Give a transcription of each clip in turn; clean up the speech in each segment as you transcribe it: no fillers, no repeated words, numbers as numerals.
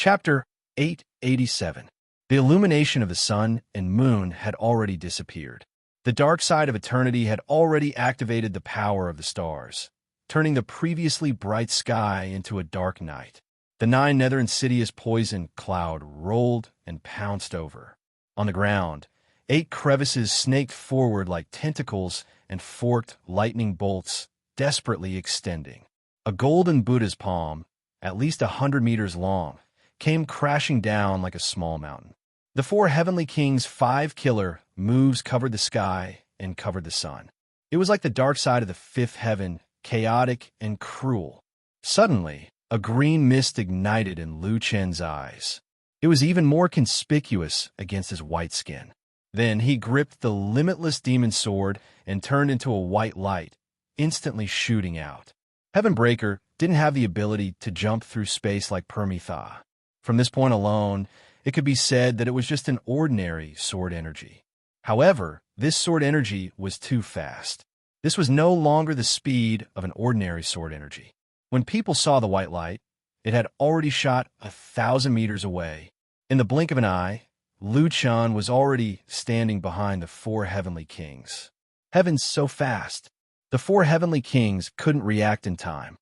Chapter 887. The illumination of the sun and moon had already disappeared. The dark side of eternity had already activated the power of the stars, turning the previously bright sky into a dark night. The 9 nether insidious poison cloud rolled and pounced over. On the ground, 8 crevices snaked forward like tentacles and forked lightning bolts, desperately extending. A golden Buddha's palm, at least 100 meters long, came crashing down like a small mountain. The 4 heavenly kings' 5 killer moves covered the sky and covered the sun. It was like the dark side of the 5th heaven, chaotic and cruel. Suddenly, a green mist ignited in Lu Chen's eyes. It was even more conspicuous against his white skin. Then he gripped the limitless demon sword and turned into a white light, instantly shooting out. Heavenbreaker didn't have the ability to jump through space like Permitha. From this point alone, it could be said that it was just an ordinary sword energy. However, this sword energy was too fast. This was no longer the speed of an ordinary sword energy. When people saw the white light, it had already shot 1,000 meters away. In the blink of an eye, Lu Chen was already standing behind the 4 heavenly kings. Heaven's so fast. The 4 heavenly kings couldn't react in time.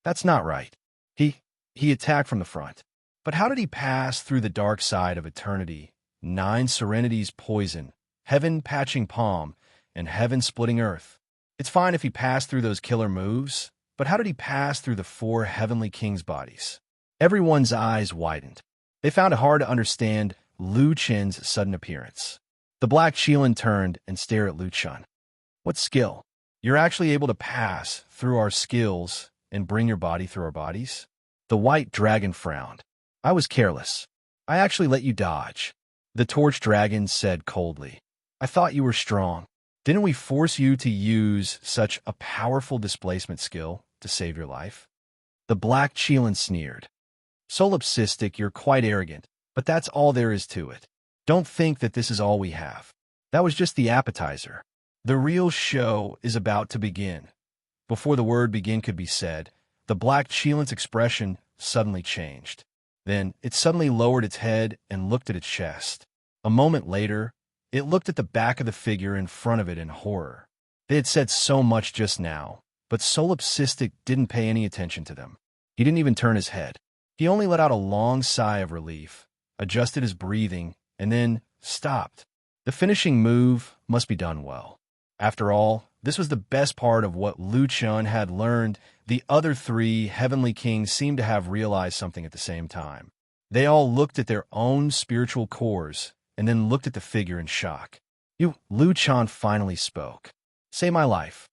That's not right. He attacked from the front. But how did he pass through the dark side of eternity? 9 serenities poison, heaven patching palm, and heaven splitting earth. It's fine if he passed through those killer moves, but how did he pass through the 4 heavenly kings' bodies? Everyone's eyes widened. They found it hard to understand Lu Chen's sudden appearance. The black Qilin turned and stared at Lu Chen. What skill? You're actually able to pass through our skills and bring your body through our bodies? The white dragon frowned. I was careless. I actually let you dodge. The torch dragon said coldly. I thought you were strong. Didn't we force you to use such a powerful displacement skill to save your life? The black Qilin sneered. Solipsistic, you're quite arrogant, but that's all there is to it. Don't think that this is all we have. That was just the appetizer. The real show is about to begin. Before the word begin could be said, the black Qilin's expression suddenly changed. Then it suddenly lowered its head and looked at its chest. A moment later, it looked at the back of the figure in front of it in horror. They had said so much just now, but Solipsistic didn't pay any attention to them. He didn't even turn his head. He only let out a long sigh of relief, adjusted his breathing, and then stopped. The finishing move must be done well. After all, this was the best part of what Lu Chen had learned. The other 3 heavenly kings seemed to have realized something at the same time. They all looked at their own spiritual cores and then looked at the figure in shock. Lu Chen finally spoke. Say my life.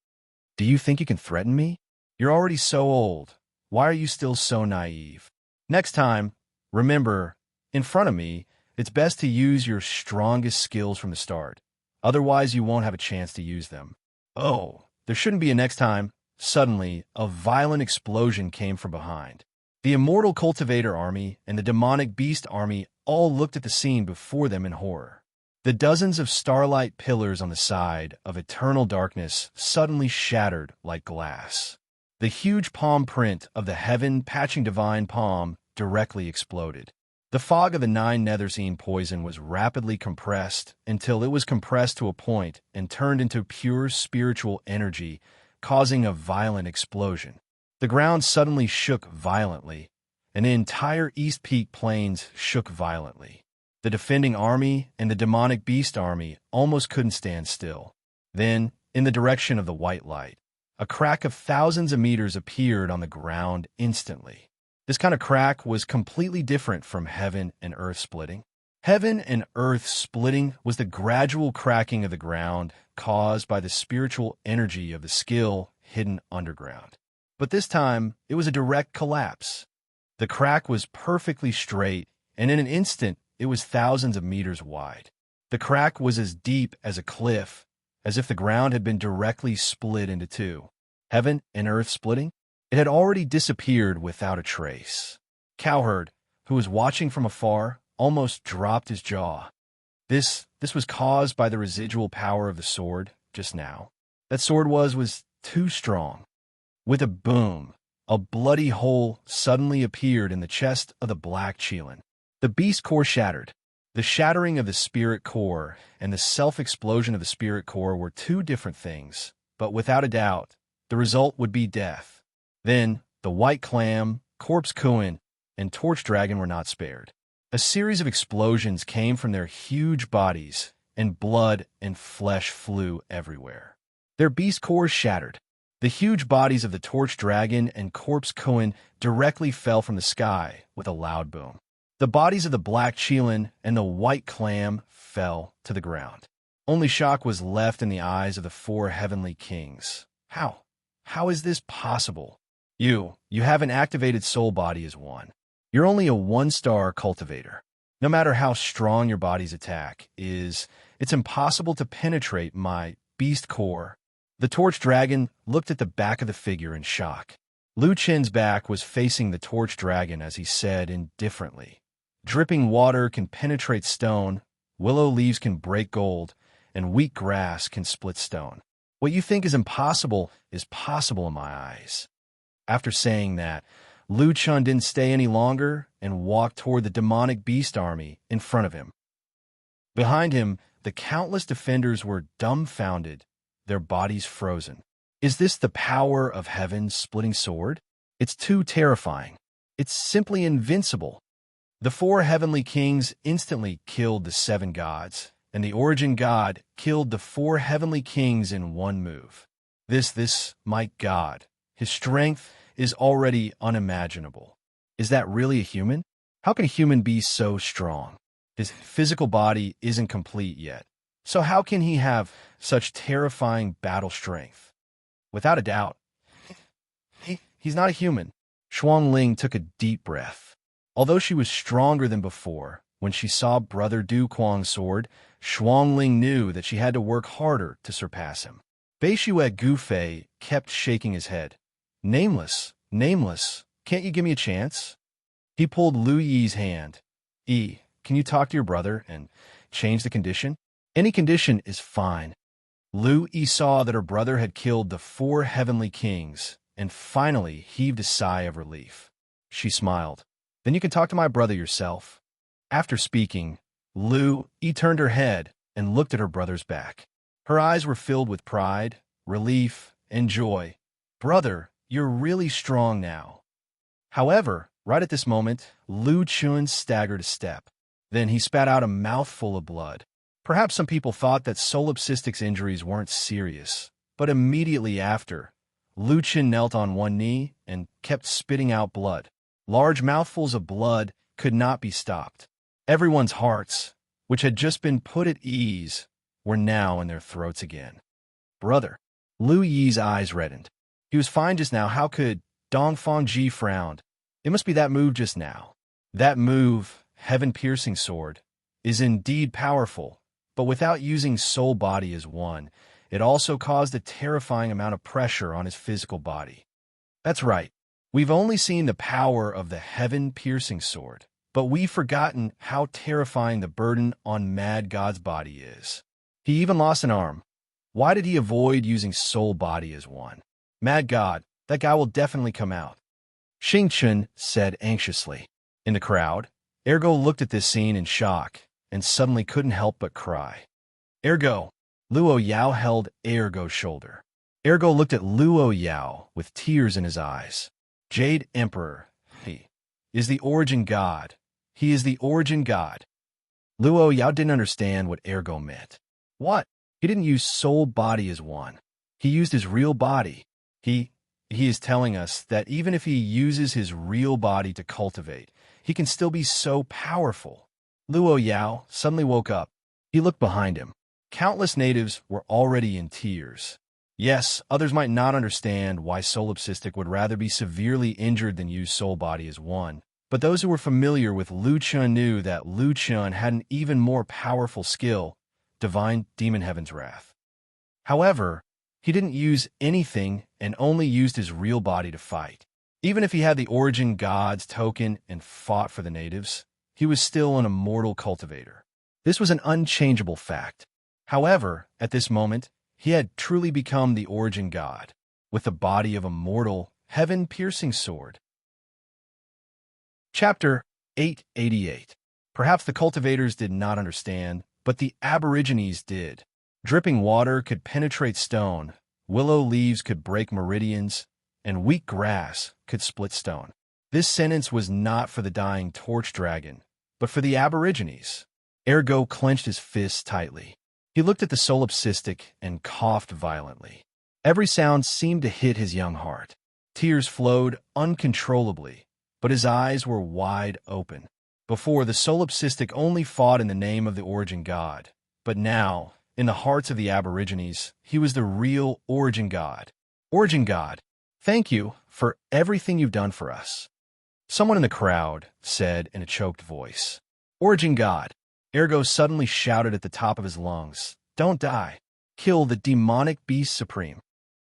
Do you think you can threaten me? You're already so old. Why are you still so naive? Next time, remember, in front of me, it's best to use your strongest skills from the start. Otherwise, you won't have a chance to use them. Oh, there shouldn't be a next time. Suddenly, a violent explosion came from behind. The immortal cultivator army and the demonic beast army all looked at the scene before them in horror. The dozens of starlight pillars on the side of eternal darkness suddenly shattered like glass. The huge palm print of the heaven patching divine palm directly exploded. The fog of the 9 nethersine poison was rapidly compressed until it was compressed to a point and turned into pure spiritual energy, causing a violent explosion. The ground suddenly shook violently, and the entire East Peak Plains shook violently. The defending army and the demonic beast army almost couldn't stand still. Then, in the direction of the white light, a crack of thousands of meters appeared on the ground instantly. This kind of crack was completely different from heaven and earth splitting. Heaven and earth splitting was the gradual cracking of the ground caused by the spiritual energy of the skill hidden underground. But this time, it was a direct collapse. The crack was perfectly straight, and in an instant, it was thousands of meters wide. The crack was as deep as a cliff, as if the ground had been directly split into 2. Heaven and earth splitting? It had already disappeared without a trace. Cowherd, who was watching from afar, almost dropped his jaw. This was caused by the residual power of the sword just now. That sword was too strong. With a boom, A bloody hole suddenly appeared in the chest of the black Chelan. The beast core shattered. The shattering of the spirit core and the self-explosion of the spirit core were two different things, but without a doubt, the result would be death. Then, the white clam, corpse Kuin, and torch dragon were not spared. A series of explosions came from their huge bodies, and blood and flesh flew everywhere. Their beast cores shattered. The huge bodies of the torch dragon and corpse Kuin directly fell from the sky with a loud boom. The bodies of the black Chelan and the white clam fell to the ground. Only shock was left in the eyes of the four heavenly kings. How? How is this possible? You have an activated soul body as one. You're only a one-star cultivator. No matter how strong your body's attack is, it's impossible to penetrate my beast core. The torch dragon looked at the back of the figure in shock. Lu Chen's back was facing the torch dragon as he said indifferently, "Dripping water can penetrate stone, willow leaves can break gold, and weak grass can split stone. What you think is impossible is possible in my eyes." After saying that, Lu Chun didn't stay any longer and walked toward the demonic beast army in front of him. Behind him, the countless defenders were dumbfounded, their bodies frozen. Is this the power of heaven's splitting sword? It's too terrifying. It's simply invincible. The four heavenly kings instantly killed the seven gods, and the origin god killed the four heavenly kings in one move. This might God. His strength is already unimaginable. Is that really a human? How can a human be so strong? His physical body isn't complete yet. So how can he have such terrifying battle strength? Without a doubt, he's not a human. Shuang Ling took a deep breath. Although she was stronger than before, when she saw Brother Du Kuang's sword, Shuang Ling knew that she had to work harder to surpass him. Beishue Gufei kept shaking his head. Nameless, can't you give me a chance? He pulled Lu Yi's hand. Can you talk to your brother and change the condition? Any condition is fine. Lu Yi saw that her brother had killed the four heavenly kings and finally heaved a sigh of relief. She smiled. Then you can talk to my brother yourself. After speaking, Lu Yi turned her head and looked at her brother's back. Her eyes were filled with pride, relief, and joy. Brother, you're really strong now. However, right at this moment, Lu Chun staggered a step. Then he spat out a mouthful of blood. Perhaps some people thought that solipsistic's injuries weren't serious, but immediately after, Lu Chun knelt on one knee and kept spitting out blood. Large mouthfuls of blood could not be stopped. Everyone's hearts, which had just been put at ease, were now in their throats again. Brother. Lu Yi's eyes reddened. He was fine just now. How could Dongfang Ji frowned? It must be that move just now. That move, heaven-piercing sword, is indeed powerful, but without using soul body as one, it also caused a terrifying amount of pressure on his physical body. That's right. We've only seen the power of the heaven-piercing sword, but we've forgotten how terrifying the burden on Mad God's body is. He even lost an arm. Why did he avoid using soul body as one? Mad God, that guy will definitely come out. Xing Chun said anxiously. In the crowd, Ergo looked at this scene in shock and suddenly couldn't help but cry. Ergo. Luo Yao held Ergo's shoulder. Ergo looked at Luo Yao with tears in his eyes. Jade Emperor, he is the origin god. He is the origin god. Luo Yao didn't understand what Ergo meant. What? He didn't use soul body as one. He used his real body. He is telling us that even if he uses his real body to cultivate, he can still be so powerful. Luo Yao suddenly woke up. He looked behind him. Countless natives were already in tears. Yes, others might not understand why solipsistic would rather be severely injured than use soul body as one, but those who were familiar with Lu Chun knew that Lu Chun had an even more powerful skill, divine demon heaven's wrath. However, he didn't use anything and only used his real body to fight. Even if he had the origin god's token and fought for the natives, he was still an immortal cultivator. This was an unchangeable fact. However, at this moment, he had truly become the origin god. With the body of a mortal heaven-piercing sword. Chapter 888. Perhaps the cultivators did not understand, but the Aborigines did. Dripping water could penetrate stone, willow leaves could break meridians, and weak grass could split stone. This sentence was not for the dying torch dragon, but for the Aborigines. Ergo clenched his fists tightly. He looked at the solipsistic and coughed violently. Every sound seemed to hit his young heart. Tears flowed uncontrollably, but his eyes were wide open. Before, the solipsistic only fought in the name of the origin god, but now, in the hearts of the Aborigines, he was the real origin god. Origin god, thank you for everything you've done for us. Someone in the crowd said in a choked voice. Origin god, Ergo suddenly shouted at the top of his lungs, don't die. Kill the demonic beast supreme.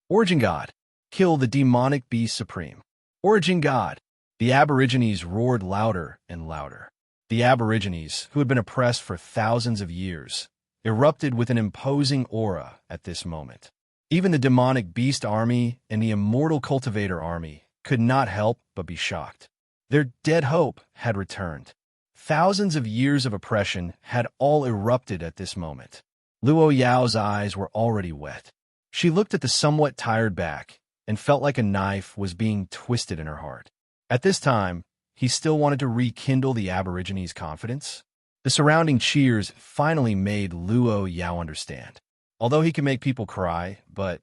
Origin god, kill the demonic beast supreme. Origin god. The Aborigines roared louder and louder. The Aborigines, who had been oppressed for thousands of years, erupted with an imposing aura at this moment. Even the demonic beast army and the immortal cultivator army could not help but be shocked. Their dead hope had returned. Thousands of years of oppression had all erupted at this moment. Luo Yao's eyes were already wet. She looked at the somewhat tired back and felt like a knife was being twisted in her heart. At this time, he still wanted to rekindle the Aborigines' confidence. The surrounding cheers finally made Luo Yao understand. Although he could make people cry, but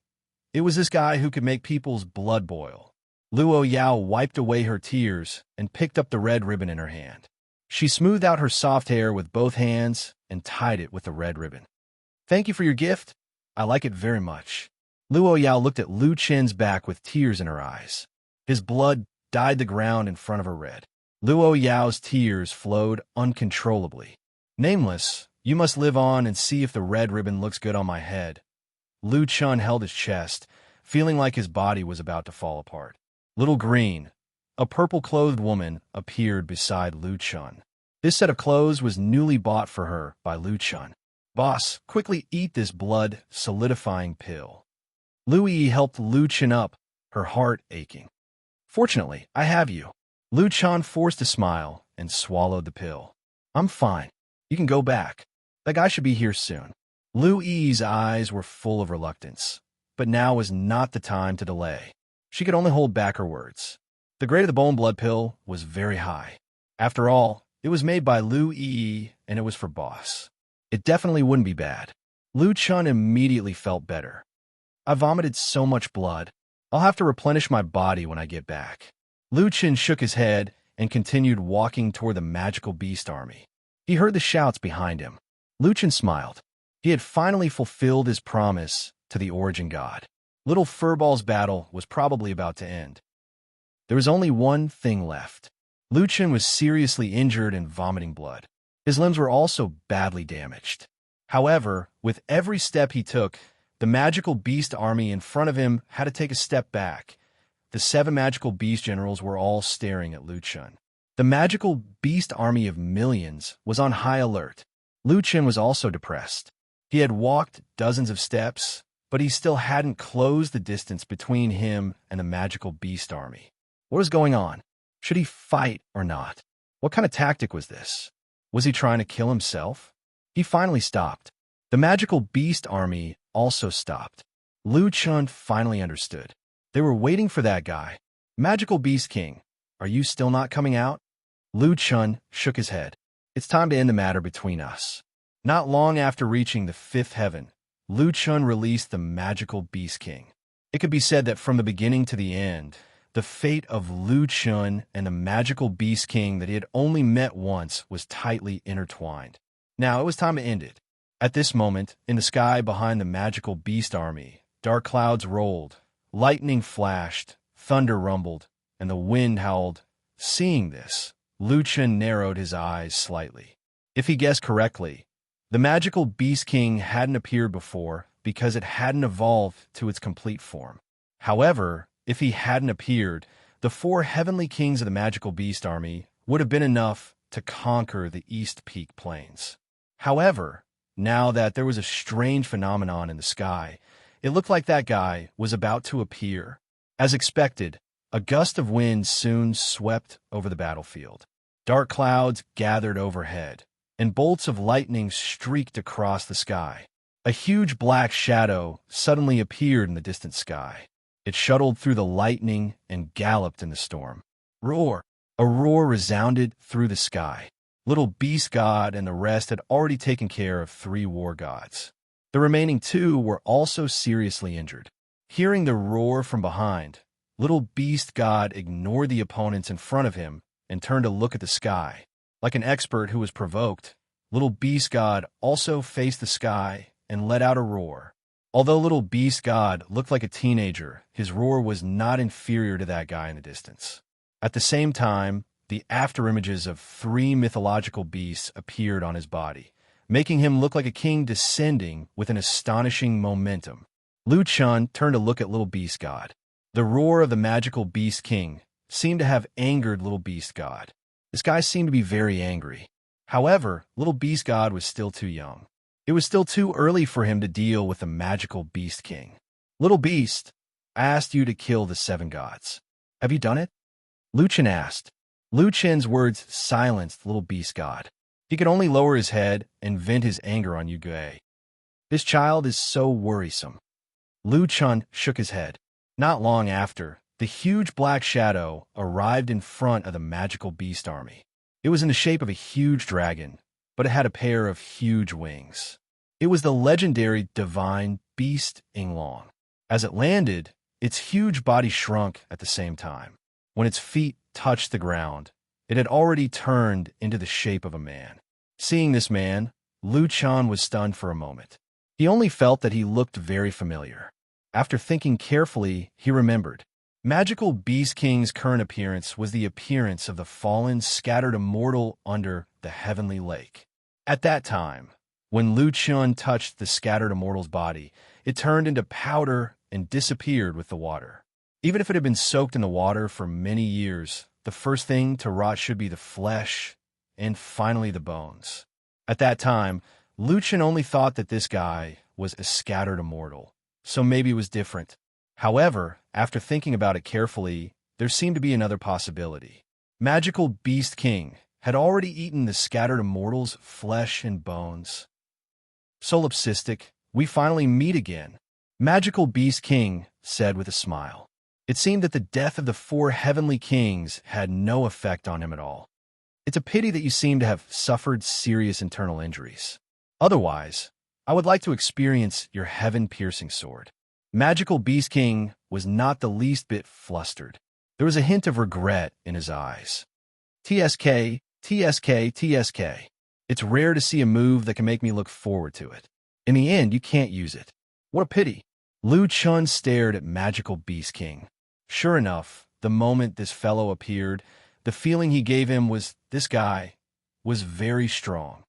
it was this guy who could make people's blood boil. Luo Yao wiped away her tears and picked up the red ribbon in her hand. She smoothed out her soft hair with both hands and tied it with the red ribbon. Thank you for your gift. I like it very much. Luo Yao looked at Lu Chen's back with tears in her eyes. His blood dyed the ground in front of her red. Luo Yao's tears flowed uncontrollably. Nameless, you must live on and see if the red ribbon looks good on my head. Lu Chun held his chest, feeling like his body was about to fall apart. Little Green, a purple-clothed woman, appeared beside Lu Chun. This set of clothes was newly bought for her by Lu Chun. Boss, quickly eat this blood-solidifying pill. Lu Yi helped Lu Chun up, her heart aching. Fortunately, I have you. Lu Chun forced a smile and swallowed the pill. I'm fine. You can go back. That guy should be here soon. Lu Yi's eyes were full of reluctance, but now was not the time to delay. She could only hold back her words. The grade of the bone blood pill was very high. After all, it was made by Lu Yi, and it was for Boss. It definitely wouldn't be bad. Lu Chun immediately felt better. I vomited so much blood. I'll have to replenish my body when I get back. Lu Chun shook his head and continued walking toward the magical beast army. He heard the shouts behind him. Lu Chun smiled. He had finally fulfilled his promise to the origin god. Little Furball's battle was probably about to end. There was only one thing left. Lu Chun was seriously injured and vomiting blood. His limbs were also badly damaged. However, with every step he took, the magical beast army in front of him had to take a step back. The 7 magical beast generals were all staring at Lu Chun. The magical beast army of millions was on high alert. Lu Chun was also depressed. He had walked dozens of steps, but he still hadn't closed the distance between him and the magical beast army. What was going on? Should he fight or not? What kind of tactic was this? Was he trying to kill himself? He finally stopped. The magical beast army also stopped. Lu Chun finally understood. They were waiting for that guy. Magical Beast King, are you still not coming out? Lu Chun shook his head. It's time to end the matter between us. Not long after reaching the 5th heaven, Lu Chun released the magical Beast King. It could be said that from the beginning to the end, the fate of Lu Chun and the magical Beast King that he had only met once was tightly intertwined. Now it was time to end it. At this moment, in the sky behind the magical beast army, dark clouds rolled, lightning flashed, thunder rumbled, and the wind howled. Seeing this, Lu Chun narrowed his eyes slightly. If he guessed correctly, the magical Beast King hadn't appeared before because it hadn't evolved to its complete form. However, if he hadn't appeared, the 4 heavenly kings of the magical beast army would have been enough to conquer the East Peak Plains. However, now that there was a strange phenomenon in the sky, it looked like that guy was about to appear. As expected, A gust of wind soon swept over the battlefield. Dark clouds gathered overhead, and bolts of lightning streaked across the sky. A huge black shadow suddenly appeared in the distant sky. It shuttled through the lightning and galloped in the storm. Roar! A roar resounded through the sky. Little Beast God and the rest had already taken care of 3 war gods. The remaining 2 were also seriously injured. Hearing the roar from behind, Little Beast God ignored the opponents in front of him and turned to look at the sky. Like an expert who was provoked, Little Beast God also faced the sky and let out a roar. Although Little Beast God looked like a teenager, his roar was not inferior to that guy in the distance. At the same time, the afterimages of 3 mythological beasts appeared on his body, making him look like a king descending with an astonishing momentum. Lu Chun turned to look at Little Beast God. The roar of the magical Beast King seemed to have angered Little Beast God. This guy seemed to be very angry. However, Little Beast God was still too young. It was still too early for him to deal with the magical Beast King. Little Beast, I asked you to kill the 7 gods. Have you done it? Lu Chun asked. Lu Chun's words silenced Little Beast God. He could only lower his head and vent his anger on Yu Gui. This child is so worrisome. Lu Chun shook his head. Not long after, the huge black shadow arrived in front of the magical beast army. It was in the shape of a huge dragon, but it had a pair of huge wings. It was the legendary divine beast Yinglong. As it landed, its huge body shrunk at the same time. When its feet touched the ground, it had already turned into the shape of a man. Seeing this man, Lu Chun was stunned for a moment. He only felt that he looked very familiar. After thinking carefully, he remembered. Magical Beast King's current appearance was the appearance of the fallen, scattered immortal under the heavenly lake. At that time, when Lu Chun touched the scattered immortal's body, it turned into powder and disappeared with the water. Even if it had been soaked in the water for many years, the first thing to rot should be the flesh and finally the bones. At that time, Lu Chun only thought that this guy was a scattered immortal, so maybe it was different. However, after thinking about it carefully, there seemed to be another possibility. Magical Beast King had already eaten the scattered immortal's flesh and bones. Solipsistic, we finally meet again, Magical Beast King said with a smile. It seemed that the death of the 4 heavenly kings had no effect on him at all. It's a pity that you seem to have suffered serious internal injuries. Otherwise, I would like to experience your heaven-piercing sword. Magical Beast King was not the least bit flustered. There was a hint of regret in his eyes. TSK, TSK, TSK. It's rare to see a move that can make me look forward to it. In the end, you can't use it. What a pity. Lu Chun stared at Magical Beast King. Sure enough, the moment this fellow appeared, the feeling he gave him was this guy was very strong.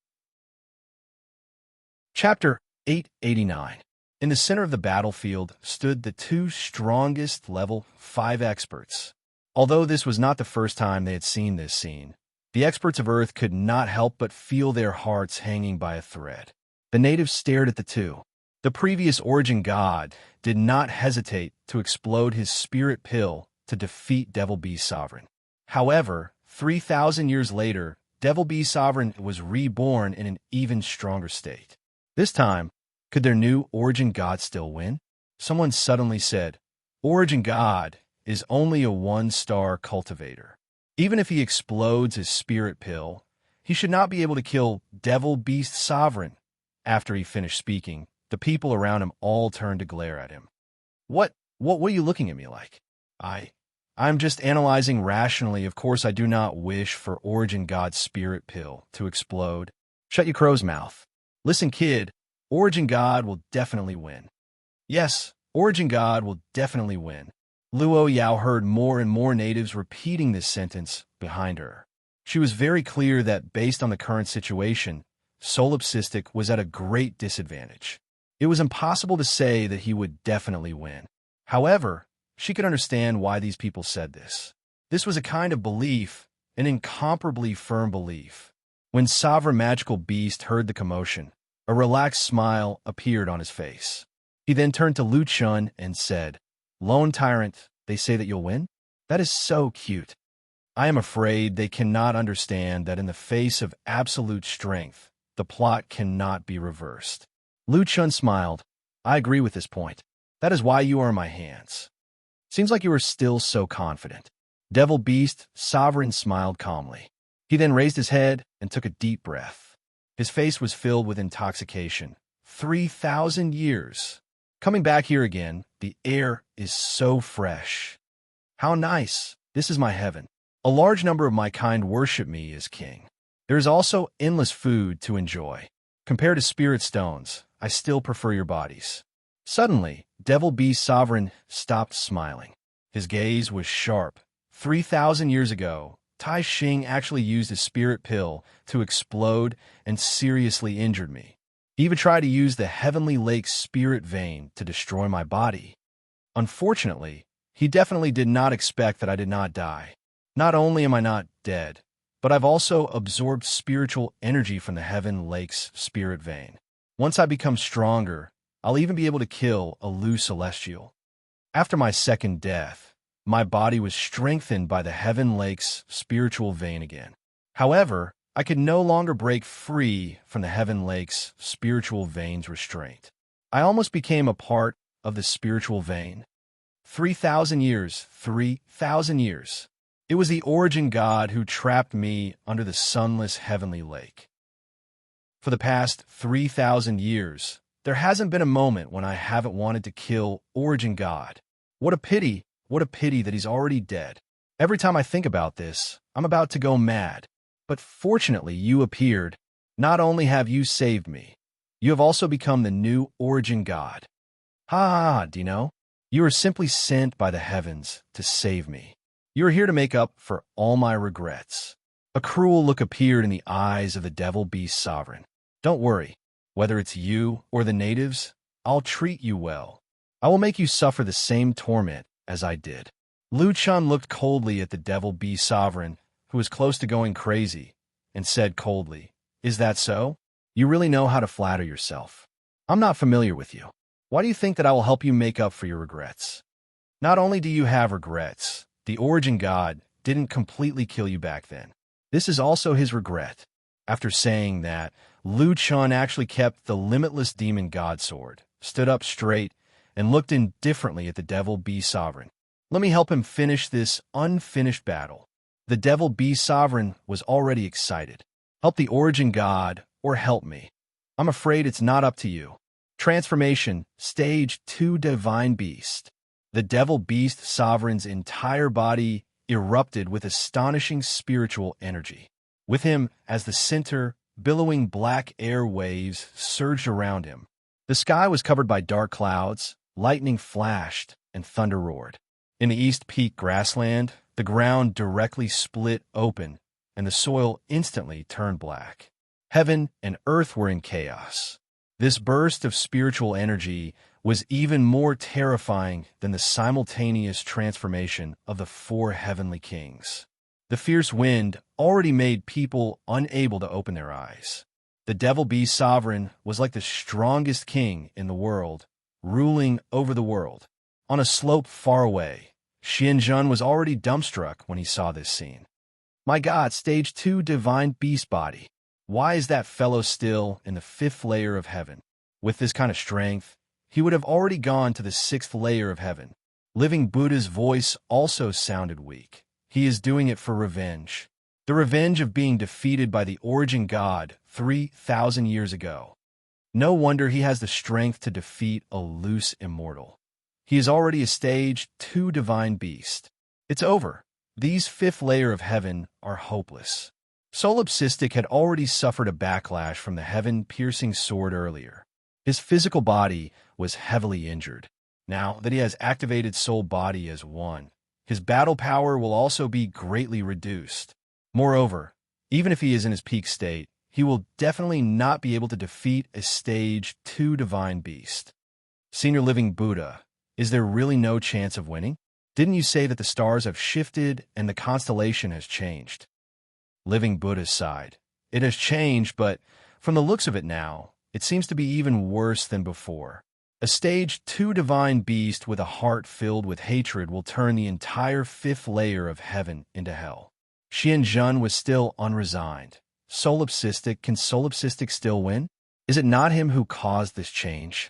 Chapter 889. In the center of the battlefield stood the 2 strongest level 5 experts. Although this was not the first time they had seen this scene, the experts of Earth could not help but feel their hearts hanging by a thread. The natives stared at the 2. The previous origin god did not hesitate to explode his spirit pill to defeat Devil Bee Sovereign. However, 3,000 years later, Devil Bee Sovereign was reborn in an even stronger state. This time, could their new origin god still win? Someone suddenly said, Origin God is only a 1-star cultivator. Even if he explodes his spirit pill, he should not be able to kill Devil Beast Sovereign. After he finished speaking, the people around him all turned to glare at him. What are you looking at me like? I'm just analyzing rationally. Of course, I do not wish for Origin God's spirit pill to explode. Shut your crow's mouth. Listen, kid, Origin God will definitely win. Yes, Origin God will definitely win. Luo Yao heard more and more natives repeating this sentence behind her. She was very clear that based on the current situation, Solipsistic was at a great disadvantage. It was impossible to say that he would definitely win. However, she could understand why these people said this. This was a kind of belief, an incomparably firm belief. When Sovereign Magical Beast heard the commotion, a relaxed smile appeared on his face. He then turned to Lu Chun and said, Lone Tyrant, they say that you'll win? That is so cute. I am afraid they cannot understand that in the face of absolute strength, the plot cannot be reversed. Lu Chun smiled. I agree with this point. That is why you are in my hands. Seems like you are still so confident. Devil Beast Sovereign smiled calmly. He then raised his head and took a deep breath. His face was filled with intoxication. 3,000 years. Coming back here again, the air is so fresh. How nice. This is my heaven. A large number of my kind worship me as king. There is also endless food to enjoy. Compared to spirit stones, I still prefer your bodies. Suddenly, Devil Beast Sovereign stopped smiling. His gaze was sharp. 3,000 years ago, Tai Xing actually used a spirit pill to explode and seriously injured me. He even tried to use the Heavenly Lake's spirit vein to destroy my body. Unfortunately, he definitely did not expect that I did not die. Not only am I not dead, but I've also absorbed spiritual energy from the Heaven Lake's spirit vein. Once I become stronger, I'll even be able to kill a Lu Celestial. After my second death, my body was strengthened by the Heaven Lake's spiritual vein again. However, I could no longer break free from the Heaven Lake's spiritual vein's restraint. I almost became a part of the spiritual vein. 3,000 years, 3,000 years. It was the origin god who trapped me under the sunless Heavenly Lake. For the past 3,000 years, there hasn't been a moment when I haven't wanted to kill origin god. What a pity that he's already dead. Every time I think about this, I'm about to go mad. But fortunately, you appeared. Not only have you saved me, you have also become the new origin god. Ha, Dino. You are simply sent by the heavens to save me. You are here to make up for all my regrets. A cruel look appeared in the eyes of the Devil Beast Sovereign. Don't worry. Whether it's you or the natives, I'll treat you well. I will make you suffer the same torment as I did. Lu Chun looked coldly at the Devil Beast Sovereign, who was close to going crazy, and said coldly, Is that so? You really know how to flatter yourself. I'm not familiar with you. Why do you think that I will help you make up for your regrets? Not only do you have regrets, the origin god didn't completely kill you back then. This is also his regret. After saying that, Lu Chun actually kept the limitless demon god sword, stood up straight, and looked indifferently at the Devil Beast Sovereign. Let me help him finish this unfinished battle. The Devil Beast Sovereign was already excited. Help the origin god, or help me. I'm afraid it's not up to you. Transformation, Stage 2 Divine Beast. The Devil Beast Sovereign's entire body erupted with astonishing spiritual energy. With him as the center, billowing black air waves surged around him. The sky was covered by dark clouds, lightning flashed, and thunder roared. In the East Peak grassland, the ground directly split open, and the soil instantly turned black. Heaven and earth were in chaos. This burst of spiritual energy was even more terrifying than the simultaneous transformation of the four heavenly kings. The fierce wind already made people unable to open their eyes. The Devil Beast Sovereign was like the strongest king in the world, ruling over the world. On a slope far away, Xianjun was already dumbstruck when he saw this scene. My God, Stage 2 Divine Beast Body. Why is that fellow still in the 5th layer of heaven? With this kind of strength, he would have already gone to the 6th layer of heaven. Living Buddha's voice also sounded weak. He is doing it for revenge. The revenge of being defeated by the origin god 3,000 years ago. No wonder he has the strength to defeat a loose immortal. He is already a Stage 2 Divine Beast. It's over. These 5th layer of heaven are hopeless. Solipsistic had already suffered a backlash from the heaven-piercing sword earlier. His physical body was heavily injured. Now that he has activated Soul Body as one, his battle power will also be greatly reduced. Moreover, even if he is in his peak state, he will definitely not be able to defeat a Stage 2 Divine Beast. Senior Living Buddha, is there really no chance of winning? Didn't you say that the stars have shifted and the constellation has changed? Living Buddha sighed. It has changed, but from the looks of it now, it seems to be even worse than before. A stage 2 divine beast with a heart filled with hatred will turn the entire 5th layer of heaven into hell. Xianjun was still unresigned. Solipsistic, can solipsistic still win? Is it not him who caused this change?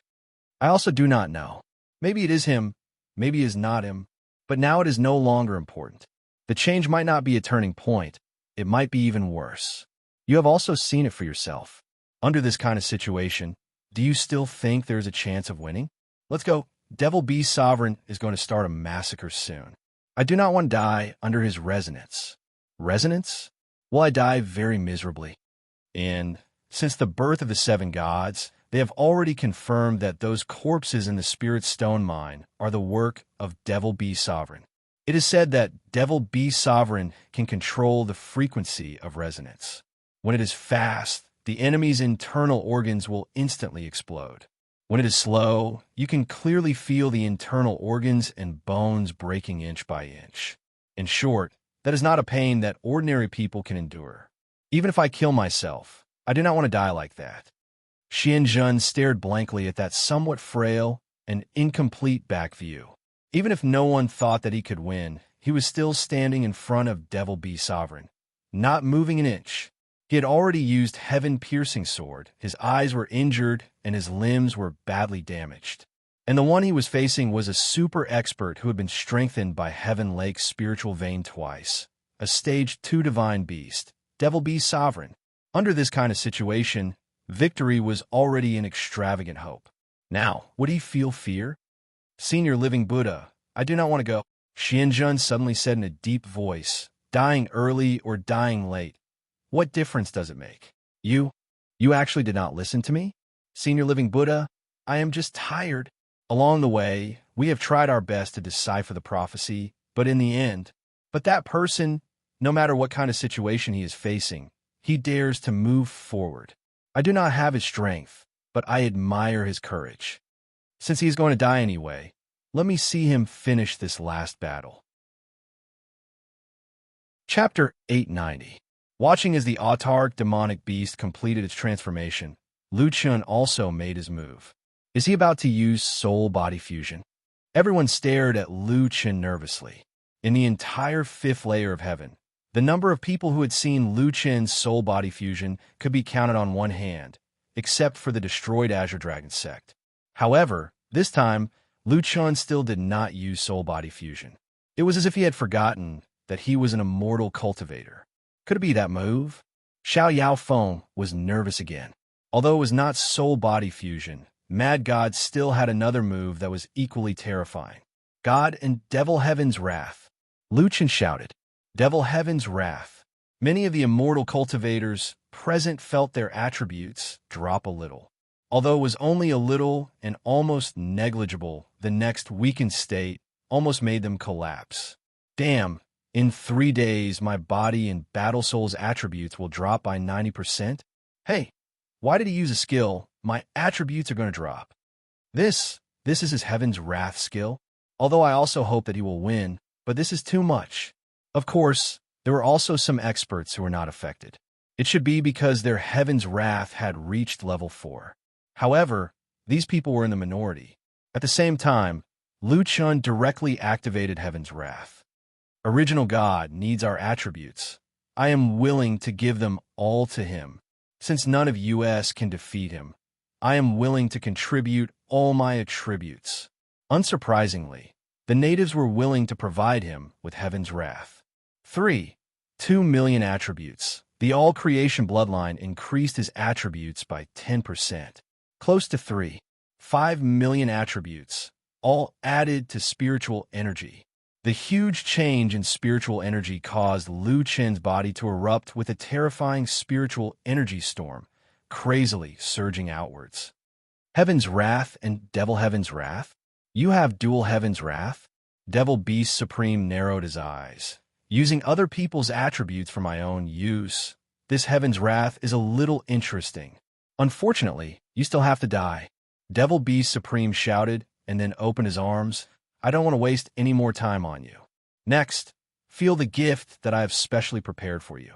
I also do not know. Maybe it is him, maybe it is not him, but now it is no longer important. The change might not be a turning point, it might be even worse. You have also seen it for yourself. Under this kind of situation, do you still think there is a chance of winning? Let's go. Devil Beast Sovereign is going to start a massacre soon. I do not want to die under his resonance. Resonance? Will I die very miserably? And since the birth of the 7 gods, they have already confirmed that those corpses in the Spirit Stone Mine are the work of Devil Beast Sovereign. It is said that Devil Beast Sovereign can control the frequency of resonance. When it is fast, the enemy's internal organs will instantly explode. When it is slow, you can clearly feel the internal organs and bones breaking inch by inch. In short, that is not a pain that ordinary people can endure. Even if I kill myself, I do not want to die like that. Xianjun stared blankly at that somewhat frail and incomplete back view. Even if no one thought that he could win, he was still standing in front of Devil Beast Sovereign, not moving an inch. He had already used heaven-piercing sword, his eyes were injured, and his limbs were badly damaged. And the one he was facing was a super expert who had been strengthened by Heaven Lake's spiritual vein twice. A stage 2 divine beast, Devil Beast Sovereign. Under this kind of situation, victory was already an extravagant hope. Now, would he feel fear? Senior Living Buddha, I do not want to go. Xianjun suddenly said in a deep voice, dying early or dying late. What difference does it make? You actually did not listen to me? Senior Living Buddha, I am just tired. Along the way, we have tried our best to decipher the prophecy, but in the end, that person, no matter what kind of situation he is facing, he dares to move forward. I do not have his strength, but I admire his courage. Since he is going to die anyway, let me see him finish this last battle. Chapter 890. Watching as the autarch demonic beast completed its transformation, Lu Chun also made his move. Is he about to use soul-body fusion? Everyone stared at Lu Chun nervously. In the entire 5th layer of heaven, the number of people who had seen Lu Chun's soul-body fusion could be counted on one hand, except for the destroyed Azure Dragon sect. However, this time, Lu Chun still did not use soul-body fusion. It was as if he had forgotten that he was an immortal cultivator. Could it be that move? Xiao Yaofeng was nervous again. Although it was not soul-body fusion, Mad God still had another move that was equally terrifying. God and Devil Heaven's Wrath. Lu Chun shouted, Devil Heaven's Wrath. Many of the immortal cultivators present felt their attributes drop a little. Although it was only a little and almost negligible, the next weakened state almost made them collapse. Damn. In 3 days, my body and Battle Soul's attributes will drop by 90%? Hey, why did he use a skill? My attributes are going to drop. This is his Heaven's Wrath skill? Although I also hope that he will win, but this is too much. Of course, there were also some experts who were not affected. It should be because their Heaven's Wrath had reached level 4. However, these people were in the minority. At the same time, Lu Chun directly activated Heaven's Wrath. Original God needs our attributes. I am willing to give them all to him. Since none of us can defeat him, I am willing to contribute all my attributes. Unsurprisingly, the natives were willing to provide him with Heaven's Wrath. 2 million attributes. The all-creation bloodline increased his attributes by 10%. Close to 5 million attributes, all added to spiritual energy. The huge change in spiritual energy caused Lu Chen's body to erupt with a terrifying spiritual energy storm, crazily surging outwards. Heaven's Wrath and Devil Heaven's Wrath? You have dual Heaven's Wrath? Devil Beast Supreme narrowed his eyes. Using other people's attributes for my own use, this Heaven's Wrath is a little interesting. Unfortunately, you still have to die. Devil Beast Supreme shouted and then opened his arms. I don't want to waste any more time on you. Next, feel the gift that I have specially prepared for you.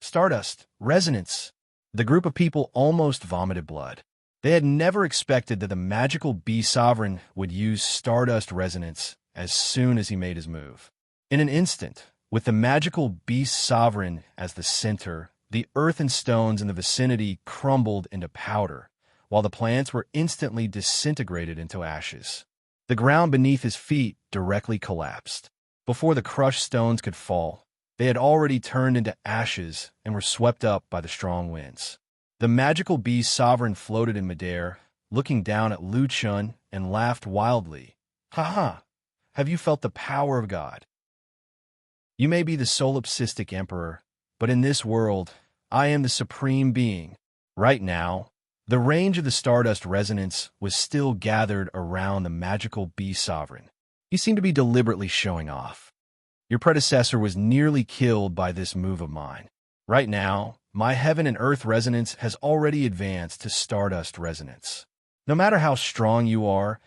Stardust, resonance. The group of people almost vomited blood. They had never expected that the magical bee sovereign would use stardust resonance as soon as he made his move. In an instant, with the magical beast sovereign as the center, the earth and stones in the vicinity crumbled into powder, while the plants were instantly disintegrated into ashes. The ground beneath his feet directly collapsed. Before the crushed stones could fall, they had already turned into ashes and were swept up by the strong winds. The magical beast sovereign floated in midair, looking down at Lu Chun and laughed wildly. "Ha ha! Have you felt the power of God? You may be the solipsistic emperor, but in this world, I am the supreme being." Right now, the range of the stardust resonance was still gathered around the magical bee sovereign. He seemed to be deliberately showing off. "Your predecessor was nearly killed by this move of mine. Right now, my heaven and earth resonance has already advanced to stardust resonance. No matter how strong you are,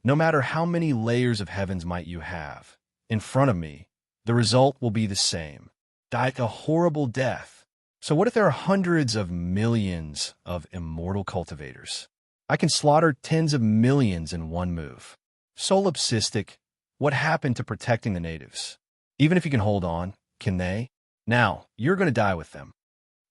no matter how many layers of heavens might you have, in front of me, the result will be the same. Die a horrible death. So what if there are hundreds of millions of immortal cultivators? I can slaughter tens of millions in one move. Solipsistic, what happened to protecting the natives? Even if you can hold on, can they? Now, you're going to die with them."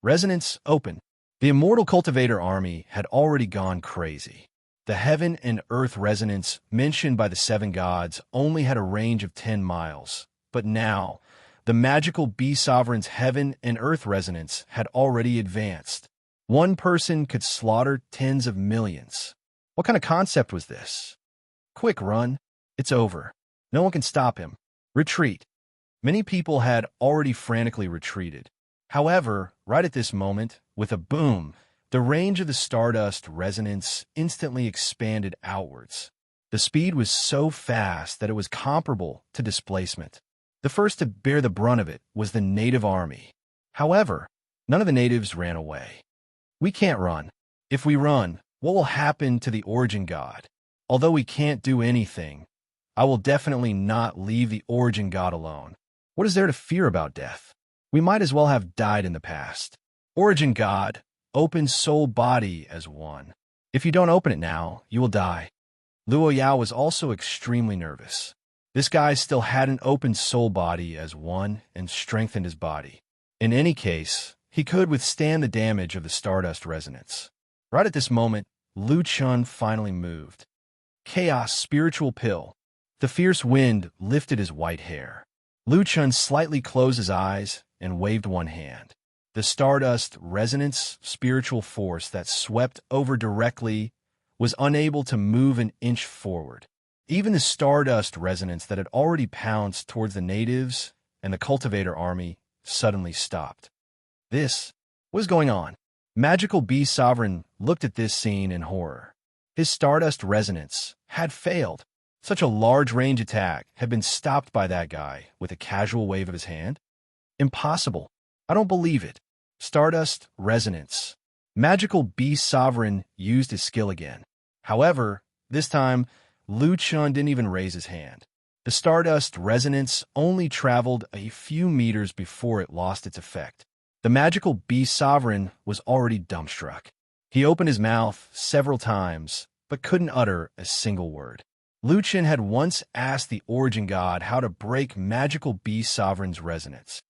Resonance open. The immortal cultivator army had already gone crazy. The heaven and earth resonance mentioned by the seven gods only had a range of 10 miles, but now, the magical bee sovereign's heaven and earth resonance had already advanced. One person could slaughter tens of millions. What kind of concept was this? Quick, run. It's over. No one can stop him. Retreat. Many people had already frantically retreated. However, right at this moment, with a boom, the range of the stardust resonance instantly expanded outwards. The speed was so fast that it was comparable to displacement. The first to bear the brunt of it was the native army. However, none of the natives ran away. "We can't run. If we run, what will happen to the origin god? Although we can't do anything, I will definitely not leave the origin god alone. What is there to fear about death? We might as well have died in the past. Origin god, open soul body as one. If you don't open it now, you will die." Luo Yao was also extremely nervous. This guy still hadn't opened soul body as one and strengthened his body. In any case, he could withstand the damage of the stardust resonance. Right at this moment, Lu Chun finally moved. Chaos spiritual pill. The fierce wind lifted his white hair. Lu Chun slightly closed his eyes and waved one hand. The stardust resonance spiritual force that swept over directly was unable to move an inch forward. Even the stardust resonance that had already pounced towards the natives and the cultivator army suddenly stopped. This was going on. Magical Bee Sovereign looked at this scene in horror. His stardust resonance had failed. Such a large range attack had been stopped by that guy with a casual wave of his hand. Impossible. I don't believe it. Stardust resonance. Magical Bee Sovereign used his skill again. However, this time, Lu Chun didn't even raise his hand. The stardust resonance only traveled a few meters before it lost its effect. The magical Bee Sovereign was already dumbstruck. He opened his mouth several times, but couldn't utter a single word. Lu Chun had once asked the Origin God how to break magical Bee Sovereign's resonance.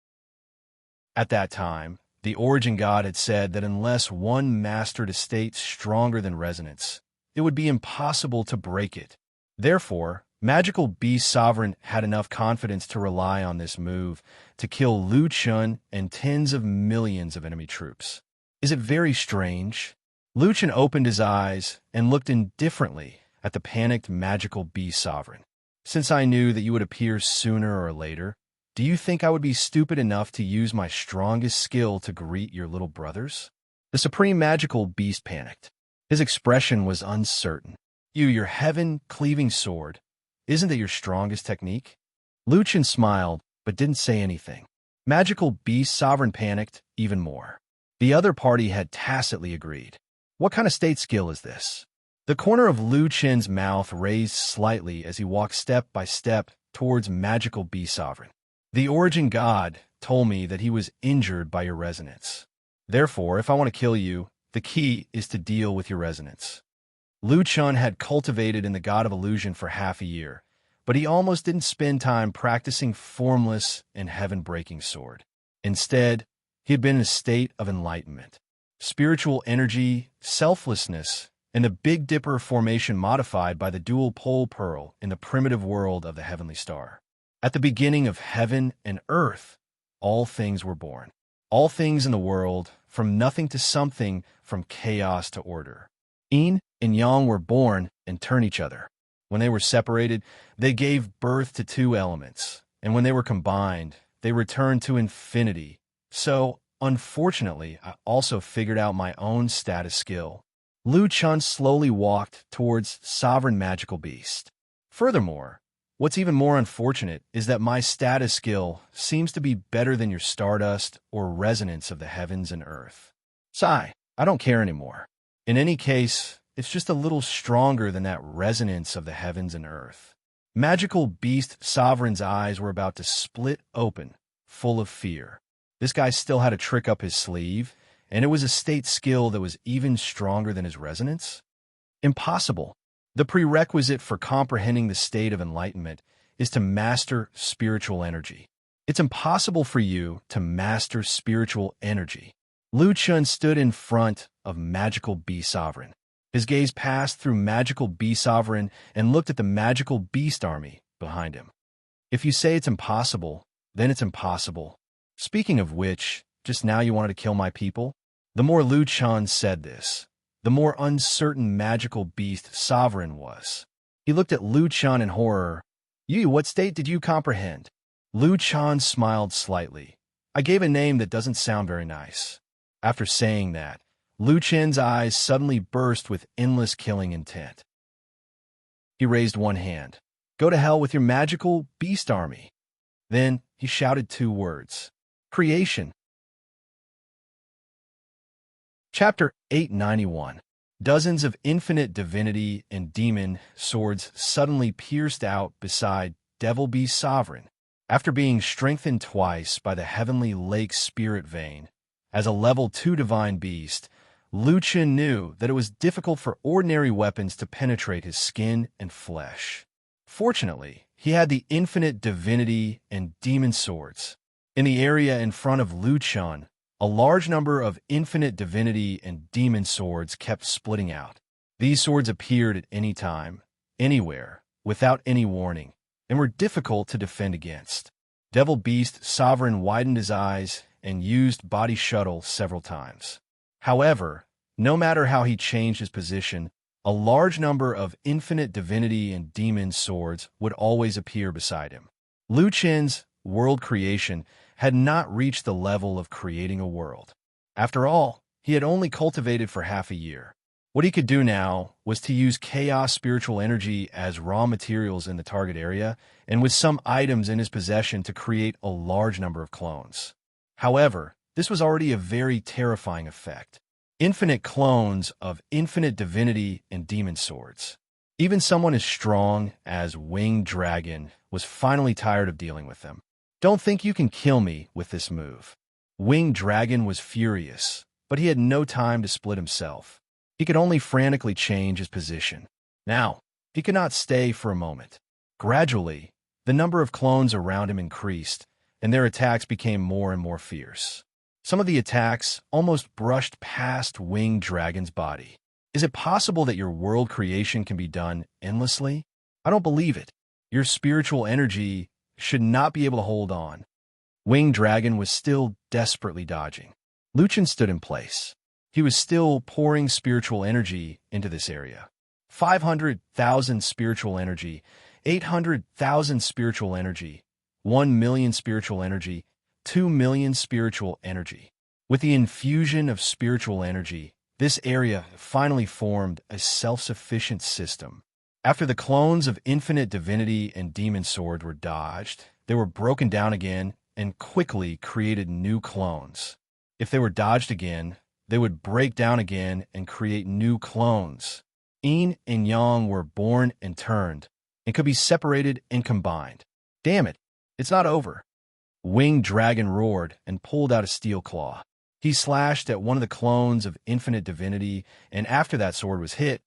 At that time, the Origin God had said that unless one mastered a state stronger than resonance, it would be impossible to break it. Therefore, magical Bee Sovereign had enough confidence to rely on this move to kill Lu Chun and tens of millions of enemy troops. Is it very strange? Lu Chun opened his eyes and looked indifferently at the panicked magical Bee Sovereign. Since I knew that you would appear sooner or later, do you think I would be stupid enough to use my strongest skill to greet your little brothers? The supreme magical beast panicked. His expression was uncertain. Your heaven-cleaving sword, isn't that your strongest technique? Lu Chun smiled, but didn't say anything. Magical Beast Sovereign panicked even more. The other party had tacitly agreed. What kind of state skill is this? The corner of Lu Chun's mouth raised slightly as he walked step by step towards Magical Beast Sovereign. The Origin God told me that he was injured by your resonance. Therefore, if I want to kill you, the key is to deal with your resonance. Lu Chun had cultivated in the God of Illusion for half a year, but he almost didn't spend time practicing formless and heaven-breaking sword. Instead, he had been in a state of enlightenment. Spiritual energy, selflessness, and the Big Dipper formation modified by the dual pole pearl in the primitive world of the heavenly star. At the beginning of heaven and earth, all things were born. All things in the world, from nothing to something, from chaos to order. Yin and Yang were born and turned each other. When they were separated, they gave birth to two elements, and when they were combined, they returned to infinity. So, unfortunately, I also figured out my own status skill. Lu Chun slowly walked towards Sovereign Magical Beast. Furthermore, what's even more unfortunate is that my status skill seems to be better than your stardust or resonance of the heavens and earth. Sigh, I don't care anymore. In any case, it's just a little stronger than that resonance of the heavens and earth. Magical Beast Sovereign's eyes were about to split open, full of fear. This guy still had a trick up his sleeve, and it was a state skill that was even stronger than his resonance? Impossible. The prerequisite for comprehending the state of enlightenment is to master spiritual energy. It's impossible for you to master spiritual energy. Lu Chun stood in front of Magical Bee Sovereign. His gaze passed through Magical Bee Sovereign and looked at the Magical Beast Army behind him. If you say it's impossible, then it's impossible. Speaking of which, just now you wanted to kill my people? The more Lu Chun said this, the more uncertain Magical Beast Sovereign was. He looked at Lu Chun in horror. What state did you comprehend? Lu Chun smiled slightly. I gave a name that doesn't sound very nice. After saying that, Lu Chun's eyes suddenly burst with endless killing intent. He raised one hand. Go to hell with your Magical Beast Army. Then he shouted two words. Creation. Chapter 891. Dozens of infinite divinity and demon swords suddenly pierced out beside Devil Beast Sovereign. After being strengthened twice by the heavenly lake spirit vein, as a level 2 divine beast, Lu Chun knew that it was difficult for ordinary weapons to penetrate his skin and flesh. Fortunately, he had the infinite divinity and demon swords. In the area in front of Lu Chun, a large number of infinite divinity and demon swords kept splitting out. These swords appeared at any time, anywhere, without any warning, and were difficult to defend against. Devil Beast Sovereign widened his eyes and used Body Shuttle several times. However, no matter how he changed his position, a large number of infinite divinity and demon swords would always appear beside him. Lu Chun's world creation had not reached the level of creating a world. After all, he had only cultivated for half a year. What he could do now was to use chaos spiritual energy as raw materials in the target area and with some items in his possession to create a large number of clones. However, this was already a very terrifying effect. Infinite clones of infinite divinity and demon swords. Even someone as strong as Winged Dragon was finally tired of dealing with them. Don't think you can kill me with this move. Winged Dragon was furious, but he had no time to split himself. He could only frantically change his position. Now, he could not stay for a moment. Gradually, the number of clones around him increased, and their attacks became more and more fierce. Some of the attacks almost brushed past Winged Dragon's body. Is it possible that your world creation can be done endlessly? I don't believe it. Your spiritual energy should not be able to hold on. Winged Dragon was still desperately dodging. Lu Chun stood in place. He was still pouring spiritual energy into this area. 500,000 spiritual energy, 800,000 spiritual energy, 1 million spiritual energy, 2 million spiritual energy. With the infusion of spiritual energy, this area finally formed a self-sufficient system. After the clones of infinite divinity and demon sword were dodged, they were broken down again and quickly created new clones. If they were dodged again, they would break down again and create new clones. Yin and Yang were born and turned, and could be separated and combined. Damn it, it's not over. Winged Dragon roared and pulled out a steel claw. He slashed at one of the clones of infinite divinity, and after that sword was hit,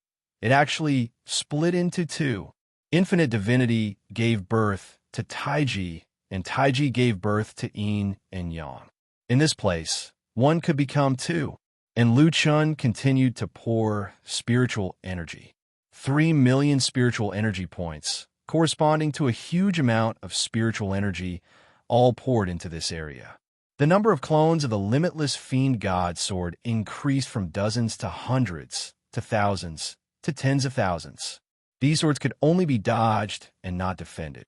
it actually split into two. Infinite divinity gave birth to Taiji, and Taiji gave birth to yin and yang. In this place, one could become two, and Lu Chun continued to pour spiritual energy. 3 million spiritual energy points, corresponding to a huge amount of spiritual energy, all poured into this area. The number of clones of the limitless fiend god sword increased from dozens to hundreds, to thousands, to tens of thousands. These swords could only be dodged and not defended.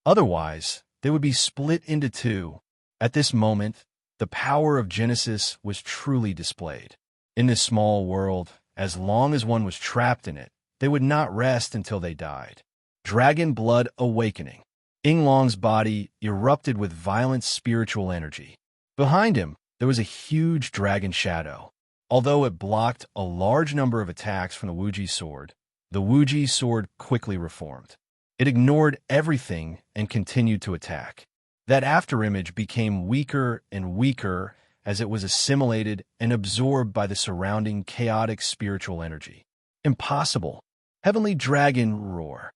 Otherwise, they would be split into two. At this moment, the power of Genesis was truly displayed. In this small world, as long as one was trapped in it, they would not rest until they died. Dragon Blood Awakening. Yinglong's body erupted with violent spiritual energy. Behind him, there was a huge dragon shadow. Although it blocked a large number of attacks from the Wuji sword, the Wuji sword quickly reformed. It ignored everything and continued to attack. That afterimage became weaker and weaker as it was assimilated and absorbed by the surrounding chaotic spiritual energy. Impossible. Heavenly Dragon Roar.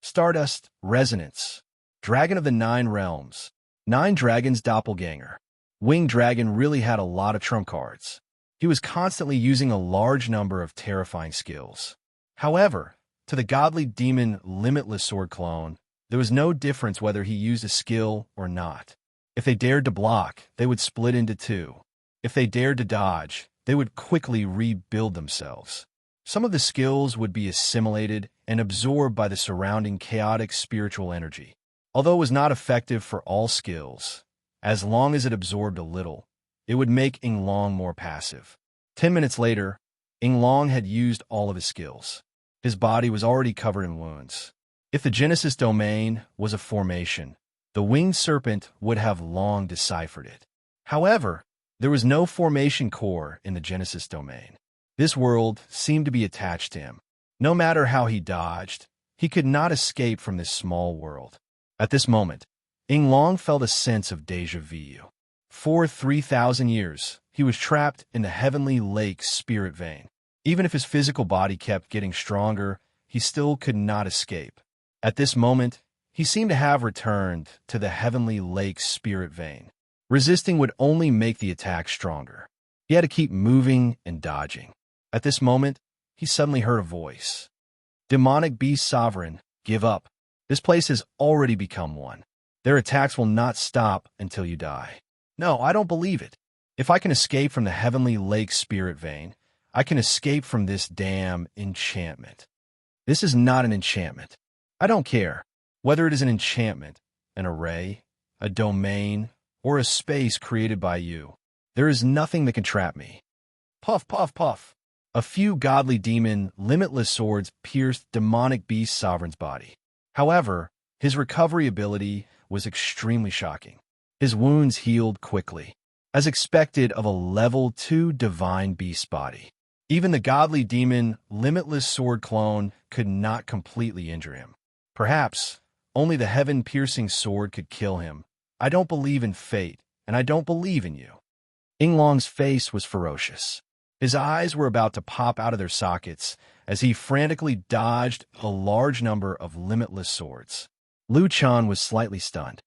Stardust Resonance. Dragon of the 9 Realms. 9 Dragons Doppelganger. Winged Dragon really had a lot of trump cards. He was constantly using a large number of terrifying skills. However, to the godly demon Limitless Sword clone, there was no difference whether he used a skill or not. If they dared to block, they would split into two. If they dared to dodge, they would quickly rebuild themselves. Some of the skills would be assimilated and absorbed by the surrounding chaotic spiritual energy. Although it was not effective for all skills, as long as it absorbed a little, it would make Yinglong more passive. 10 minutes later, Yinglong had used all of his skills. His body was already covered in wounds. If the Genesis domain was a formation, the winged serpent would have long deciphered it. However, there was no formation core in the Genesis domain. This world seemed to be attached to him. No matter how he dodged, he could not escape from this small world. At this moment, Yinglong felt a sense of déjà vu. For 3,000 years, he was trapped in the heavenly lake spirit vein. Even if his physical body kept getting stronger, he still could not escape. At this moment, he seemed to have returned to the heavenly lake spirit vein. Resisting would only make the attack stronger. He had to keep moving and dodging. At this moment, he suddenly heard a voice. Demonic Beast Sovereign, give up. This place has already become one. Their attacks will not stop until you die. No, I don't believe it. If I can escape from the heavenly lake spirit vein, I can escape from this damn enchantment. This is not an enchantment. I don't care whether it is an enchantment, an array, a domain, or a space created by you. There is nothing that can trap me. Puff, puff, puff. A few godly demon, limitless swords pierced demonic beast sovereign's body. However, his recovery ability was extremely shocking. His wounds healed quickly, as expected of a level 2 divine beast body. Even the godly demon, limitless sword clone could not completely injure him. Perhaps only the heaven-piercing sword could kill him. I don't believe in fate, and I don't believe in you. Yinglong's face was ferocious. His eyes were about to pop out of their sockets as he frantically dodged a large number of limitless swords. Lu Chan was slightly stunned.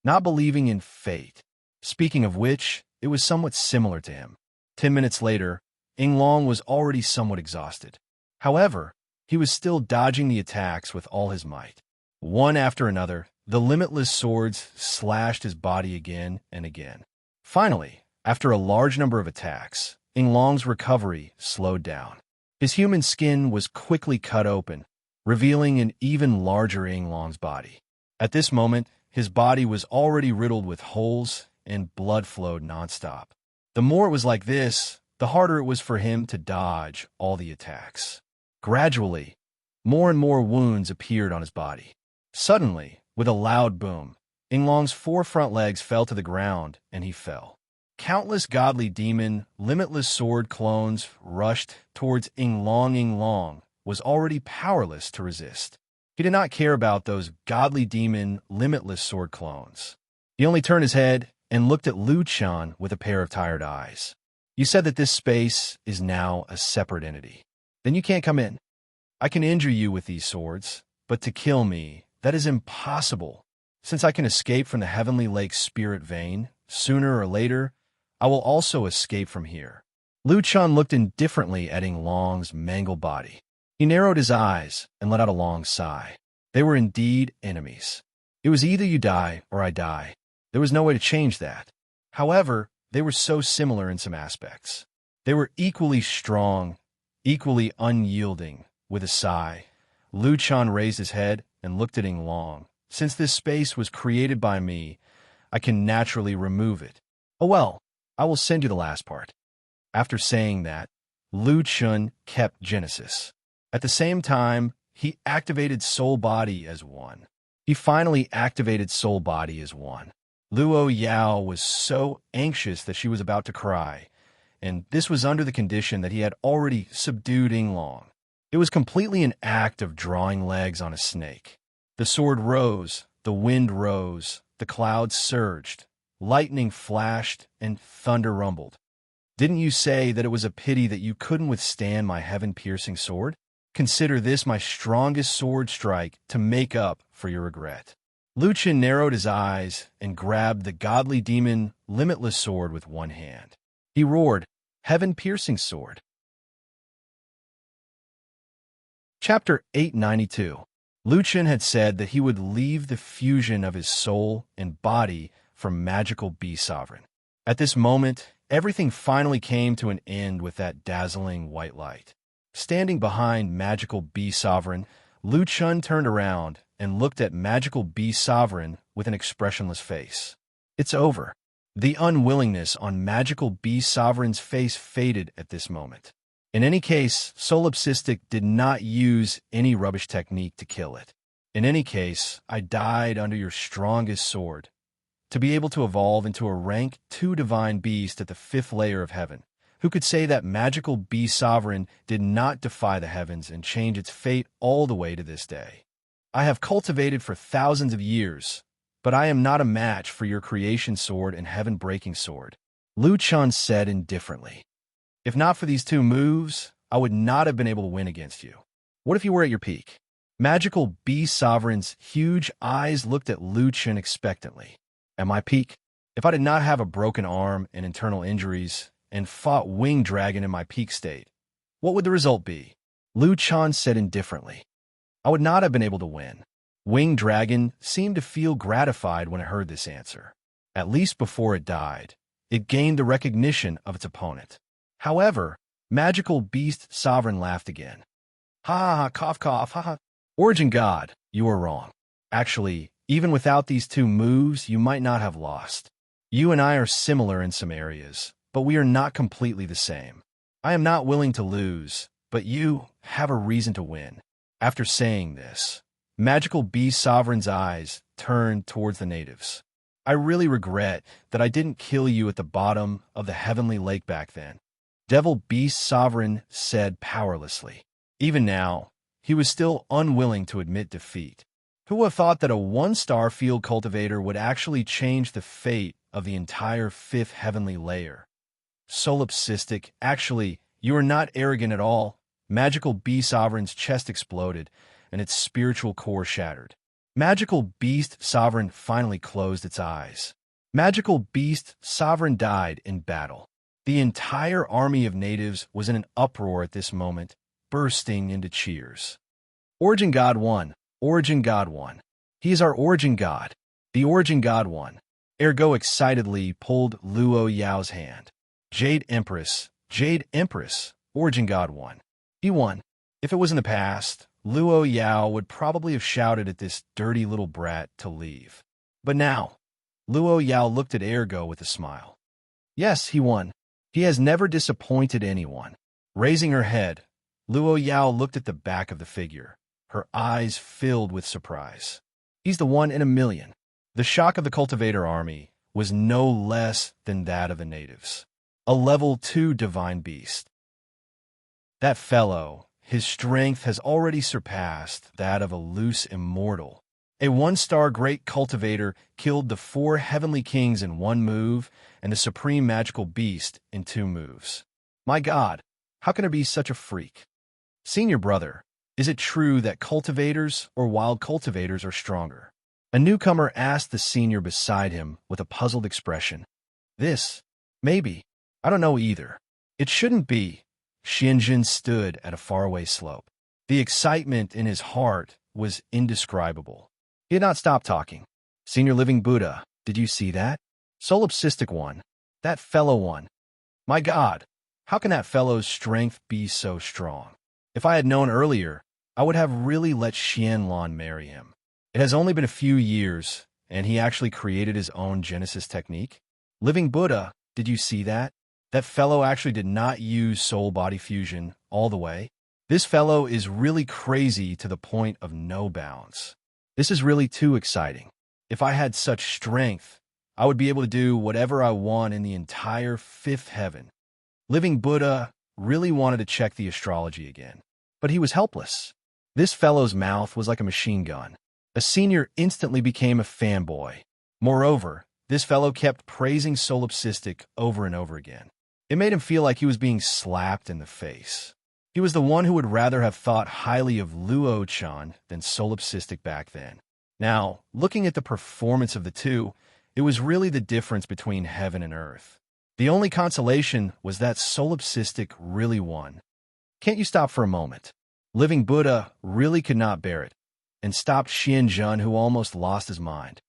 Not believing in fate. Speaking of which, it was somewhat similar to him. 10 minutes later, Yinglong was already somewhat exhausted. However, he was still dodging the attacks with all his might. One after another, the limitless swords slashed his body again and again. Finally, after a large number of attacks, Yinglong's recovery slowed down. His human skin was quickly cut open, revealing an even larger Yinglong's body. At this moment, his body was already riddled with holes and blood flowed nonstop. The more it was like this, the harder it was for him to dodge all the attacks. Gradually, more and more wounds appeared on his body. Suddenly, with a loud boom, Yinglong's 4 front legs fell to the ground and he fell. Countless godly demon, limitless sword clones rushed towards Yinglong. Yinglong was already powerless to resist. He did not care about those godly demon, limitless sword clones. He only turned his head and looked at Lu Chan with a pair of tired eyes. You said that this space is now a separate entity. Then you can't come in. I can injure you with these swords, but to kill me, that is impossible. Since I can escape from the heavenly lake's spirit vein, sooner or later, I will also escape from here. Lu Chun looked indifferently at Ying Long's mangled body. He narrowed his eyes and let out a long sigh. They were indeed enemies. It was either you die or I die. There was no way to change that. However, they were so similar in some aspects. They were equally strong, equally unyielding. With a sigh, Lu Chun raised his head and looked at Ying Long. Since this space was created by me, I can naturally remove it. Oh well, I will send you the last part. After saying that, Lu Chun kept Genesis. At the same time, he activated Soul Body as one. He finally activated Soul Body as one. Luo Yao was so anxious that she was about to cry, and this was under the condition that he had already subdued Ying Long. It was completely an act of drawing legs on a snake. The sword rose, the wind rose, the clouds surged, lightning flashed, and thunder rumbled. Didn't you say that it was a pity that you couldn't withstand my heaven-piercing sword? Consider this my strongest sword strike to make up for your regret. Lu Chun narrowed his eyes and grabbed the godly demon limitless sword with one hand. He roared, "Heaven-piercing sword." Chapter 892. Lu Chun had said that he would leave the fusion of his soul and body for magical Bee Sovereign. At this moment, everything finally came to an end with that dazzling white light. Standing behind magical Bee Sovereign, Lu Chun turned around and looked at magical Bee Sovereign with an expressionless face. It's over. The unwillingness on magical Bee Sovereign's face faded at this moment. In any case, Solipsistic did not use any rubbish technique to kill it. In any case, I died under your strongest sword. To be able to evolve into a rank 2 divine beast at the 5th layer of heaven, who could say that magical Bee Sovereign did not defy the heavens and change its fate all the way to this day. I have cultivated for thousands of years, but I am not a match for your creation sword and heaven-breaking sword, Lu Chun said indifferently. If not for these 2 moves, I would not have been able to win against you. What if you were at your peak? Magical Bee Sovereign's huge eyes looked at Lu Chun expectantly. At my peak, if I did not have a broken arm and internal injuries, and fought Winged Dragon in my peak state, what would the result be? Lu Chun said indifferently. I would not have been able to win. Winged Dragon seemed to feel gratified when it heard this answer. At least before it died, it gained the recognition of its opponent. However, Magical Beast Sovereign laughed again. Ha ha ha, cough cough, ha ha. Origin God, you are wrong. Actually, even without these 2 moves, you might not have lost. You and I are similar in some areas, but we are not completely the same. I am not willing to lose, but you have a reason to win. After saying this, Magical Bee Sovereign's eyes turned towards the natives. I really regret that I didn't kill you at the bottom of the heavenly lake back then, Devil Beast Sovereign said powerlessly. Even now, he was still unwilling to admit defeat. Who would have thought that a 1-star field cultivator would actually change the fate of the entire 5th heavenly layer? Solipsistic, actually, you are not arrogant at all. Magical Bee Sovereign's chest exploded, and its spiritual core shattered. Magical Beast Sovereign finally closed its eyes. Magical Beast Sovereign died in battle. The entire army of natives was in an uproar at this moment, bursting into cheers. Origin God won. Origin God won. He is our Origin God. The Origin God won. Ergo excitedly pulled Luo Yao's hand. Jade Empress, Origin God won. He won. If it was in the past, Luo Yao would probably have shouted at this dirty little brat to leave. But now, Luo Yao looked at Ergo with a smile. Yes, he won. He has never disappointed anyone. Raising her head, Luo Yao looked at the back of the figure, her eyes filled with surprise. He's the 1 in a million. The shock of the cultivator army was no less than that of the natives. A level 2 divine beast. That fellow, his strength has already surpassed that of a loose immortal. A 1-star great cultivator killed the 4 heavenly kings in 1 move and the supreme magical beast in 2 moves. My God, how can there be such a freak? Senior brother, is it true that cultivators or wild cultivators are stronger? A newcomer asked the senior beside him with a puzzled expression. This, maybe. I don't know either. It shouldn't be. Xianjun stood at a faraway slope. The excitement in his heart was indescribable. He had not stopped talking. Senior Living Buddha, did you see that? Solipsistic one. That fellow one. My God, how can that fellow's strength be so strong? If I had known earlier, I would have really let Xianlan marry him. It has only been a few years, and he actually created his own Genesis technique. Living Buddha, did you see that? That fellow actually did not use soul-body fusion all the way. This fellow is really crazy to the point of no bounds. This is really too exciting. If I had such strength, I would be able to do whatever I want in the entire fifth heaven. Living Buddha really wanted to check the astrology again, but he was helpless. This fellow's mouth was like a machine gun. A senior instantly became a fanboy. Moreover, this fellow kept praising solipsistic over and over again. It made him feel like he was being slapped in the face. He was the one who would rather have thought highly of Luo-chan than solipsistic back then. Now, looking at the performance of the two, it was really the difference between heaven and earth. The only consolation was that solipsistic really won. Can't you stop for a moment? Living Buddha really could not bear it, and stopped Xianjun, who almost lost his mind.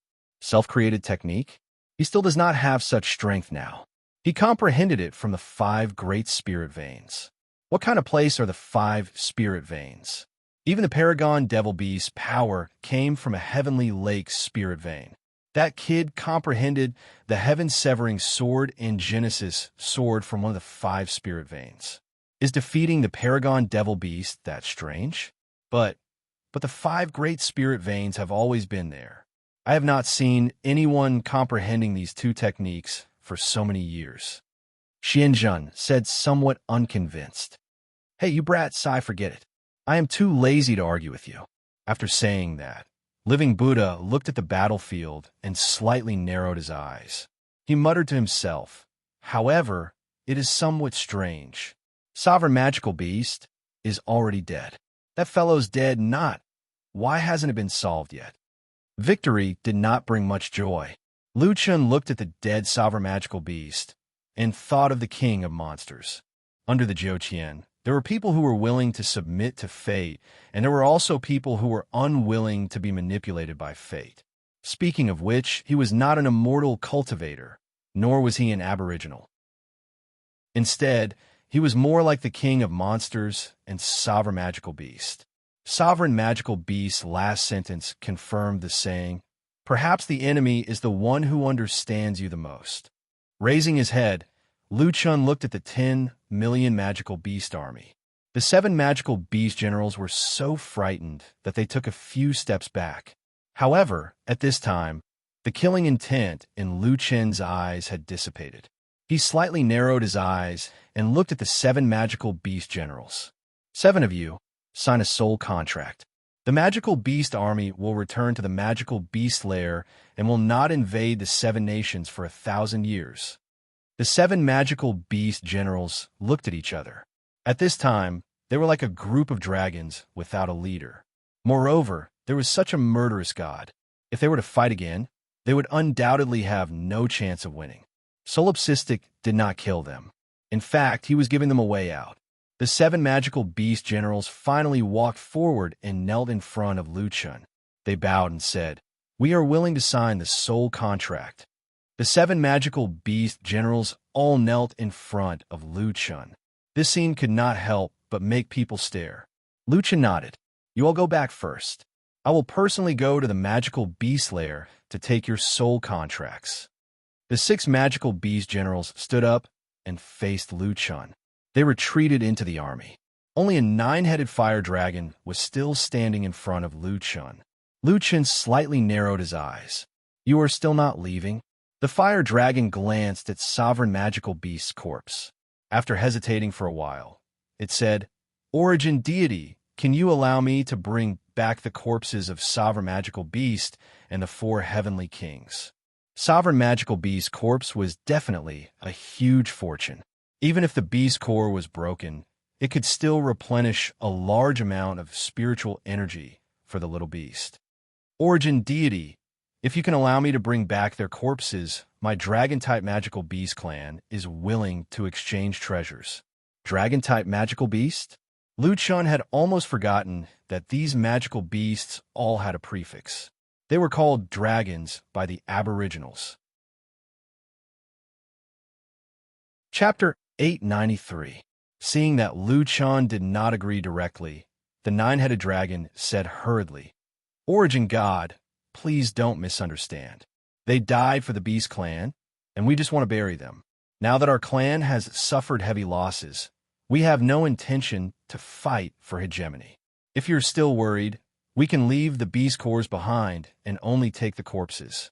Self-created technique? He still does not have such strength now. He comprehended it from the 5 great spirit veins. What kind of place are the 5 spirit veins? Even the Paragon Devil Beast's power came from a heavenly lake spirit vein. That kid comprehended the heaven-severing sword in Genesis sword from one of the 5 spirit veins. Is defeating the Paragon Devil Beast that strange? But the 5 great spirit veins have always been there. I have not seen anyone comprehending these 2 techniques for so many years. Xianjun said, somewhat unconvinced. Hey, you brats, I forget it. I am too lazy to argue with you. After saying that, Living Buddha looked at the battlefield and slightly narrowed his eyes. He muttered to himself, however, it is somewhat strange. Sovereign Magical Beast is already dead. That fellow's dead, not. Why hasn't it been solved yet? Victory did not bring much joy. Lu Chun looked at the dead Sovereign Magical Beast and thought of the king of monsters. Under the Zhou, there were people who were willing to submit to fate, and there were also people who were unwilling to be manipulated by fate. Speaking of which, he was not an immortal cultivator, nor was he an aboriginal. Instead, he was more like the king of monsters and Sovereign Magical Beast. Sovereign Magical Beast's last sentence confirmed the saying, perhaps the enemy is the one who understands you the most. Raising his head, Lu Chun looked at the 10 million Magical Beast army. The 7 Magical Beast generals were so frightened that they took a few steps back. However, at this time, the killing intent in Lu Chun's eyes had dissipated. He slightly narrowed his eyes and looked at the 7 Magical Beast generals. 7 of you, sign a soul contract. The Magical Beast army will return to the Magical Beast lair and will not invade the 7 nations for 1,000 years. The 7 Magical Beast generals looked at each other. At this time, they were like a group of dragons without a leader. Moreover, there was such a murderous god. If they were to fight again, they would undoubtedly have no chance of winning. Solipsistic did not kill them. In fact, he was giving them a way out. The 7 Magical Beast generals finally walked forward and knelt in front of Lu Chun. They bowed and said, we are willing to sign the soul contract. The 7 Magical Beast generals all knelt in front of Lu Chun. This scene could not help but make people stare. Lu Chun nodded. You all go back first. I will personally go to the Magical Beast lair to take your soul contracts. The 6 Magical Beast generals stood up and faced Lu Chun. They retreated into the army. Only a 9-headed fire dragon was still standing in front of Lu Chun. Lu Chun slightly narrowed his eyes. You are still not leaving? The fire dragon glanced at Sovereign Magical Beast's corpse. After hesitating for a while, it said, Origin Deity, can you allow me to bring back the corpses of Sovereign Magical Beast and the 4 heavenly kings? Sovereign Magical Beast's corpse was definitely a huge fortune. Even if the beast core was broken, it could still replenish a large amount of spiritual energy for the little beast. Origin deity, if you can allow me to bring back their corpses, my dragon-type magical beast clan is willing to exchange treasures. Dragon-type magical beast? Lu Chun had almost forgotten that these magical beasts all had a prefix. They were called dragons by the Aboriginals. Chapter 893. Seeing that Lu Chun did not agree directly, the nine-headed dragon said hurriedly, "Origin God, please don't misunderstand. They died for the Beast Clan, and we just want to bury them. Now that our clan has suffered heavy losses, we have no intention to fight for hegemony. If you're still worried, we can leave the Beast Cores behind and only take the corpses."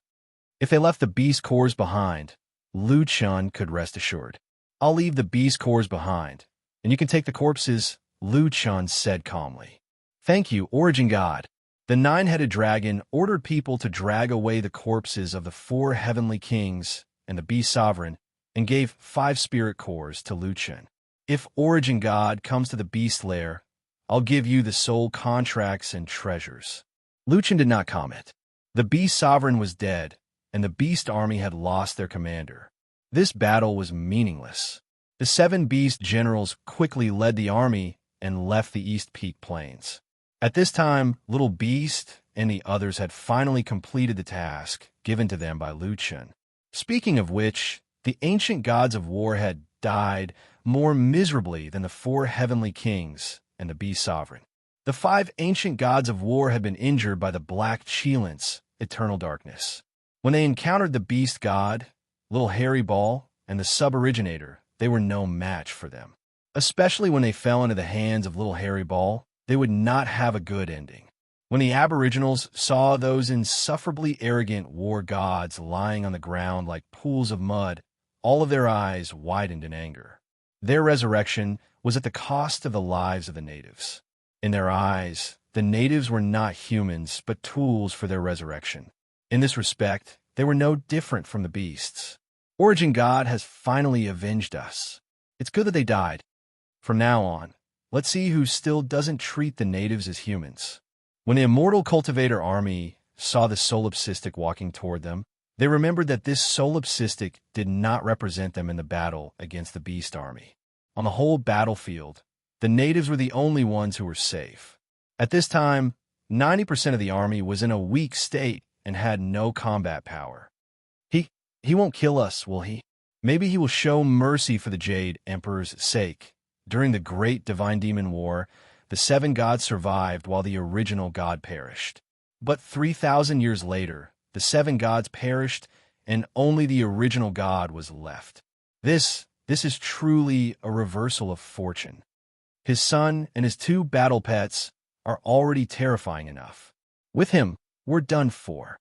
If they left the Beast Cores behind, Lu Chun could rest assured. "I'll leave the Beast Cores behind, and you can take the corpses," Lu Chun said calmly. "Thank you, Origin God." The nine-headed dragon ordered people to drag away the corpses of the 4 heavenly kings and the Beast Sovereign and gave 5 spirit cores to Lu Chun. "If Origin God comes to the Beast Lair, I'll give you the soul contracts and treasures." Lu Chun did not comment. The Beast Sovereign was dead, and the Beast Army had lost their commander. This battle was meaningless. The 7 Beast generals quickly led the army and left the East Peak Plains. At this time, Little Beast and the others had finally completed the task given to them by Lu Chun. Speaking of which, the ancient gods of war had died more miserably than the 4 heavenly kings and the Beast Sovereign. The 5 ancient gods of war had been injured by the Black Cheelant's eternal darkness. When they encountered the Beast God, Little Hairy Ball, and the Sub-Originator, they were no match for them. Especially when they fell into the hands of Little Hairy Ball, they would not have a good ending. When the Aboriginals saw those insufferably arrogant war gods lying on the ground like pools of mud, all of their eyes widened in anger. Their resurrection was at the cost of the lives of the natives. In their eyes, the natives were not humans, but tools for their resurrection. In this respect, they were no different from the beasts. Origin God has finally avenged us. It's good that they died. From now on, let's see who still doesn't treat the natives as humans. When the immortal cultivator army saw the solipsistic walking toward them, they remembered that this solipsistic did not represent them in the battle against the beast army. On the whole battlefield, the natives were the only ones who were safe. At this time, 90% of the army was in a weak state and had no combat power. He won't kill us, will he? Maybe he will show mercy for the Jade Emperor's sake. During the Great Divine Demon War, the 7 gods survived while the original god perished. But 3,000 years later, the 7 gods perished and only the original god was left. This is truly a reversal of fortune. His son and his 2 battle pets are already terrifying enough. With him, we're done for.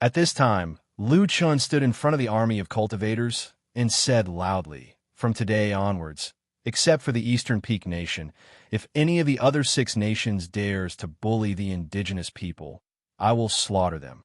At this time, Lu Chun stood in front of the army of cultivators and said loudly, "From today onwards, except for the Eastern Peak Nation, if any of the other 6 nations dares to bully the indigenous people, I will slaughter them."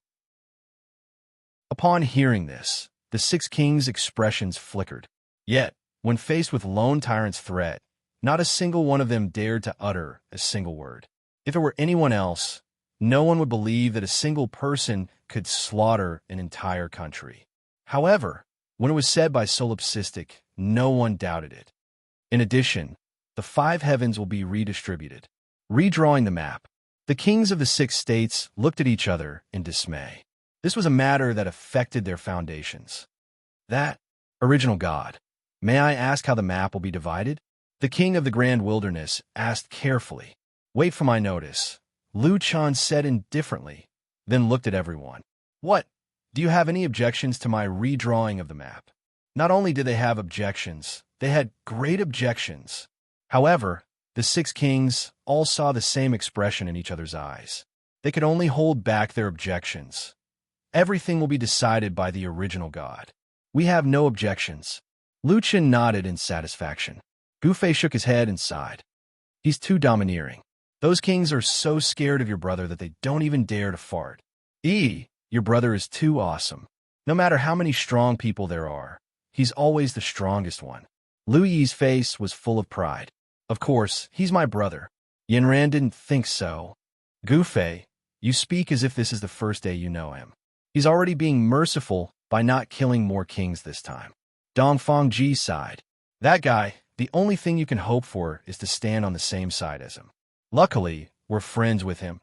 Upon hearing this, the 6 kings' expressions flickered. Yet, when faced with Lone Tyrant's threat, not a single one of them dared to utter a single word. If it were anyone else, no one would believe that a single person could slaughter an entire country. However, when it was said by Solipsistic, no one doubted it. In addition, the 5 heavens will be redistributed. Redrawing the map, the kings of the 6 states looked at each other in dismay. This was a matter that affected their foundations. That original god, may I ask how the map will be divided? The king of the Grand Wilderness asked carefully. "Wait for my notice," Lu Chun said indifferently, then looked at everyone. "What? Do you have any objections to my redrawing of the map?" Not only did they have objections, they had great objections. However, the 6 kings all saw the same expression in each other's eyes. They could only hold back their objections. Everything will be decided by the original god. We have no objections. Lu Chun nodded in satisfaction. Gufei shook his head and sighed. He's too domineering. Those kings are so scared of your brother that they don't even dare to fart. Your brother is too awesome. No matter how many strong people there are, he's always the strongest one. Lu Yi's face was full of pride. Of course, he's my brother. Yinran didn't think so. Gufei, you speak as if this is the first day you know him. He's already being merciful by not killing more kings this time. Dongfang Ji sighed. That guy, the only thing you can hope for is to stand on the same side as him. Luckily, we're friends with him.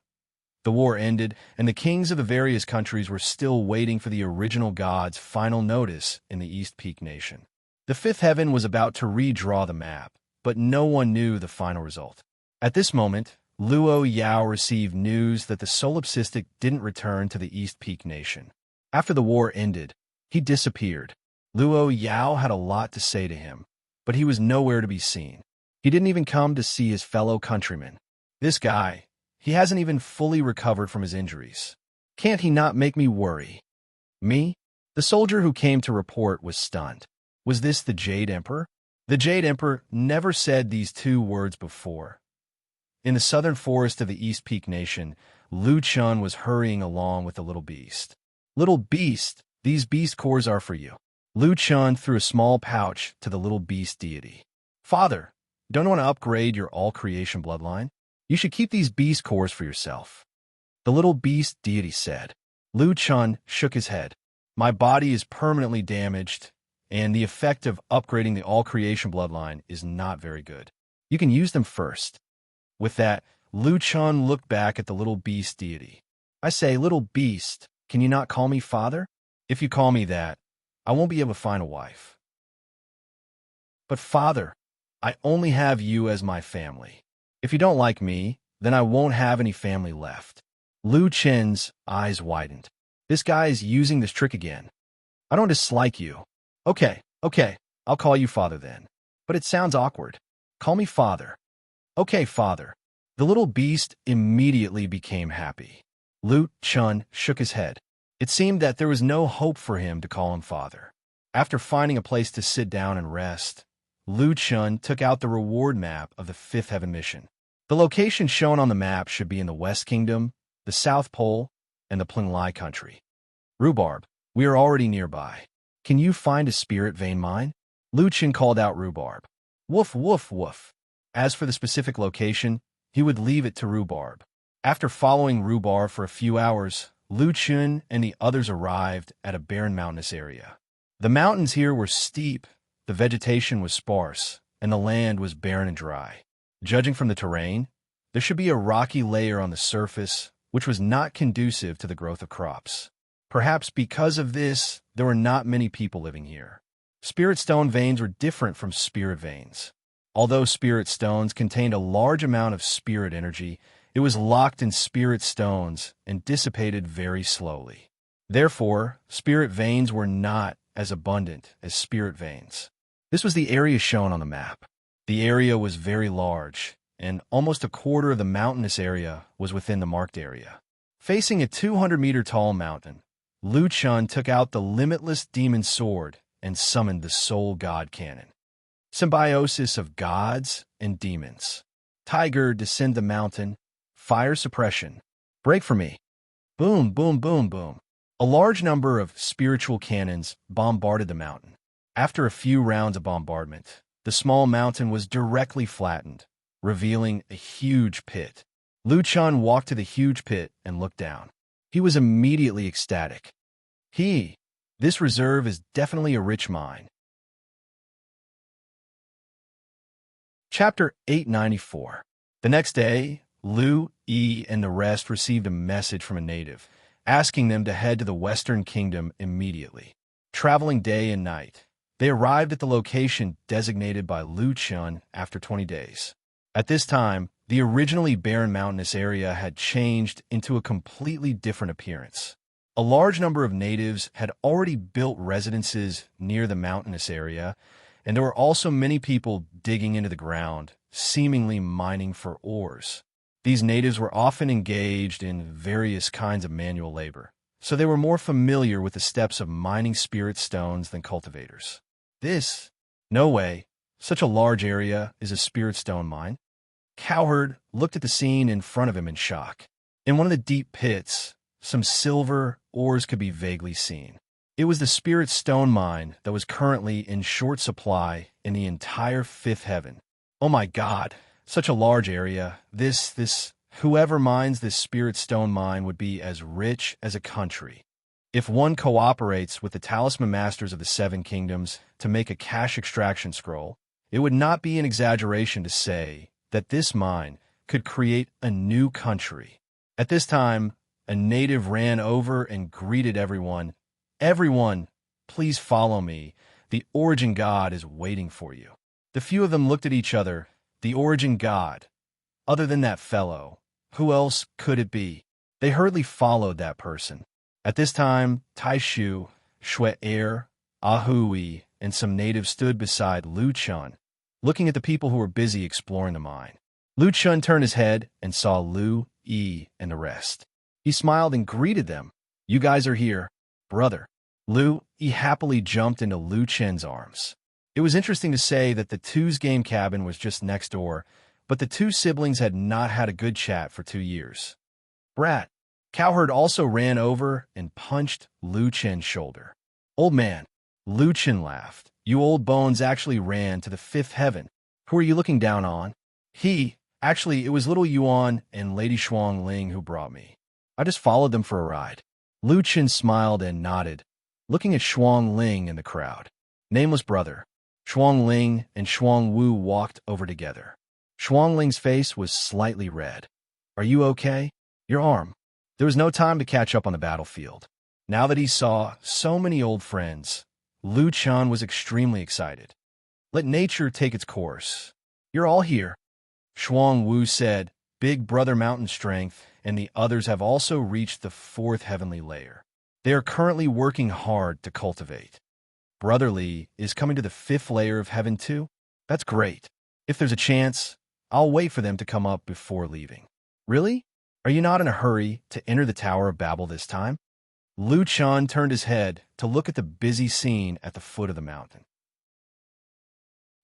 The war ended, and the kings of the various countries were still waiting for the original god's final notice in the East Peak Nation. The fifth heaven was about to redraw the map, but no one knew the final result. At this moment, Luo Yao received news that the solipsistic didn't return to the East Peak Nation. After the war ended, he disappeared. Luo Yao had a lot to say to him, but he was nowhere to be seen. He didn't even come to see his fellow countrymen. This guy, he hasn't even fully recovered from his injuries. Can't he not make me worry? Me? The soldier who came to report was stunned. Was this the Jade Emperor? The Jade Emperor never said these two words before. In the southern forest of the East Peak Nation, Lu Chun was hurrying along with the little beast. Little beast, these beast cores are for you. Lu Chun threw a small pouch to the little beast deity. Father, don't you want to upgrade your all-creation bloodline? You should keep these beast cores for yourself. The little beast deity said. Lu Chun shook his head. My body is permanently damaged, and the effect of upgrading the all-creation bloodline is not very good. You can use them first. With that, Lu Chun looked back at the little beast deity. I say, little beast, can you not call me father? If you call me that, I won't be able to find a wife. But father, I only have you as my family. If you don't like me, then I won't have any family left. Lu Chen's eyes widened. This guy is using this trick again. I don't dislike you. Okay, I'll call you father then. But it sounds awkward. Call me father. Okay, father. The little beast immediately became happy. Lu Chun shook his head. It seemed that there was no hope for him to call him father. After finding a place to sit down and rest, Lu Chun took out the reward map of the Fifth Heaven mission. The location shown on the map should be in the West Kingdom, the South Pole, and the Plinglai country. Rhubarb, we are already nearby. Can you find a spirit vein mine? Lu Chun called out Rhubarb. Woof, woof, woof. As for the specific location, he would leave it to Rhubarb. After following Rhubarb for a few hours, Lu Chun and the others arrived at a barren mountainous area. The mountains here were steep, the vegetation was sparse, and the land was barren and dry. Judging from the terrain, there should be a rocky layer on the surface, which was not conducive to the growth of crops. Perhaps because of this, there were not many people living here. Spirit stone veins were different from spirit veins. Although spirit stones contained a large amount of spirit energy, it was locked in spirit stones and dissipated very slowly. Therefore, spirit veins were not as abundant as spirit veins. This was the area shown on the map. The area was very large, and almost a quarter of the mountainous area was within the marked area. Facing a 200-meter-tall mountain, Lu Chun took out the limitless demon sword and summoned the soul god cannon. Symbiosis of gods and demons. Tiger, descend the mountain. Fire suppression. Break for me. Boom, boom, boom, boom. A large number of spiritual cannons bombarded the mountain. After a few rounds of bombardment, the small mountain was directly flattened, revealing a huge pit. Lu Chun walked to the huge pit and looked down. He was immediately ecstatic. This reserve is definitely a rich mine. Chapter 894. The next day, Lu, Yi, and the rest received a message from a native, asking them to head to the Western Kingdom immediately. Traveling day and night, they arrived at the location designated by Lu Chun after 20 days. At this time, the originally barren mountainous area had changed into a completely different appearance. A large number of natives had already built residences near the mountainous area, and there were also many people digging into the ground, seemingly mining for ores. These natives were often engaged in various kinds of manual labor, so they were more familiar with the steps of mining spirit stones than cultivators. No way, such a large area is a spirit stone mine. Cowherd looked at the scene in front of him in shock. In one of the deep pits, some silver ores could be vaguely seen. It was the spirit stone mine that was currently in short supply in the entire Fifth Heaven. Oh my God, such a large area. Whoever mines this spirit stone mine would be as rich as a country. If one cooperates with the talisman masters of the Seven Kingdoms to make a cash extraction scroll, it would not be an exaggeration to say that this mine could create a new country. At this time, a native ran over and greeted everyone. Everyone, please follow me. The origin god is waiting for you. The few of them looked at each other. The origin god. Other than that fellow, who else could it be? They hurriedly followed that person. At this time, Taishu, Shue-Er, Ahui, and some natives stood beside Lu Chun, looking at the people who were busy exploring the mine. Lu Chun turned his head and saw Lu, Yi, and the rest. He smiled and greeted them. You guys are here, brother. Lu, Yi happily jumped into Lu Chen's arms. It was interesting to say that the two's game cabin was just next door, but the two siblings had not had a good chat for 2 years. Brat. Cowherd also ran over and punched Lu Chen's shoulder. Old man. Lu Chen laughed. You old bones actually ran to the fifth heaven. Who are you looking down on? Actually, it was little Yuan and Lady Shuang Ling who brought me. I just followed them for a ride. Lu Chen smiled and nodded, looking at Shuang Ling in the crowd. Nameless brother. Shuang Ling and Shuang Wu walked over together. Shuang Ling's face was slightly red. Are you okay? Your arm. There was no time to catch up on the battlefield. Now that he saw so many old friends, Lu Chun was extremely excited. Let nature take its course. You're all here. Shuang Wu said, Big Brother Mountain Strength and the others have also reached the fourth heavenly layer. They are currently working hard to cultivate. Brother Li is coming to the fifth layer of heaven too? That's great. If there's a chance, I'll wait for them to come up before leaving. Really? Are you not in a hurry to enter the Tower of Babel this time? Lu Chun turned his head to look at the busy scene at the foot of the mountain.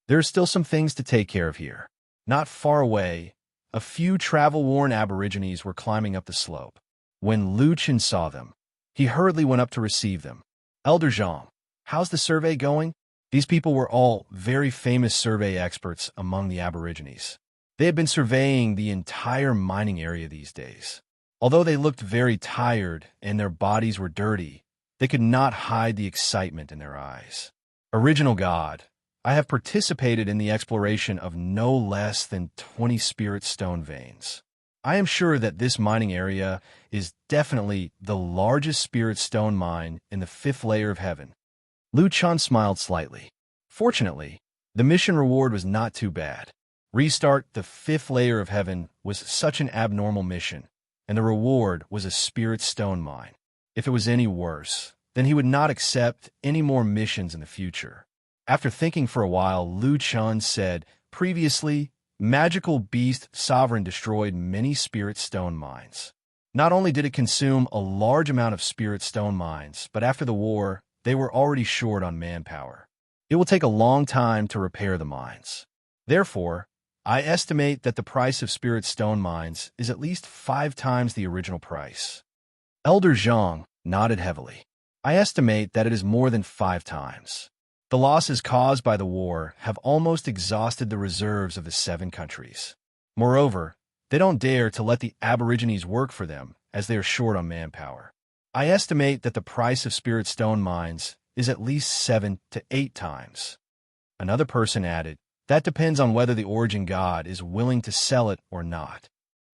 There are still some things to take care of here. Not far away, a few travel-worn aborigines were climbing up the slope. When Lu Chun saw them, he hurriedly went up to receive them. Elder Zhang, how's the survey going? These people were all very famous survey experts among the aborigines. They had been surveying the entire mining area these days. Although they looked very tired and their bodies were dirty, they could not hide the excitement in their eyes. Original God, I have participated in the exploration of no less than 20 spirit stone veins. I am sure that this mining area is definitely the largest spirit stone mine in the fifth layer of heaven. Lu Chun smiled slightly. Fortunately, the mission reward was not too bad. Restart the fifth layer of heaven was such an abnormal mission, and the reward was a spirit stone mine. If it was any worse, then he would not accept any more missions in the future. After thinking for a while, Lu Chun said, previously, Magical Beast Sovereign destroyed many spirit stone mines. Not only did it consume a large amount of spirit stone mines, but after the war, they were already short on manpower. It will take a long time to repair the mines. Therefore, I estimate that the price of spirit stone mines is at least 5 times the original price. Elder Zhang nodded heavily. I estimate that it is more than 5 times. The losses caused by the war have almost exhausted the reserves of the 7 countries. Moreover, they don't dare to let the aborigines work for them, as they are short on manpower. I estimate that the price of spirit stone mines is at least 7 to 8 times. Another person added, that depends on whether the origin god is willing to sell it or not.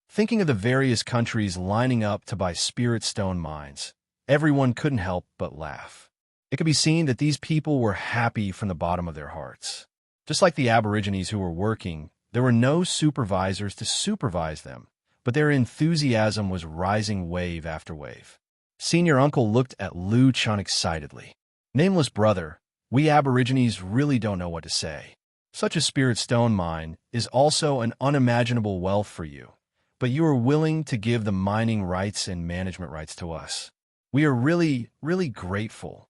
Thinking of the various countries lining up to buy spirit stone mines, everyone couldn't help but laugh. It could be seen that these people were happy from the bottom of their hearts. Just like the aborigines who were working, there were no supervisors to supervise them, but their enthusiasm was rising wave after wave. Senior Uncle looked at Lu Chun excitedly. Nameless brother, we aborigines really don't know what to say. Such a spirit stone mine is also an unimaginable wealth for you, but you are willing to give the mining rights and management rights to us. We are really, really grateful.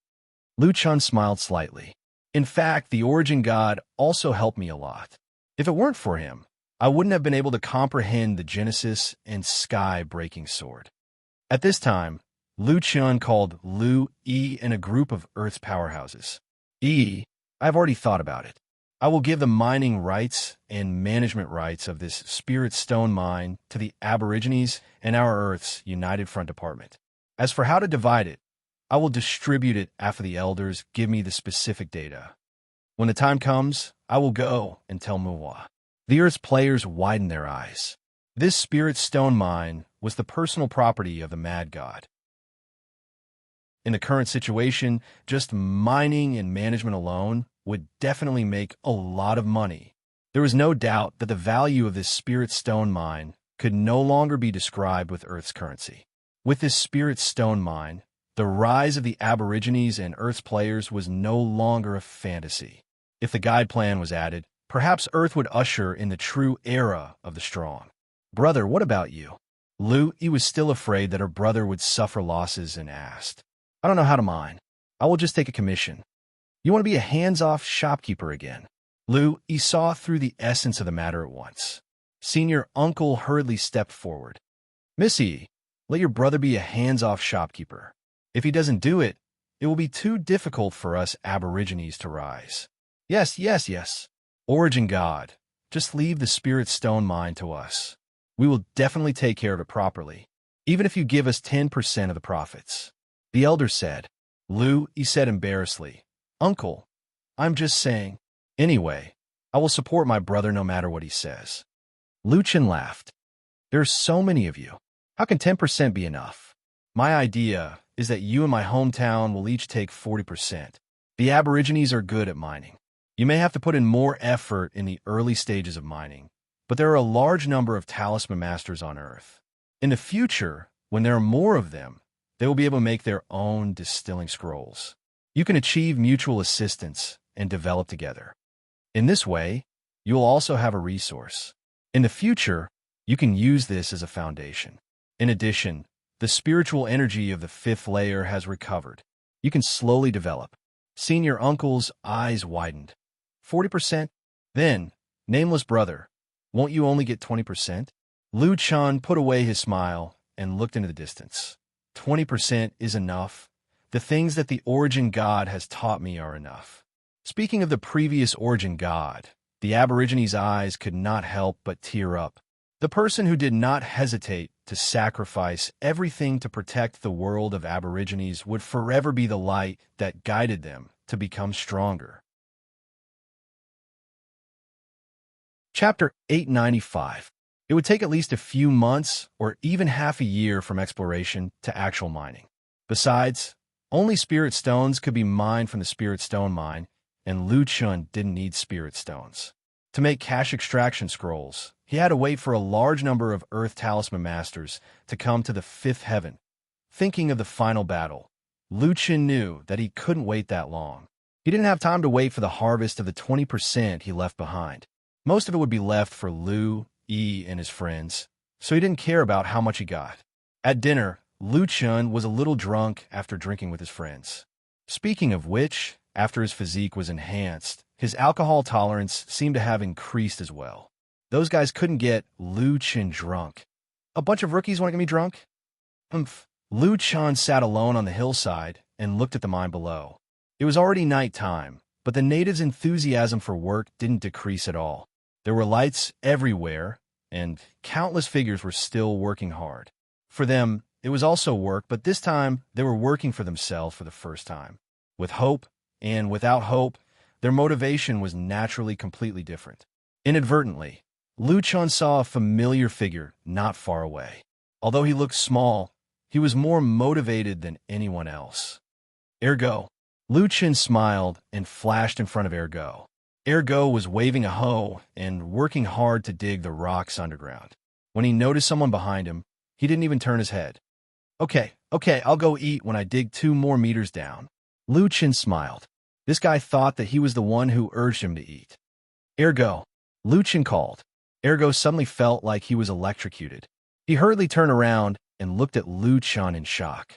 Lu Chun smiled slightly. In fact, the origin god also helped me a lot. If it weren't for him, I wouldn't have been able to comprehend the Genesis and sky-breaking sword. At this time, Lu Chun called Lu Yi and a group of Earth's powerhouses. Yi, I've already thought about it. I will give the mining rights and management rights of this spirit stone mine to the Aborigines and our Earth's United Front Department. As for how to divide it, I will distribute it after the elders give me the specific data. When the time comes, I will go and tell Muwa. The Earth's players widened their eyes. This spirit stone mine was the personal property of the Mad God. In the current situation, just mining and management alone would definitely make a lot of money. There was no doubt that the value of this spirit stone mine could no longer be described with Earth's currency. With this spirit stone mine, the rise of the Aborigines and Earth's players was no longer a fantasy. If the guide plan was added, perhaps Earth would usher in the true era of the strong. Brother, what about you? He was still afraid that her brother would suffer losses and asked, I don't know how to mine. I will just take a commission. You want to be a hands-off shopkeeper again? He saw through the essence of the matter at once. Senior uncle hurriedly stepped forward. Missy, let your brother be a hands-off shopkeeper. If he doesn't do it, it will be too difficult for us Aborigines to rise. Yes. Origin God, just leave the spirit stone mine to us. We will definitely take care of it properly, even if you give us 10% of the profits. The elder said. He said embarrassedly, Uncle, I'm just saying. Anyway, I will support my brother no matter what he says. Luchin laughed. There are so many of you. How can 10% be enough? My idea is that you and my hometown will each take 40%. The Aborigines are good at mining. You may have to put in more effort in the early stages of mining, but there are a large number of talisman masters on Earth. In the future, when there are more of them, they will be able to make their own distilling scrolls. You can achieve mutual assistance and develop together. In this way, you will also have a resource. In the future, you can use this as a foundation. In addition, the spiritual energy of the fifth layer has recovered. You can slowly develop. Senior uncle's eyes widened. 40%? Then, nameless brother, won't you only get 20%? Lu Chan put away his smile and looked into the distance. 20% is enough. The things that the Origin God has taught me are enough. Speaking of the previous Origin God, the Aborigines' eyes could not help but tear up. The person who did not hesitate to sacrifice everything to protect the world of Aborigines would forever be the light that guided them to become stronger. Chapter 895. It would take at least a few months or even half a year from exploration to actual mining. Besides, only spirit stones could be mined from the spirit stone mine, and Lu Chun didn't need spirit stones. To make cash extraction scrolls, he had to wait for a large number of Earth Talisman Masters to come to the fifth heaven. Thinking of the final battle, Lu Chun knew that he couldn't wait that long. He didn't have time to wait for the harvest of the 20% he left behind. Most of it would be left for Lu, Yi, and his friends, so he didn't care about how much he got. At dinner, Lu Chun was a little drunk after drinking with his friends. Speaking of which, after his physique was enhanced, his alcohol tolerance seemed to have increased as well. Those guys couldn't get Lu Chun drunk. A bunch of rookies want to get me drunk? Lu Chun sat alone on the hillside and looked at the mine below. It was already night time, but the natives' enthusiasm for work didn't decrease at all. There were lights everywhere, and countless figures were still working hard. For them, it was also work, but this time they were working for themselves for the first time. With hope and without hope, their motivation was naturally completely different. Inadvertently, Lu Chun saw a familiar figure not far away. Although he looked small, he was more motivated than anyone else. Ergo. Lu Chun smiled and flashed in front of Ergo. Ergo was waving a hoe and working hard to dig the rocks underground. When he noticed someone behind him, he didn't even turn his head. Okay, I'll go eat when I dig 2 more meters down. Lu Chun smiled. This guy thought that he was the one who urged him to eat. Ergo. Lu Chun called. Ergo suddenly felt like he was electrocuted. He hurriedly turned around and looked at Lu Chun in shock.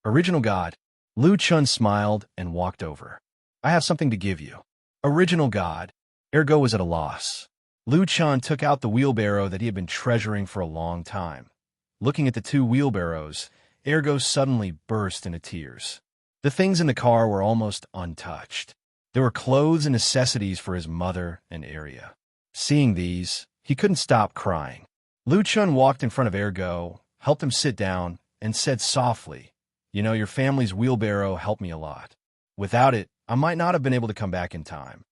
Original God. Lu Chun smiled and walked over. I have something to give you. Original God. Ergo was at a loss. Lu Chun took out the wheelbarrow that he had been treasuring for a long time. Looking at the 2 wheelbarrows, Ergo suddenly burst into tears. The things in the car were almost untouched. There were clothes and necessities for his mother and Arya. Seeing these, he couldn't stop crying. Lu Chun walked in front of Ergo, helped him sit down, and said softly, "You know, your family's wheelbarrow helped me a lot. Without it, I might not have been able to come back in time."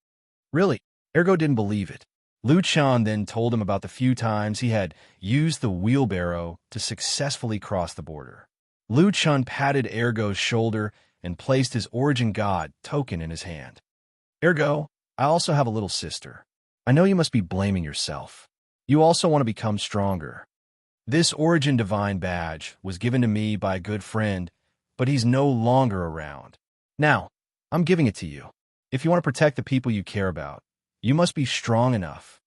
Really, Ergo didn't believe it. Lu Chun then told him about the few times he had used the wheelbarrow to successfully cross the border. Lu Chun patted Ergo's shoulder and placed his origin god token in his hand. "Ergo, I also have a little sister. I know you must be blaming yourself. You also want to become stronger. This origin divine badge was given to me by a good friend, but he's no longer around. Now, I'm giving it to you. If you want to protect the people you care about, you must be strong enough."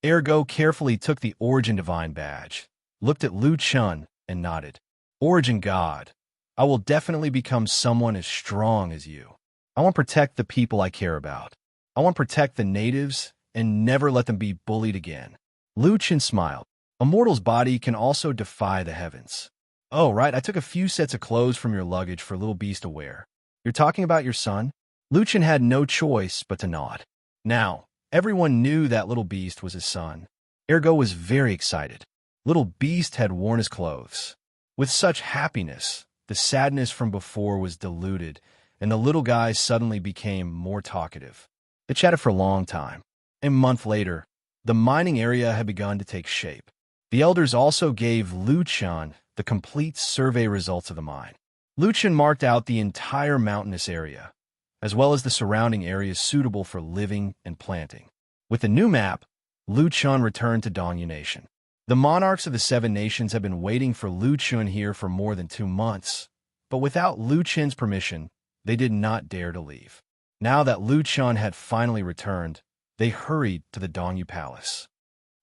Ergo carefully took the origin divine badge, looked at Lu Chun, and nodded. "Origin God, I will definitely become someone as strong as you. I want to protect the people I care about. I want to protect the natives and never let them be bullied again." Lu Chun smiled. "A mortal's body can also defy the heavens." "Oh, right, I took a few sets of clothes from your luggage for little beast to wear. You're talking about your son?" Lu Chun had no choice but to nod. Now, everyone knew that little beast was his son. Ergo was very excited. Little beast had worn his clothes. With such happiness, the sadness from before was diluted, and the little guy suddenly became more talkative. They chatted for a long time. A month later, the mining area had begun to take shape. The elders also gave Lu Chun the complete survey results of the mine. Lu Chun marked out the entire mountainous area, as well as the surrounding areas suitable for living and planting. With the new map, Lu Chun returned to Dongyu Nation. The monarchs of the 7 nations had been waiting for Lu Chun here for more than 2 months, but without Lu Chun's permission, they did not dare to leave. Now that Lu Chun had finally returned, they hurried to the Dongyu Palace.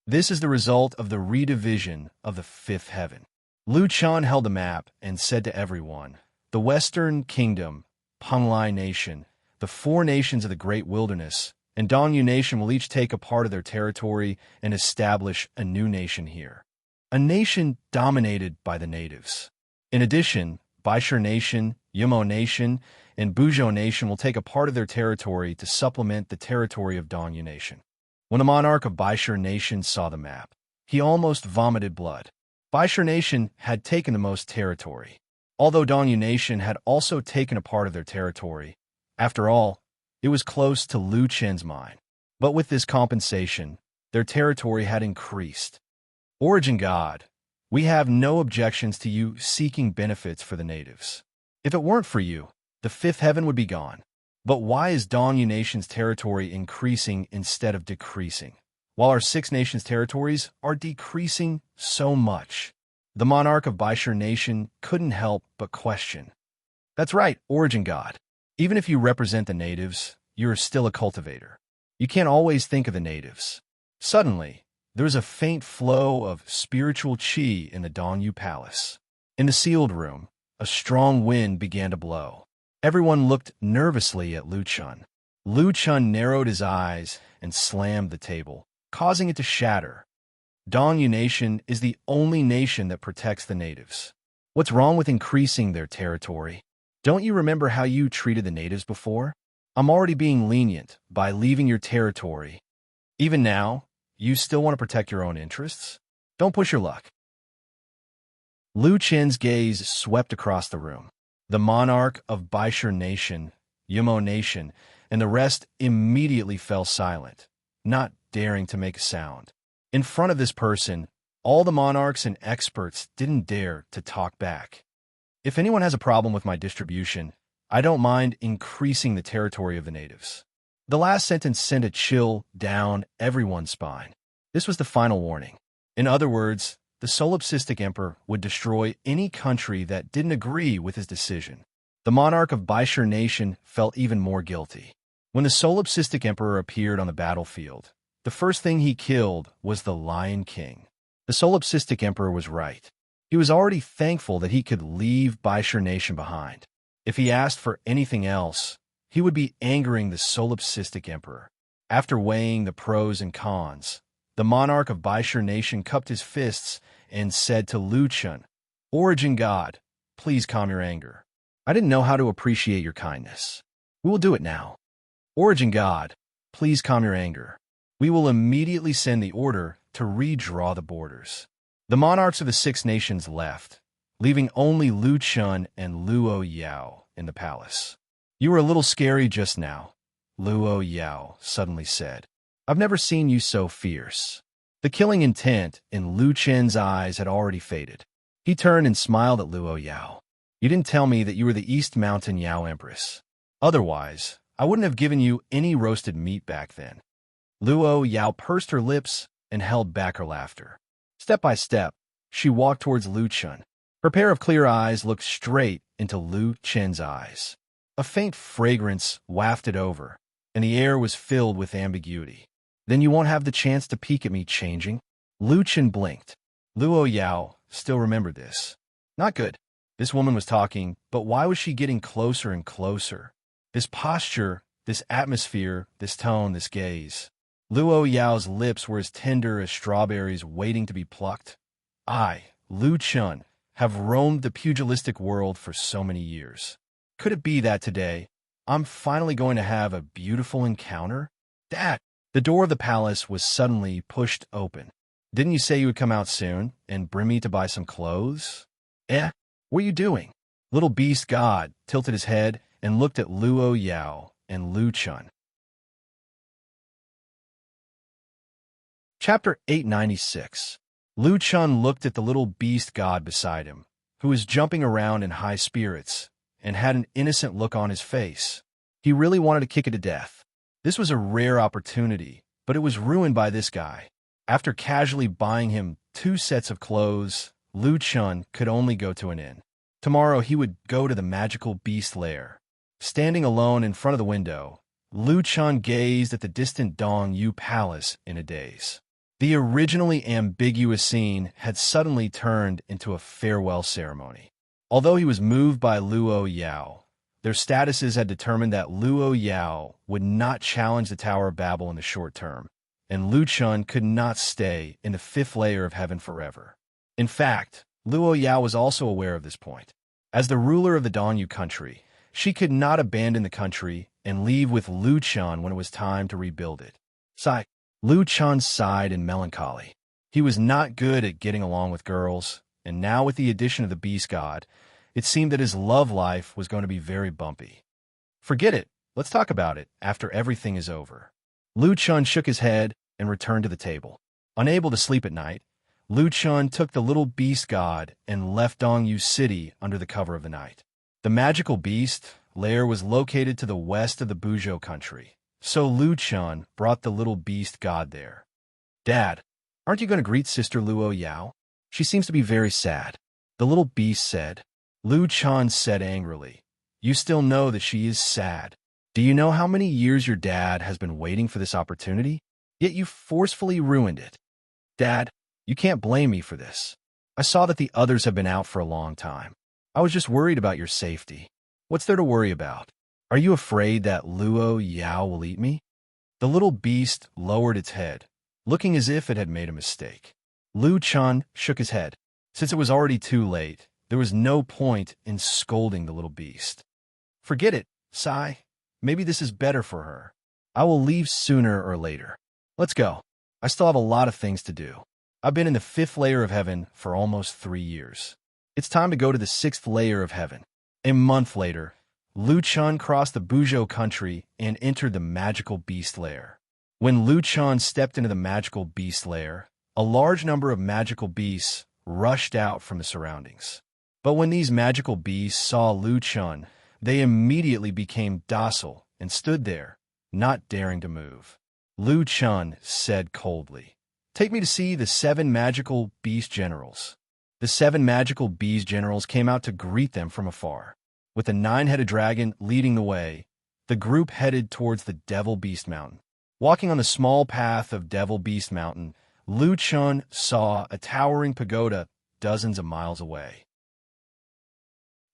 This is the result of the redivision of the 5th heaven. Lu Chun held the map and said to everyone, "The Western Kingdom, Penglai Nation, the 4 nations of the Great Wilderness, and Dongyu Nation will each take a part of their territory and establish a new nation here. A nation dominated by the natives. In addition, Baishar Nation, Yumo Nation, and Buzhou Nation will take a part of their territory to supplement the territory of Dongyu Nation." When the monarch of Baishar Nation saw the map, he almost vomited blood. Baishar Nation had taken the most territory, although Dongyu Nation had also taken a part of their territory. After all, it was close to Lu Chen's mine. But with this compensation, their territory had increased. "Origin God, we have no objections to you seeking benefits for the natives. If it weren't for you, the 5th heaven would be gone. But why is Dongyu Nation's territory increasing instead of decreasing, while our 6 nations' territories are decreasing so much?" The monarch of Baishar Nation couldn't help but question. "That's right, Origin God. Even if you represent the natives, you're still a cultivator. You can't always think of the natives." Suddenly, there was a faint flow of spiritual qi in the Dongyu Palace. In the sealed room, a strong wind began to blow. Everyone looked nervously at Lu Chun. Lu Chun narrowed his eyes and slammed the table, causing it to shatter. "Dongyu Nation is the only nation that protects the natives. What's wrong with increasing their territory? Don't you remember how you treated the natives before? I'm already being lenient by leaving your territory. Even now, you still want to protect your own interests? Don't push your luck." Lu Chen's gaze swept across the room. The monarch of Baishar Nation, Yumo Nation, and the rest immediately fell silent, not daring to make a sound. In front of this person, all the monarchs and experts didn't dare to talk back. "If anyone has a problem with my distribution, I don't mind increasing the territory of the natives." The last sentence sent a chill down everyone's spine. This was the final warning. In other words, the solipsistic emperor would destroy any country that didn't agree with his decision. The monarch of Baishar Nation felt even more guilty. When the solipsistic emperor appeared on the battlefield, the first thing he killed was the Lion King. The solipsistic emperor was right. He was already thankful that he could leave Baishar Nation behind. If he asked for anything else, he would be angering the solipsistic emperor. After weighing the pros and cons, the monarch of Baishar Nation cupped his fists and said to Lu Chun, "Origin God, please calm your anger. I didn't know how to appreciate your kindness. We will do it now. Origin God, please calm your anger. We will immediately send the order to redraw the borders. The monarchs of the 6 nations left, leaving only Lu Chun and Luo Yao in the palace. You were a little scary just now, Luo Yao suddenly said. I've never seen you so fierce. The killing intent in Lu Chen's eyes had already faded. He turned and smiled at Luo Yao. You didn't tell me that you were the East Mountain Yao Empress. Otherwise, I wouldn't have given you any roasted meat back then. Luo Yao pursed her lips and held back her laughter. Step by step, she walked towards Lu Chun. Her pair of clear eyes looked straight into Lu Chen's eyes. A faint fragrance wafted over, and the air was filled with ambiguity. Then you won't have the chance to peek at me changing? Lu Chen blinked. Luo Yao still remembered this. Not good. This woman was talking, but why was she getting closer and closer? This posture, this atmosphere, this tone, this gaze. Luo Yao's lips were as tender as strawberries waiting to be plucked. I, Lu Chun, have roamed the pugilistic world for so many years. Could it be that today, I'm finally going to have a beautiful encounter? Dad! The door of the palace was suddenly pushed open. Didn't you say you would come out soon and bring me to buy some clothes? What are you doing? Little beast God tilted his head and looked at Luo Yao and Lu Chun. Chapter 896. Lu Chun looked at the little beast God beside him, who was jumping around in high spirits, and had an innocent look on his face. He really wanted to kick it to death. This was a rare opportunity, but it was ruined by this guy. After casually buying him 2 sets of clothes, Lu Chun could only go to an inn. Tomorrow he would go to the magical beast lair. Standing alone in front of the window, Lu Chun gazed at the distant Dong Yu Palace in a daze. The originally ambiguous scene had suddenly turned into a farewell ceremony. Although he was moved by Luo Yao, their statuses had determined that Luo Yao would not challenge the Tower of Babel in the short term, and Lu Chun could not stay in the 5th layer of heaven forever. In fact, Luo Yao was also aware of this point. As the ruler of the Dongyu country, she could not abandon the country and leave with Lu Chun when it was time to rebuild it. Sigh. Lu Chun sighed in melancholy. He was not good at getting along with girls, and now with the addition of the beast god, it seemed that his love life was going to be very bumpy. Forget it. Let's talk about it after everything is over. Lu Chun shook his head and returned to the table. Unable to sleep at night, Lu Chun took the little beast god and left Dongyu City under the cover of the night. The magical beast lair was located to the west of the Buzhou country, so Lu Chun brought the little beast god there. Dad, aren't you going to greet Sister Luo Yao? She seems to be very sad. The little beast said. Lu Chun said angrily, You still know that she is sad. Do you know how many years your dad has been waiting for this opportunity? Yet you forcefully ruined it. Dad, you can't blame me for this. I saw that the others have been out for a long time. I was just worried about your safety. What's there to worry about? Are you afraid that Luo Yao will eat me? The little beast lowered its head, looking as if it had made a mistake. Lu Chun shook his head. Since it was already too late, there was no point in scolding the little beast. Forget it, Sai. Maybe this is better for her. I will leave sooner or later. Let's go. I still have a lot of things to do. I've been in the 5th layer of heaven for almost 3 years. It's time to go to the 6th layer of heaven. A month later, Lu Chun crossed the Buzhou country and entered the magical beast lair. When Lu Chun stepped into the magical beast lair, a large number of magical beasts rushed out from the surroundings. But when these magical beasts saw Lu Chun, they immediately became docile and stood there, not daring to move. Lu Chun said coldly, Take me to see the 7 magical beast generals. The 7 magical beast generals came out to greet them from afar. With the 9-headed dragon leading the way, the group headed towards the Devil Beast Mountain. Walking on the small path of Devil Beast Mountain, Lu Chun saw a towering pagoda dozens of miles away.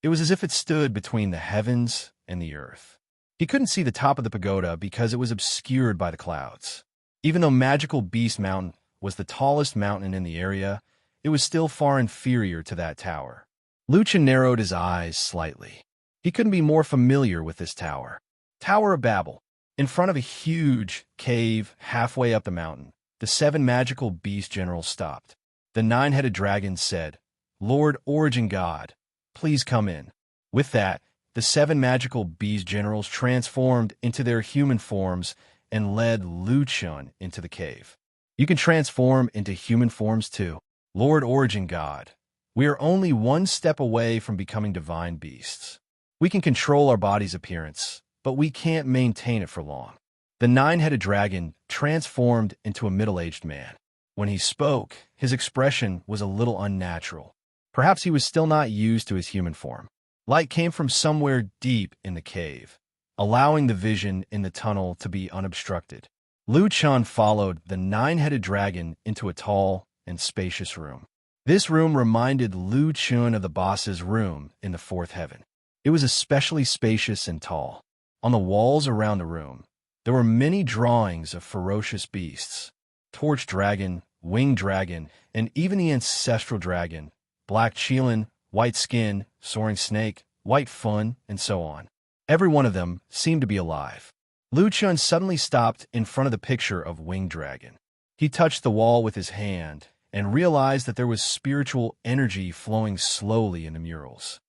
It was as if it stood between the heavens and the earth. He couldn't see the top of the pagoda because it was obscured by the clouds. Even though Magical Beast Mountain was the tallest mountain in the area, it was still far inferior to that tower. Lu Chun narrowed his eyes slightly. He couldn't be more familiar with this tower. Tower of Babel. In front of a huge cave halfway up the mountain, the 7 magical beast generals stopped. The 9-headed dragon said, "Lord Origin God, please come in." With that, the 7 magical beast generals transformed into their human forms and led Lu Chun into the cave. You can transform into human forms too. Lord Origin God, we are only one step away from becoming divine beasts. We can control our body's appearance, but we can't maintain it for long. The 9-headed dragon transformed into a middle-aged man. When he spoke, his expression was a little unnatural. Perhaps he was still not used to his human form. Light came from somewhere deep in the cave, allowing the vision in the tunnel to be unobstructed. Lu Chun followed the 9-headed dragon into a tall and spacious room. This room reminded Lu Chun of the boss's room in the 4th heaven. It was especially spacious and tall. On the walls around the room, there were many drawings of ferocious beasts: torch dragon, winged dragon, and even the ancestral dragon, black qilin, white skin, soaring snake, white fun, and so on. Every one of them seemed to be alive. Lu Chun suddenly stopped in front of the picture of winged dragon. He touched the wall with his hand and realized that there was spiritual energy flowing slowly in the murals.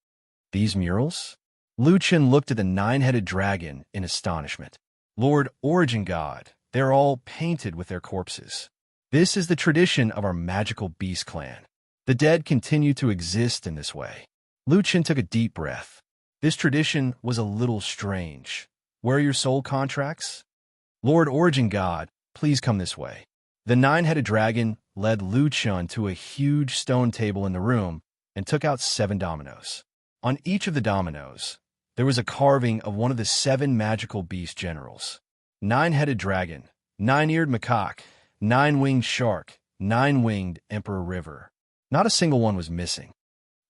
These murals? Lu Chun looked at the 9-headed dragon in astonishment. Lord Origin God, they're all painted with their corpses. This is the tradition of our magical beast clan. The dead continue to exist in this way. Lu Chun took a deep breath. This tradition was a little strange. Where are your soul contracts? Lord Origin God, please come this way. The 9-headed dragon led Lu Chun to a huge stone table in the room and took out 7 dominoes. On each of the dominoes, there was a carving of one of the 7 magical beast generals: 9-headed dragon, 9-eared macaque, 9-winged shark, 9-winged emperor river. Not a single one was missing.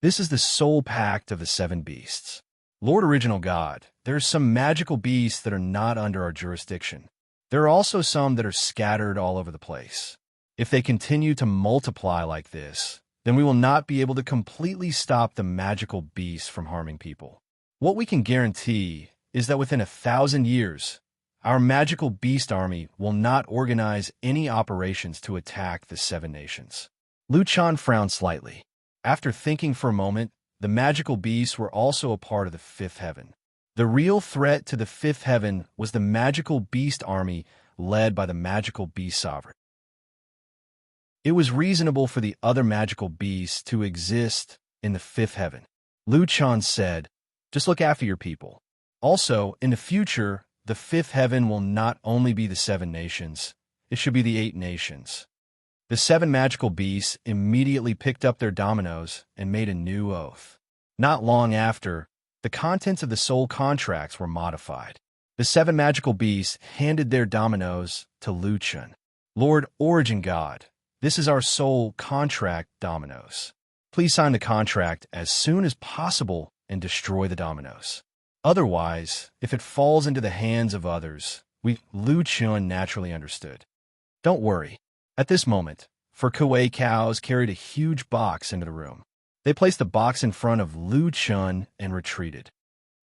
This is the soul pact of the 7 beasts. Lord Original God, there are some magical beasts that are not under our jurisdiction. There are also some that are scattered all over the place. If they continue to multiply like this, then we will not be able to completely stop the magical beasts from harming people. What we can guarantee is that within 1,000 years, our magical beast army will not organize any operations to attack the 7 nations. Lu Chun frowned slightly. After thinking for a moment, the magical beasts were also a part of the 5th heaven. The real threat to the 5th heaven was the magical beast army led by the magical beast sovereign. It was reasonable for the other magical beasts to exist in the 5th heaven. Lu Chun said, "Just look after your people. Also, in the future, the 5th heaven will not only be the 7 nations, it should be the 8 nations." The 7 magical beasts immediately picked up their dominoes and made a new oath. Not long after, the contents of the soul contracts were modified. The 7 magical beasts handed their dominoes to Lu Chun. "Lord Origin God, this is our soul contract dominoes. Please sign the contract as soon as possible and destroy the dominoes. Otherwise, if it falls into the hands of others, Lu Chun naturally understood. Don't worry." At this moment, Kuei cows carried a huge box into the room. They placed the box in front of Lu Chun and retreated.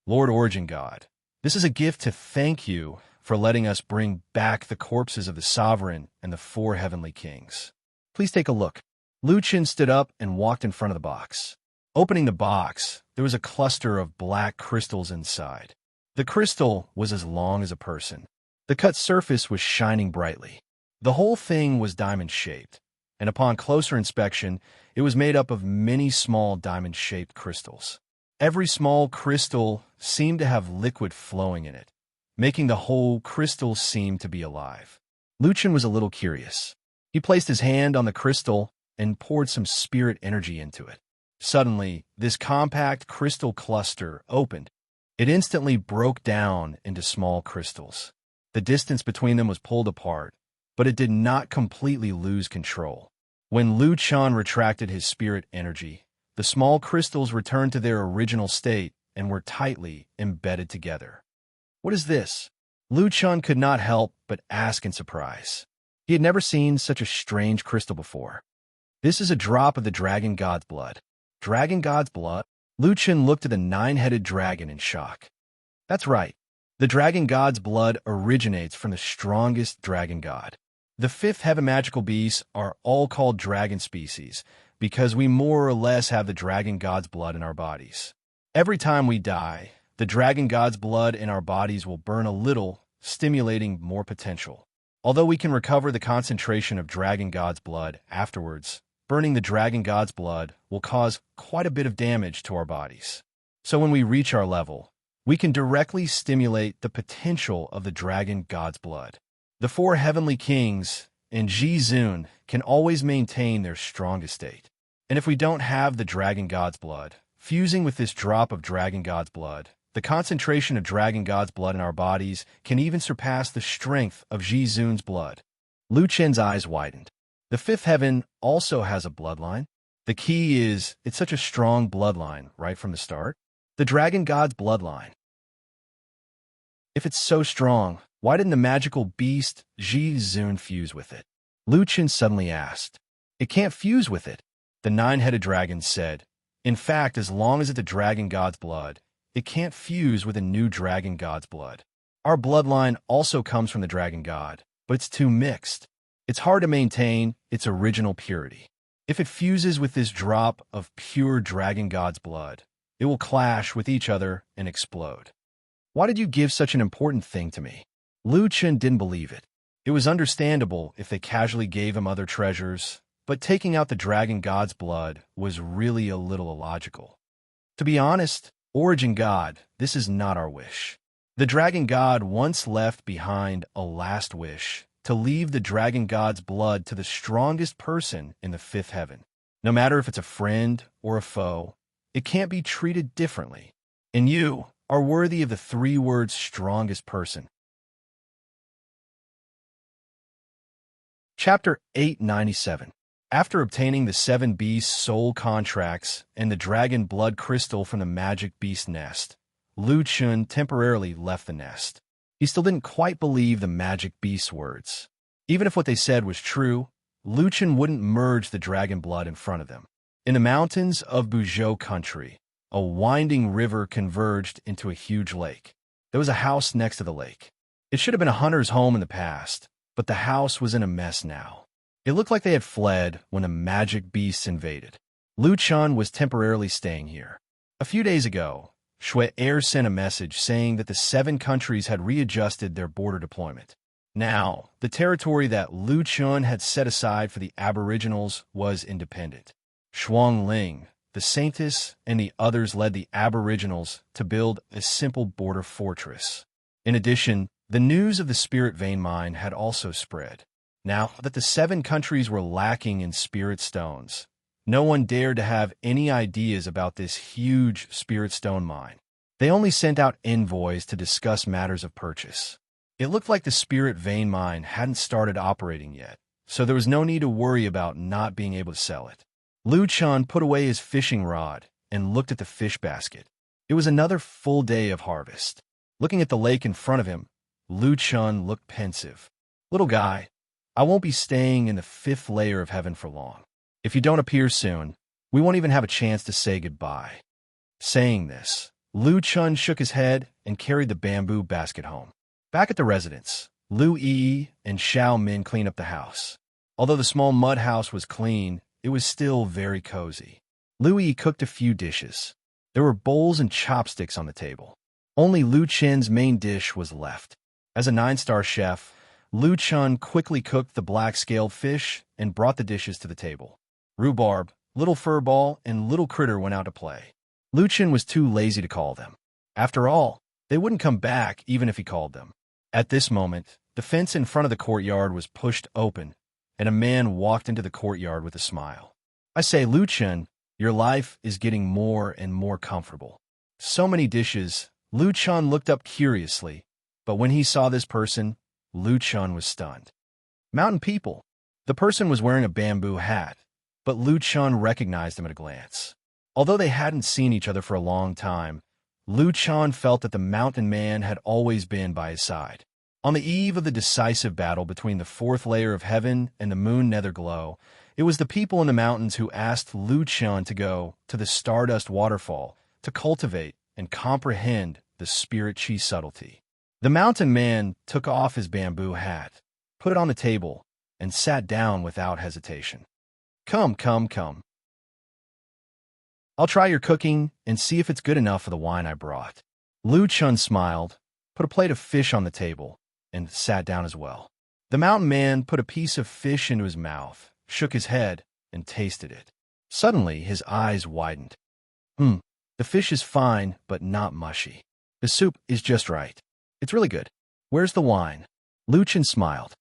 "Lord Origin God, this is a gift to thank you for letting us bring back the corpses of the sovereign and the 4 heavenly kings. Please take a look." Lu Chun stood up and walked in front of the box. Opening the box, there was a cluster of black crystals inside. The crystal was as long as a person. The cut surface was shining brightly. The whole thing was diamond-shaped, and upon closer inspection, it was made up of many small diamond-shaped crystals. Every small crystal seemed to have liquid flowing in it, making the whole crystal seem to be alive. Lu Chun was a little curious. He placed his hand on the crystal and poured some spirit energy into it. Suddenly, this compact crystal cluster opened. It instantly broke down into small crystals. The distance between them was pulled apart, but it did not completely lose control. When Lu Chun retracted his spirit energy, the small crystals returned to their original state and were tightly embedded together. "What is this?" Lu Chun could not help but ask in surprise. He had never seen such a strange crystal before. "This is a drop of the dragon god's blood." "Dragon god's blood?" Lu Chun looked at the 9-headed dragon in shock. "That's right. The dragon god's blood originates from the strongest dragon god. The fifth heaven magical beasts are all called dragon species because we more or less have the dragon god's blood in our bodies. Every time we die, the dragon god's blood in our bodies will burn a little, stimulating more potential. Although we can recover the concentration of dragon god's blood afterwards, burning the dragon god's blood will cause quite a bit of damage to our bodies. So when we reach our level, we can directly stimulate the potential of the dragon god's blood. The four heavenly kings in Ji-Zun can always maintain their strongest state. And if we don't have the dragon god's blood, fusing with this drop of dragon god's blood, the concentration of dragon god's blood in our bodies can even surpass the strength of Ji-Zun's blood. Lu Chen's eyes widened. The fifth heaven also has a bloodline. The key is, it's such a strong bloodline right from the start. The dragon god's bloodline. If it's so strong, why didn't the magical beast Ji-Zun fuse with it? Lu Chen suddenly asked. It can't fuse with it, the nine-headed dragon said. In fact, as long as it's the dragon god's blood, it can't fuse with a new dragon god's blood. Our bloodline also comes from the dragon god, but it's too mixed. It's hard to maintain its original purity. If it fuses with this drop of pure dragon god's blood, it will clash with each other and explode. Why did you give such an important thing to me? Lu Chen didn't believe it. It was understandable if they casually gave him other treasures, but taking out the dragon god's blood was really a little illogical. To be honest, Origin God, this is not our wish. The dragon god once left behind a last wish to leave the dragon god's blood to the strongest person in the fifth heaven. No matter if it's a friend or a foe, it can't be treated differently. And you are worthy of the 3 words strongest person. Chapter 897. After obtaining the 7 beasts' soul contracts and the dragon blood crystal from the magic beast nest, Lu Chen temporarily left the nest. He still didn't quite believe the magic beast's words. Even if what they said was true, Lu Chen wouldn't merge the dragon blood in front of them. In the mountains of Buzhou country, a winding river converged into a huge lake. There was a house next to the lake. It should have been a hunter's home in the past, but the house was in a mess now. It looked like they had fled when the magic beasts invaded. Lu Chen was temporarily staying here. A few days ago, Shui Er sent a message saying that the 7 countries had readjusted their border deployment. Now, the territory that Lu Chen had set aside for the Aboriginals was independent. Shuang Ling, the Saintess, and the others led the Aboriginals to build a simple border fortress. In addition, the news of the spirit vein mine had also spread. Now that the 7 countries were lacking in spirit stones, no one dared to have any ideas about this huge spirit stone mine. They only sent out envoys to discuss matters of purchase. It looked like the spirit vein mine hadn't started operating yet, so there was no need to worry about not being able to sell it. Lu Chen put away his fishing rod and looked at the fish basket. It was another full day of harvest. Looking at the lake in front of him, Lu Chen looked pensive. Little guy, I won't be staying in the 5th layer of heaven for long. If you don't appear soon, we won't even have a chance to say goodbye. Saying this, Lu Chen shook his head and carried the bamboo basket home. Back at the residence, Lu Yi and Xiao Min cleaned up the house. Although the small mud house was clean, it was still very cozy. Lu Yi cooked a few dishes. There were bowls and chopsticks on the table. Only Lu Chen's main dish was left. As a 9-star chef, Lu Chen quickly cooked the black-scaled fish and brought the dishes to the table. Rhubarb, Little Furball, and Little Critter went out to play. Lu Chen was too lazy to call them. After all, they wouldn't come back even if he called them. At this moment, the fence in front of the courtyard was pushed open, and a man walked into the courtyard with a smile. I say, Lu Chen, your life is getting more and more comfortable. So many dishes. Lu Chen looked up curiously, but when he saw this person, Lu Chen was stunned. Mountain people. The person was wearing a bamboo hat, but Lu Chen recognized him at a glance. Although they hadn't seen each other for a long time, Lu Chen felt that the mountain man had always been by his side. On the eve of the decisive battle between the 4th layer of heaven and the moon netherglow, it was the people in the mountains who asked Lu Chen to go to the Stardust Waterfall to cultivate and comprehend the spirit chi subtlety. The mountain man took off his bamboo hat, put it on the table, and sat down without hesitation. Come, come, come. I'll try your cooking and see if it's good enough for the wine I brought. Lu Chun smiled, put a plate of fish on the table, and sat down as well. The mountain man put a piece of fish into his mouth, shook his head, and tasted it. Suddenly, his eyes widened. The fish is fine, but not mushy. The soup is just right. It's really good. Where's the wine? Lu Chun smiled.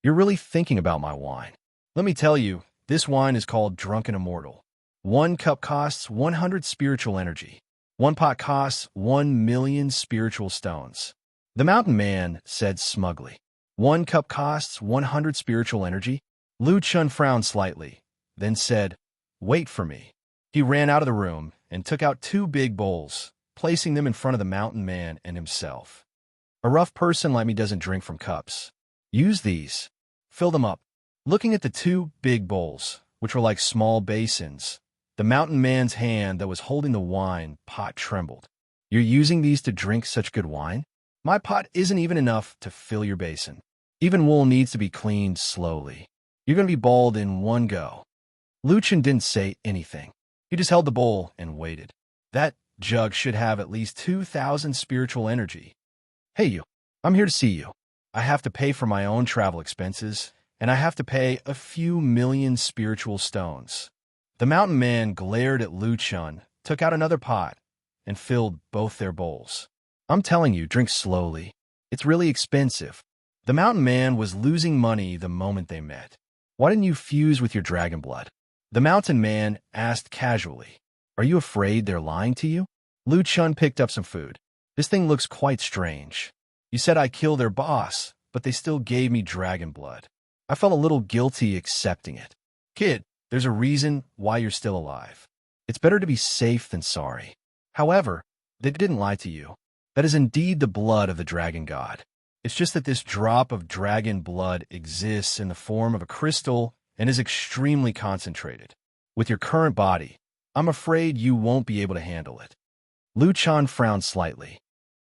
You're really thinking about my wine. Let me tell you, this wine is called Drunken Immortal. 1 cup costs 100 spiritual energy. 1 pot costs 1,000,000 spiritual stones. The mountain man said smugly. 1 cup costs 100 spiritual energy? Lu Chun frowned slightly, then said, Wait for me. He ran out of the room and took out 2 big bowls, placing them in front of the mountain man and himself. A rough person like me doesn't drink from cups. Use these. Fill them up. Looking at the 2 big bowls, which were like small basins, the mountain man's hand that was holding the wine pot trembled. You're using these to drink such good wine? My pot isn't even enough to fill your basin. Even wool needs to be cleaned slowly. You're going to be bald in one go. Lu Chun didn't say anything. He just held the bowl and waited. That jug should have at least 2,000 spiritual energy. Hey you, I'm here to see you. I have to pay for my own travel expenses, and I have to pay a few million spiritual stones. The mountain man glared at Lu Chun, took out another pot, and filled both their bowls. I'm telling you, drink slowly. It's really expensive. The mountain man was losing money the moment they met. Why didn't you fuse with your dragon blood? The mountain man asked casually. Are you afraid they're lying to you? Lu Chun picked up some food. This thing looks quite strange. You said I killed their boss, but they still gave me dragon blood. I felt a little guilty accepting it. Kid, there's a reason why you're still alive. It's better to be safe than sorry. However, they didn't lie to you. That is indeed the blood of the dragon god. It's just that this drop of dragon blood exists in the form of a crystal and is extremely concentrated. With your current body, I'm afraid you won't be able to handle it. Lu Chun frowned slightly.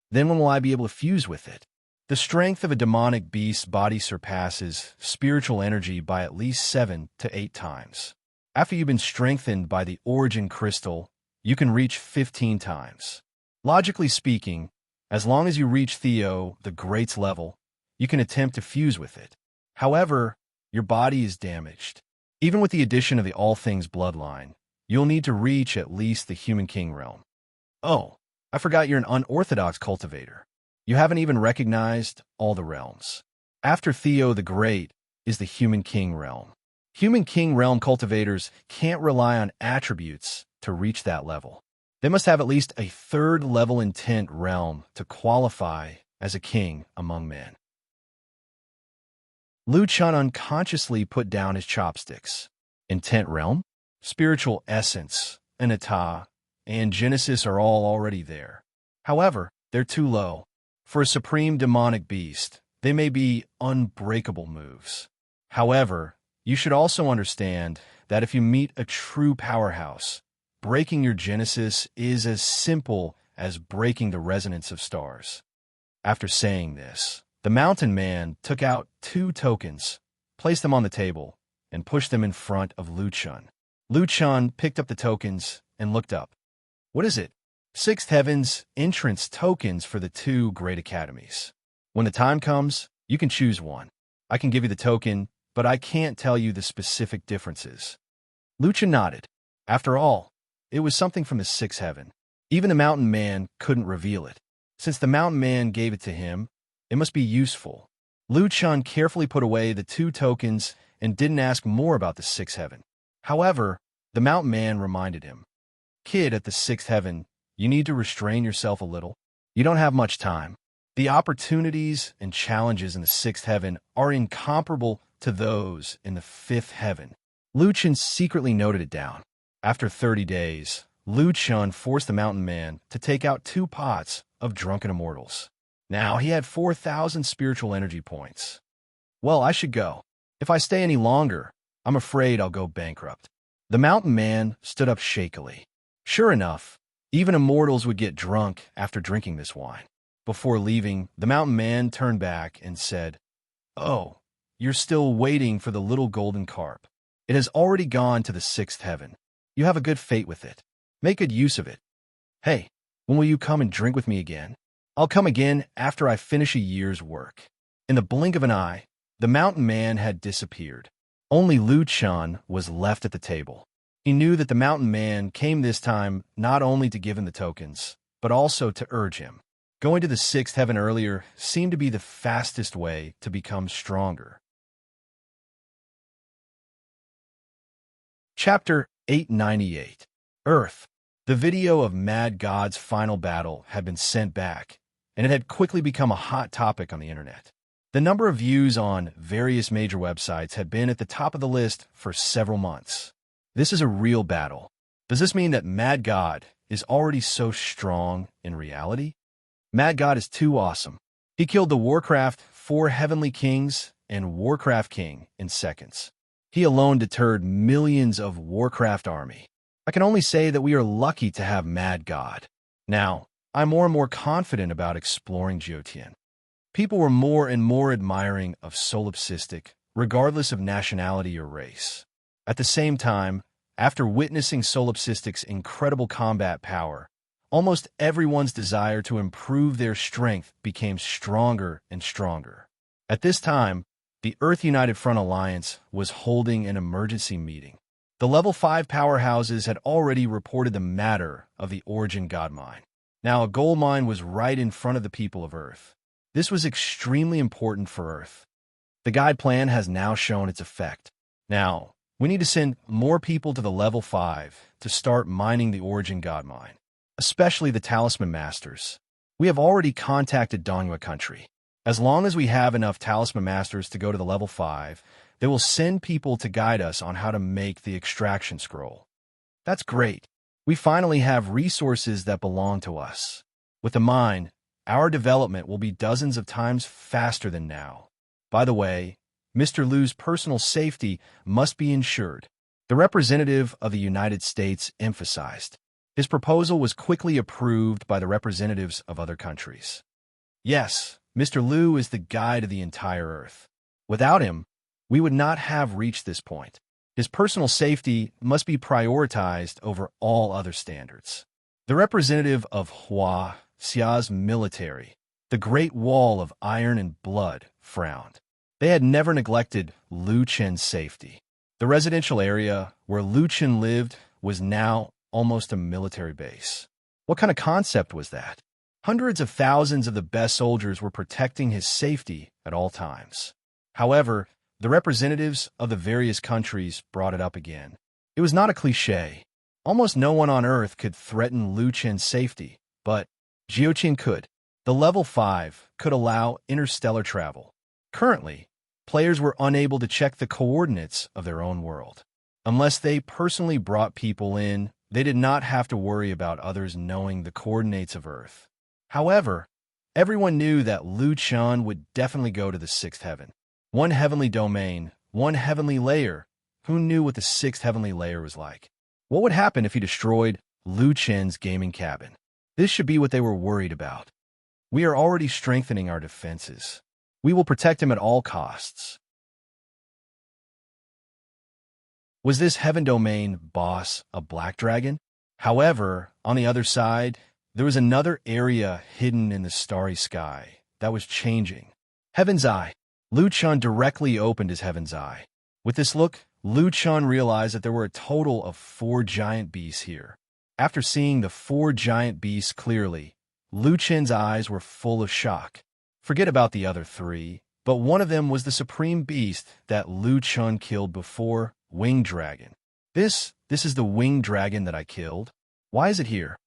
Then when will I be able to fuse with it? The strength of a demonic beast's body surpasses spiritual energy by at least 7 to 8 times. After you've been strengthened by the origin crystal, you can reach 15 times. Logically speaking, as long as you reach Theo, the Great's level, you can attempt to fuse with it. However, your body is damaged. Even with the addition of the All Things bloodline, you'll need to reach at least the Human King realm. Oh, I forgot you're an unorthodox cultivator. You haven't even recognized all the realms. After Theo the Great is the Human King realm. Human King realm cultivators can't rely on attributes to reach that level. They must have at least a 3rd level intent realm to qualify as a king among men. Lu Chun unconsciously put down his chopsticks. Intent realm, spiritual essence, anatta, and genesis are all already there. However, they're too low. For a supreme demonic beast, they may be unbreakable moves. However, you should also understand that if you meet a true powerhouse, breaking your genesis is as simple as breaking the resonance of stars. After saying this, the mountain man took out 2 tokens, placed them on the table, and pushed them in front of Lu Chun. Lu Chun picked up the tokens and looked up. What is it? 6th Heaven's entrance tokens for the 2 great academies. When the time comes, you can choose one. I can give you the token, but I can't tell you the specific differences. Lu Chun nodded. After all, it was something from the 6th Heaven. Even the mountain man couldn't reveal it. Since the mountain man gave it to him, it must be useful. Lu Chun carefully put away the 2 tokens and didn't ask more about the 6th Heaven. However, the mountain man reminded him. Kid, at the 6th Heaven, you need to restrain yourself a little. You don't have much time. The opportunities and challenges in the 6th Heaven are incomparable to those in the 5th Heaven. Lu Chun secretly noted it down. After 30 days, Lu Chun forced the mountain man to take out 2 pots of Drunken Immortals. Now he had 4,000 spiritual energy points. Well, I should go. If I stay any longer, I'm afraid I'll go bankrupt. The mountain man stood up shakily. Sure enough, even immortals would get drunk after drinking this wine. Before leaving, the mountain man turned back and said, "Oh, you're still waiting for the little golden carp. It has already gone to the sixth heaven. You have a good fate with it. Make good use of it. Hey, when will you come and drink with me again?" "I'll come again after I finish a year's work." In the blink of an eye, the mountain man had disappeared. Only Lu Chun was left at the table. He knew that the mountain man came this time not only to give him the tokens, but also to urge him. Going to the sixth heaven earlier seemed to be the fastest way to become stronger. Chapter 898. Earth. The video of Mad God's final battle had been sent back, and it had quickly become a hot topic on the internet. The number of views on various major websites had been at the top of the list for several months. This is a real battle. Does this mean that Mad God is already so strong in reality? Mad God is too awesome. He killed the Warcraft 4 Heavenly Kings and Warcraft King in seconds. He alone deterred millions of Warcraft army. I can only say that we are lucky to have Mad God. Now, I'm more and more confident about exploring Geotian. People were more and more admiring of Solipsistic, regardless of nationality or race. At the same time, after witnessing Solipsistic's incredible combat power, almost everyone's desire to improve their strength became stronger and stronger. At this time, the Earth United Front Alliance was holding an emergency meeting. The level 5 powerhouses had already reported the matter of the Origin God Mine. Now a gold mine was right in front of the people of Earth. This was extremely important for Earth. The guide plan has now shown its effect. Now, we need to send more people to the level 5 to start mining the Origin God Mine, especially the Talisman Masters. We have already contacted Donghua country. As long as we have enough Talisman Masters to go to the level 5, they will send people to guide us on how to make the extraction scroll. That's great. We finally have resources that belong to us. With the mine, our development will be dozens of times faster than now. By the way, Mr. Lu's personal safety must be ensured. The representative of the United States emphasized. His proposal was quickly approved by the representatives of other countries. Yes, Mr. Lu is the guide of the entire Earth. Without him, we would not have reached this point. His personal safety must be prioritized over all other standards. The representative of Hua Xia's military, the Great Wall of Iron and Blood, frowned. They had never neglected Lu Chen's safety. The residential area where Lu Chen lived was now almost a military base. What kind of concept was that? Hundreds of thousands of the best soldiers were protecting his safety at all times. However, the representatives of the various countries brought it up again. It was not a cliché. Almost no one on Earth could threaten Lu Chen's safety, but Geotian could. The level 5 could allow interstellar travel. Currently, players were unable to check the coordinates of their own world. Unless they personally brought people in, they did not have to worry about others knowing the coordinates of Earth. However, everyone knew that Lu Chen would definitely go to the sixth heaven. One heavenly domain, one heavenly layer. Who knew what the sixth heavenly layer was like? What would happen if he destroyed Lu Chen's gaming cabin? This should be what they were worried about. We are already strengthening our defenses. We will protect him at all costs. Was this heaven domain boss a black dragon? However, on the other side, there was another area hidden in the starry sky that was changing. Heaven's Eye. Lu Chen directly opened his Heaven's Eye. With this look, Lu Chen realized that there were a total of 4 giant beasts here. After seeing the 4 giant beasts clearly, Lu Chen's eyes were full of shock. Forget about the other 3, but one of them was the supreme beast that Lu Chen killed before, Winged Dragon. This is the Winged Dragon that I killed? Why is it here?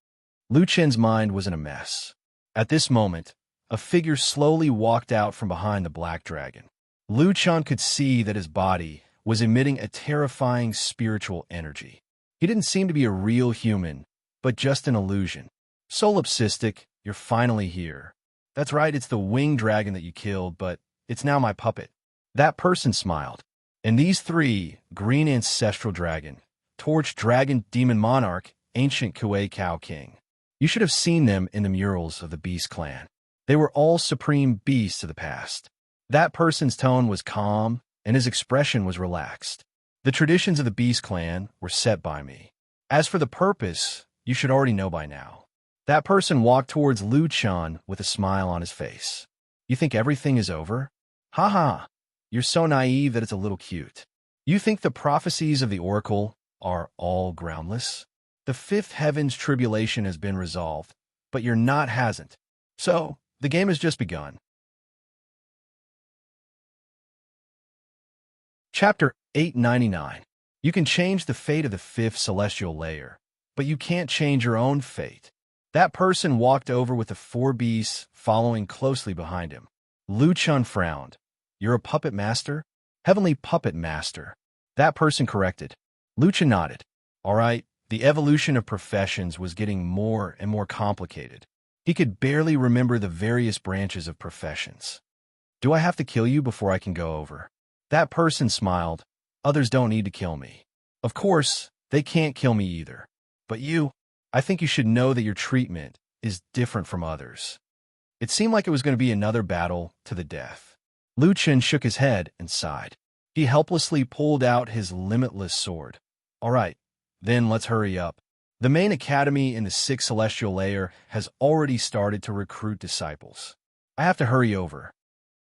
Lu Chen's mind was in a mess. At this moment, a figure slowly walked out from behind the black dragon. Lu Chen could see that his body was emitting a terrifying spiritual energy. He didn't seem to be a real human, but just an illusion. Solipsistic, you're finally here. That's right, it's the winged dragon that you killed, but it's now my puppet. That person smiled. And these 3, green ancestral dragon, torch dragon demon monarch, ancient Kuei Cow King. You should have seen them in the murals of the Beast Clan. They were all supreme beasts of the past. That person's tone was calm, and his expression was relaxed. The traditions of the Beast Clan were set by me. As for the purpose, you should already know by now. That person walked towards Lu Chun with a smile on his face. You think everything is over? Ha ha! You're so naive that it's a little cute. You think the prophecies of the Oracle are all groundless? The fifth heaven's tribulation has been resolved, but your knot hasn't. So, the game has just begun. Chapter 899. You can change the fate of the fifth celestial layer, but you can't change your own fate. That person walked over with the four beasts following closely behind him. Lu Chun frowned. You're a puppet master? Heavenly puppet master. That person corrected. Lu Chun nodded. All right, the evolution of professions was getting more and more complicated. He could barely remember the various branches of professions. Do I have to kill you before I can go over? That person smiled. Others don't need to kill me. Of course, they can't kill me either. But you, I think you should know that your treatment is different from others. It seemed like it was going to be another battle to the death. Lu Chun shook his head and sighed. He helplessly pulled out his limitless sword. All right, then let's hurry up. The main academy in the sixth celestial layer has already started to recruit disciples. I have to hurry over.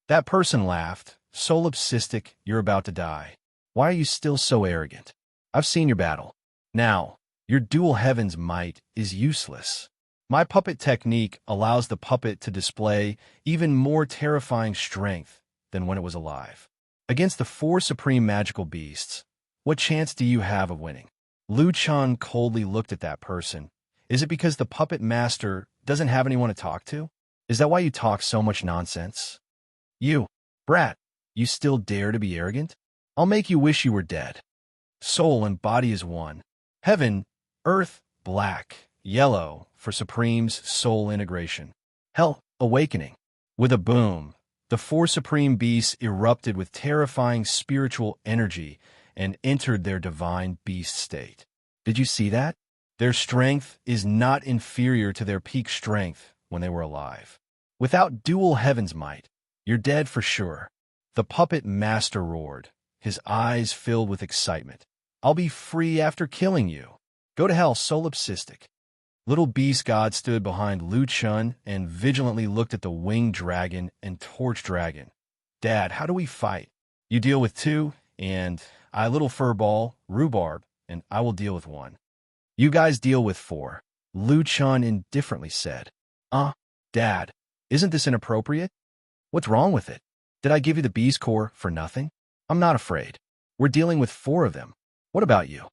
That person laughed. Solipsistic, you're about to die. Why are you still so arrogant? I've seen your battle. Now, your dual heaven's might is useless. My puppet technique allows the puppet to display even more terrifying strength than when it was alive. Against the four supreme magical beasts, what chance do you have of winning? Lu Chun coldly looked at that person. Is it because the puppet master doesn't have anyone to talk to? Is that why you talk so much nonsense? You, brat, you still dare to be arrogant? I'll make you wish you were dead. Soul and body is one. Heaven, earth, black, yellow for Supreme's soul integration. Hell, awakening. With a boom, the four supreme beasts erupted with terrifying spiritual energy and entered their divine beast state. Did you see that? Their strength is not inferior to their peak strength when they were alive. Without dual heaven's might, you're dead for sure. The puppet master roared, his eyes filled with excitement. I'll be free after killing you. Go to hell, solipsistic. Little beast god stood behind Lu Chun and vigilantly looked at the winged dragon and torch dragon. Dad, how do we fight? You deal with two, and I little furball, rhubarb, and I will deal with one. You guys deal with four, Lu Chun indifferently said. Dad, isn't this inappropriate? What's wrong with it? Did I give you the beast core for nothing? I'm not afraid. We're dealing with four of them. What about you?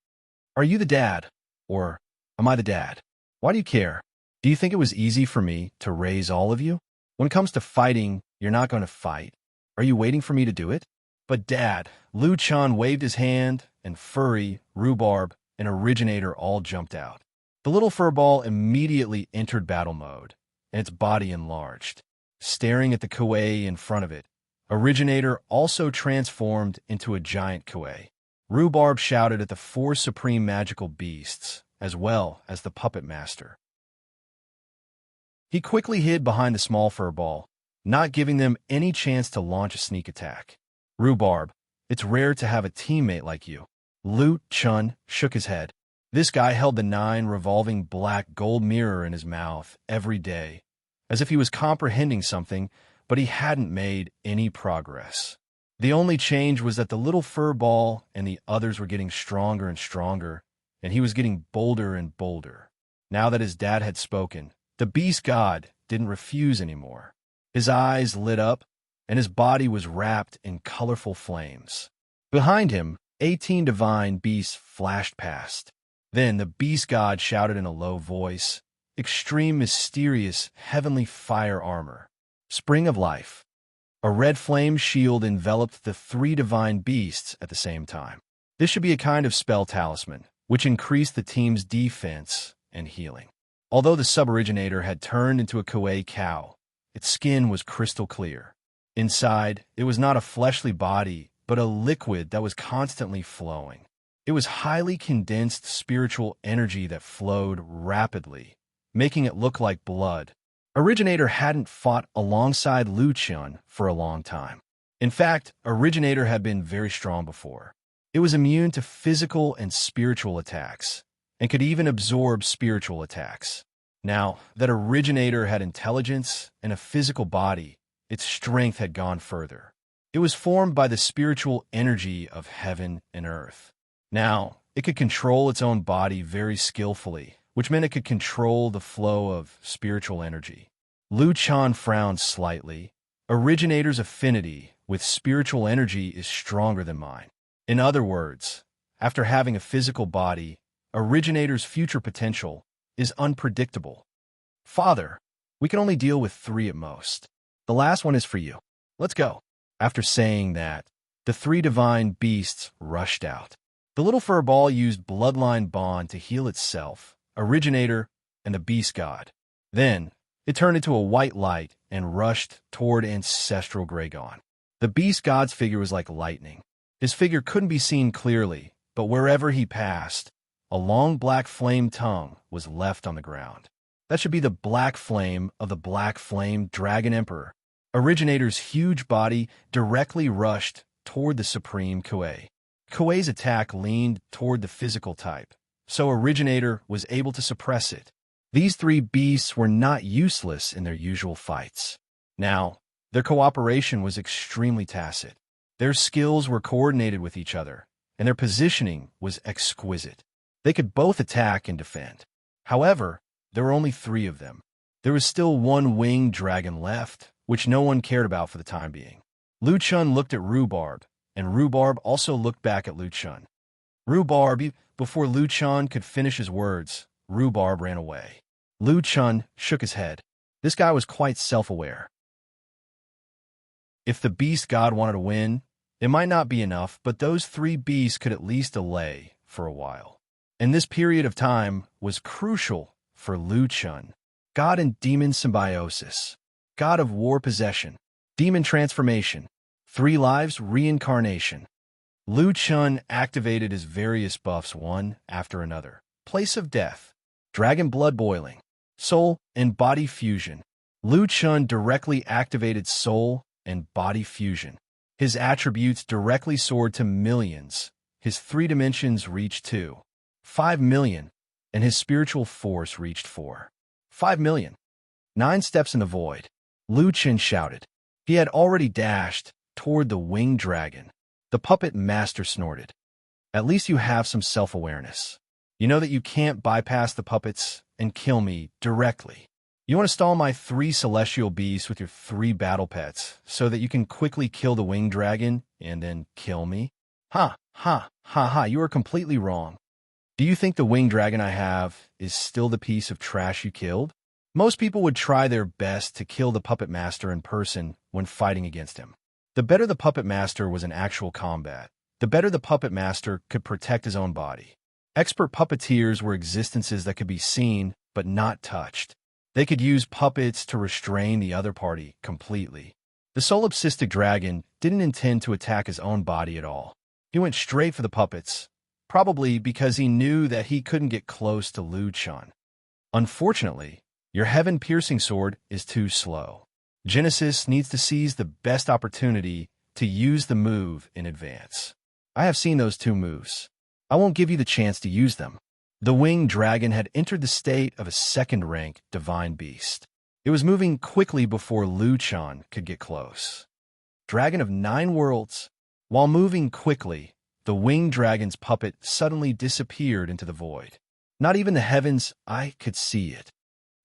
Are you the dad? Or am I the dad? Why do you care? Do you think it was easy for me to raise all of you? When it comes to fighting, you're not going to fight. Are you waiting for me to do it? But Dad, Lu Chun waved his hand, and Furry, Rhubarb, and Originator all jumped out. The little furball immediately entered battle mode, and its body enlarged. Staring at the Kuei in front of it, Originator also transformed into a giant Kuei. Rhubarb shouted at the four supreme magical beasts, as well as the puppet master. He quickly hid behind the small furball, not giving them any chance to launch a sneak attack. Rhubarb, it's rare to have a teammate like you. Lu Chun shook his head. This guy held the 9 revolving black gold mirror in his mouth every day, as if he was comprehending something, but he hadn't made any progress. The only change was that the little fur ball and the others were getting stronger and stronger, and he was getting bolder and bolder. Now that his dad had spoken, the beast god didn't refuse anymore. His eyes lit up, and his body was wrapped in colorful flames. Behind him, 18 divine beasts flashed past. Then the beast god shouted in a low voice, extreme mysterious heavenly fire armor. Spring of life. A red flame shield enveloped the 3 divine beasts at the same time. This should be a kind of spell talisman, which increased the team's defense and healing. Although the sub-originator had turned into a Kuei cow, its skin was crystal clear. Inside, it was not a fleshly body, but a liquid that was constantly flowing. It was highly condensed spiritual energy that flowed rapidly, making it look like blood. Originator hadn't fought alongside Lu Chun for a long time. In fact, Originator had been very strong before. It was immune to physical and spiritual attacks, and could even absorb spiritual attacks. Now that Originator had intelligence and a physical body, its strength had gone further. It was formed by the spiritual energy of heaven and earth. Now, it could control its own body very skillfully, which meant it could control the flow of spiritual energy. Lu Chan frowned slightly. Originator's affinity with spiritual energy is stronger than mine. In other words, after having a physical body, Originator's future potential is unpredictable. Father, we can only deal with 3 at most. The last one is for you. Let's go. After saying that, the 3 divine beasts rushed out. The little fur ball used bloodline bond to heal itself, Originator, and the beast god. Then, it turned into a white light and rushed toward ancestral Graygon. The beast god's figure was like lightning. His figure couldn't be seen clearly, but wherever he passed, a long black flame tongue was left on the ground. That should be the black flame of the Black Flame Dragon Emperor. Originator's huge body directly rushed toward the Supreme Kuei. Kuei's attack leaned toward the physical type, so Originator was able to suppress it. These 3 beasts were not useless in their usual fights. Now, their cooperation was extremely tacit. Their skills were coordinated with each other, and their positioning was exquisite. They could both attack and defend. However, there were only 3 of them. There was still 1 winged dragon left, which no one cared about for the time being. Lu Chun looked at Rhubarb, and Rhubarb also looked back at Lu Chun. Before Lu Chun could finish his words, Rhubarb ran away. Lu Chun shook his head. This guy was quite self-aware. If the beast god wanted to win, it might not be enough, but those 3 beasts could at least delay for a while. And this period of time was crucial for Lu Chun. God and demon symbiosis. God of war possession. Demon transformation. 3 lives reincarnation. Lu Chun activated his various buffs one after another. Place of death. Dragon blood boiling. Soul and body fusion. Lu Chun directly activated soul and body fusion. His attributes directly soared to millions. His 3 dimensions reached 5 million, and his spiritual force reached 5 million. 9 steps in the void. Lu Chun shouted. He had already dashed toward the winged dragon. The puppet master snorted. At least you have some self-awareness. You know that you can't bypass the puppets and kill me directly. You want to stall my 3 celestial beasts with your 3 battle pets so that you can quickly kill the winged dragon and then kill me? Ha, ha, ha, ha, you are completely wrong. Do you think the winged dragon I have is still the piece of trash you killed? Most people would try their best to kill the puppet master in person when fighting against him. The better the puppet master was in actual combat, the better the puppet master could protect his own body. Expert puppeteers were existences that could be seen but not touched. They could use puppets to restrain the other party completely. The solipsistic dragon didn't intend to attack his own body at all. He went straight for the puppets, probably because he knew that he couldn't get close to Lu Chun. Unfortunately, your heaven-piercing sword is too slow. Genesis needs to seize the best opportunity to use the move in advance. I have seen those 2 moves. I won't give you the chance to use them. The winged dragon had entered the state of a 2nd-rank divine beast. It was moving quickly before Lu Chun could get close. Dragon of 9 worlds. While moving quickly, the winged dragon's puppet suddenly disappeared into the void. Not even the heavens' eye could see it.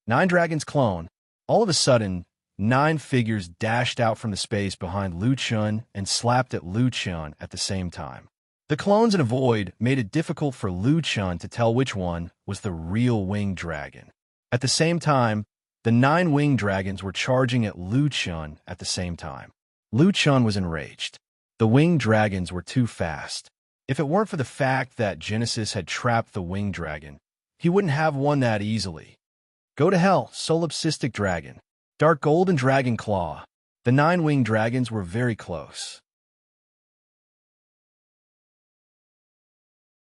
9 dragons clone. All of a sudden, 9 figures dashed out from the space behind Lu Chun and slapped at Lu Chun at the same time. The clones in a void made it difficult for Lu Chun to tell which one was the real winged dragon. At the same time, the 9 winged dragons were charging at Lu Chun at the same time. Lu Chun was enraged. The winged dragons were too fast. If it weren't for the fact that Genesis had trapped the winged dragon, he wouldn't have won that easily. Go to hell, solipsistic dragon. Dark golden dragon claw. The 9 winged dragons were very close.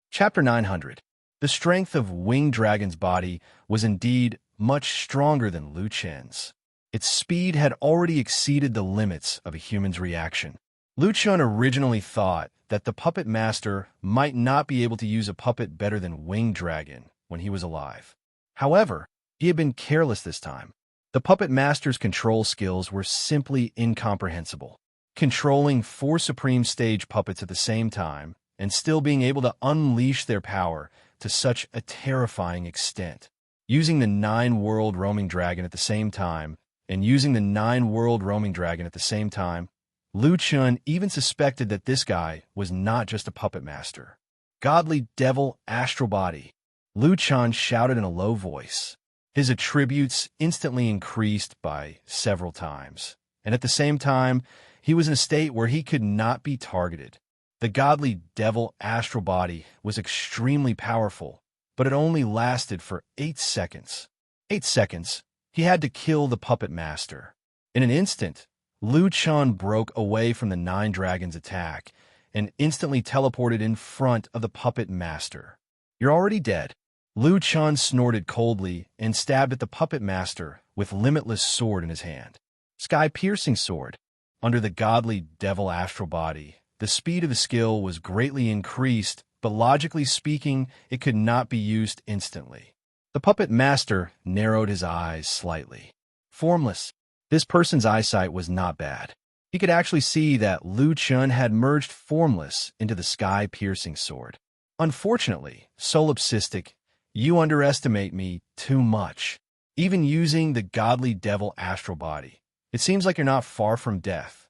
Chapter 900. The strength of winged dragon's body was indeed much stronger than Lu Chen's. Its speed had already exceeded the limits of a human's reaction. Lu Chen originally thought that the puppet master might not be able to use a puppet better than Winged Dragon when he was alive. However, he had been careless this time. The puppet master's control skills were simply incomprehensible. Controlling 4 supreme stage puppets at the same time and still being able to unleash their power to such a terrifying extent. Using the 9-world roaming dragon at the same time, Lu Chun even suspected that this guy was not just a puppet master. Godly devil astral body. Lu Chun shouted in a low voice. His attributes instantly increased by several times, and at the same time, he was in a state where he could not be targeted. The godly devil astral body was extremely powerful, but it only lasted for 8 seconds. 8 seconds, he had to kill the puppet master. In an instant, Lu Chun broke away from the 9 dragons' attack and instantly teleported in front of the puppet master. "You're already dead." Lu Chun snorted coldly and stabbed at the puppet master with limitless sword in his hand. Sky-piercing sword. Under the godly devil astral body, the speed of the skill was greatly increased, but logically speaking, it could not be used instantly. The puppet master narrowed his eyes slightly. Formless. This person's eyesight was not bad. He could actually see that Lu Chun had merged formless into the sky-piercing sword. Unfortunately, solipsistic, you underestimate me too much. Even using the godly devil astral body, it seems like you're not far from death.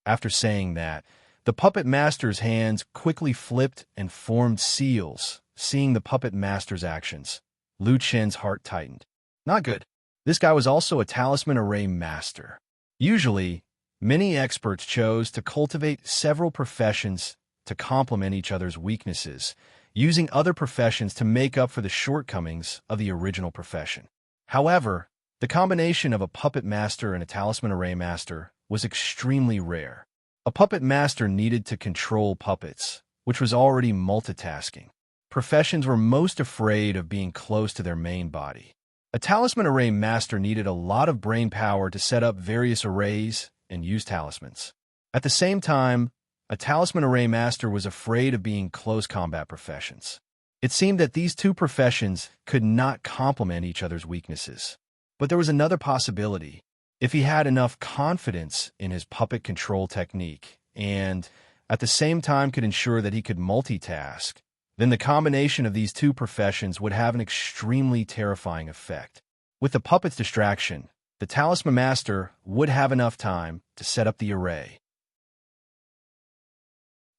After saying that, the puppet master's hands quickly flipped and formed seals. Seeing the puppet master's actions, Lu Chen's heart tightened. Not good. This guy was also a talisman array master. Usually, many experts chose to cultivate several professions to complement each other's weaknesses, using other professions to make up for the shortcomings of the original profession. However, the combination of a puppet master and a talisman array master was extremely rare. A puppet master needed to control puppets, which was already multitasking. Professions were most afraid of being close to their main body. A talisman array master needed a lot of brain power to set up various arrays and use talismans. At the same time, a talisman array master was afraid of being close combat professions. It seemed that these two professions could not complement each other's weaknesses. But there was another possibility. If he had enough confidence in his puppet control technique and, at the same time, could ensure that he could multitask, then the combination of these two professions would have an extremely terrifying effect. With the puppet's distraction, the talisman master would have enough time to set up the array,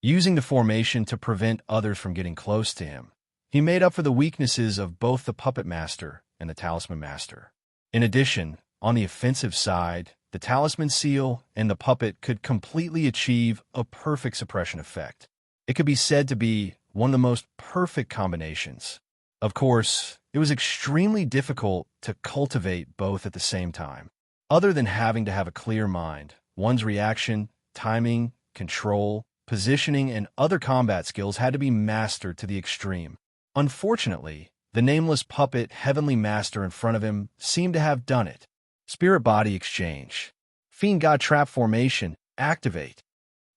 using the formation to prevent others from getting close to him. He made up for the weaknesses of both the puppet master and the talisman master. In addition, on the offensive side, the talisman seal and the puppet could completely achieve a perfect suppression effect. It could be said to be one of the most perfect combinations. Of course, it was extremely difficult to cultivate both at the same time. Other than having to have a clear mind, one's reaction, timing, control, positioning, and other combat skills had to be mastered to the extreme. Unfortunately, the nameless puppet heavenly master in front of him seemed to have done it. Spirit body exchange. Fiend god trap formation, activate.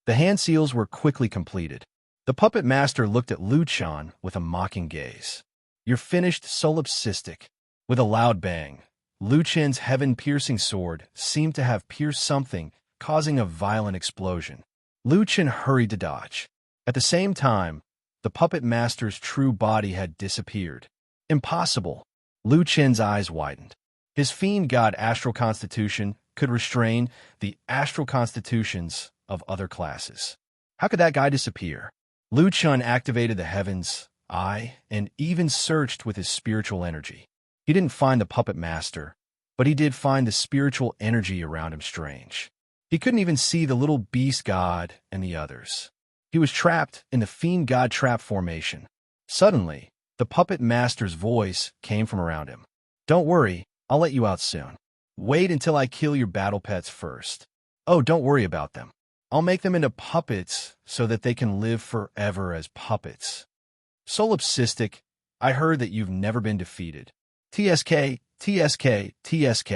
The hand seals were quickly completed. The puppet master looked at Lu Chan with a mocking gaze. "You're finished, solipsistic." With a loud bang, Lu Chan's heaven-piercing sword seemed to have pierced something, causing a violent explosion. Lu Chen hurried to dodge. At the same time, the puppet master's true body had disappeared. Impossible. Lu Chen's eyes widened. His fiend god astral constitution could restrain the astral constitutions of other classes. How could that guy disappear? Lu Chen activated the heaven's eye and even searched with his spiritual energy. He didn't find the puppet master, but he did find the spiritual energy around him strange. He couldn't even see the little beast god and the others. He was trapped in the fiend god trap formation. Suddenly, the puppet master's voice came from around him. "Don't worry, I'll let you out soon. Wait until I kill your battle pets first. Oh, don't worry about them. I'll make them into puppets so that they can live forever as puppets." Solipsistic, I heard that you've never been defeated. TSK, TSK, TSK.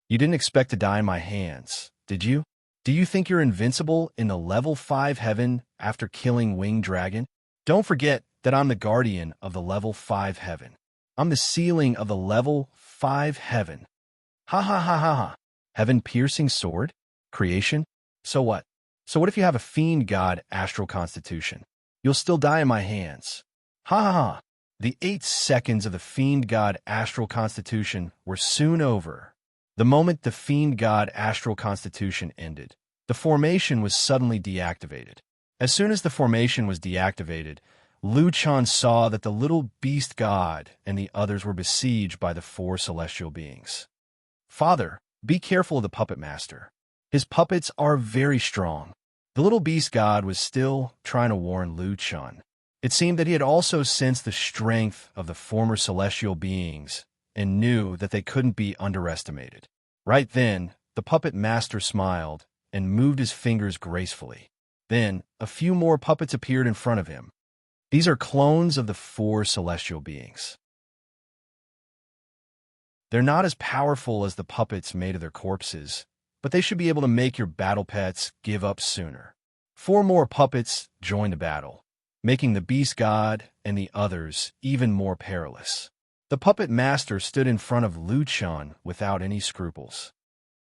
You didn't expect to die in my hands, did you? Do you think you're invincible in the level 5 heaven after killing Winged Dragon? Don't forget that I'm the guardian of the level 5 heaven. I'm the ceiling of the level 5 heaven. Ha ha ha ha ha. Heaven-piercing sword? Creation? So what? So what if you have a fiend god astral constitution? You'll still die in my hands. Ha ha ha. The 8 seconds of the fiend god astral constitution were soon over. The moment the fiend god astral constitution ended, the formation was suddenly deactivated. As soon as the formation was deactivated, Liu Chan saw that the little beast god and the others were besieged by the 4 celestial beings. Father, be careful of the puppet master. His puppets are very strong. The little beast god was still trying to warn Liu Chan. It seemed that he had also sensed the strength of the former celestial beings and knew that they couldn't be underestimated. Right then, the puppet master smiled and moved his fingers gracefully. Then, a few more puppets appeared in front of him. These are clones of the 4 celestial beings. They're not as powerful as the puppets made of their corpses, but they should be able to make your battle pets give up sooner. 4 more puppets joined the battle, making the beast god and the others even more perilous. The puppet master stood in front of Liu Chan without any scruples.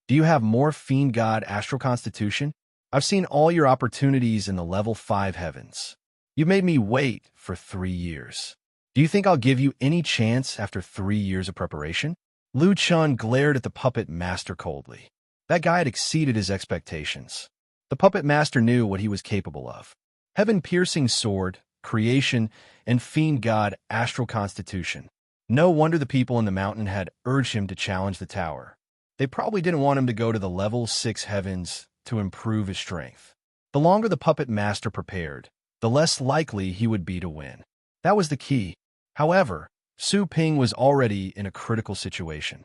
Do you have more fiend god astral constitution? I've seen all your opportunities in the level 5 heavens. You made me wait for 3 years. Do you think I'll give you any chance after 3 years of preparation? Liu Chan glared at the puppet master coldly. That guy had exceeded his expectations. The puppet master knew what he was capable of. Heaven-piercing sword, creation, and fiend god astral constitution. No wonder the people in the mountain had urged him to challenge the tower. They probably didn't want him to go to the level 6 heavens to improve his strength. The longer the puppet master prepared, the less likely he would be to win. That was the key. However, Su Ping was already in a critical situation.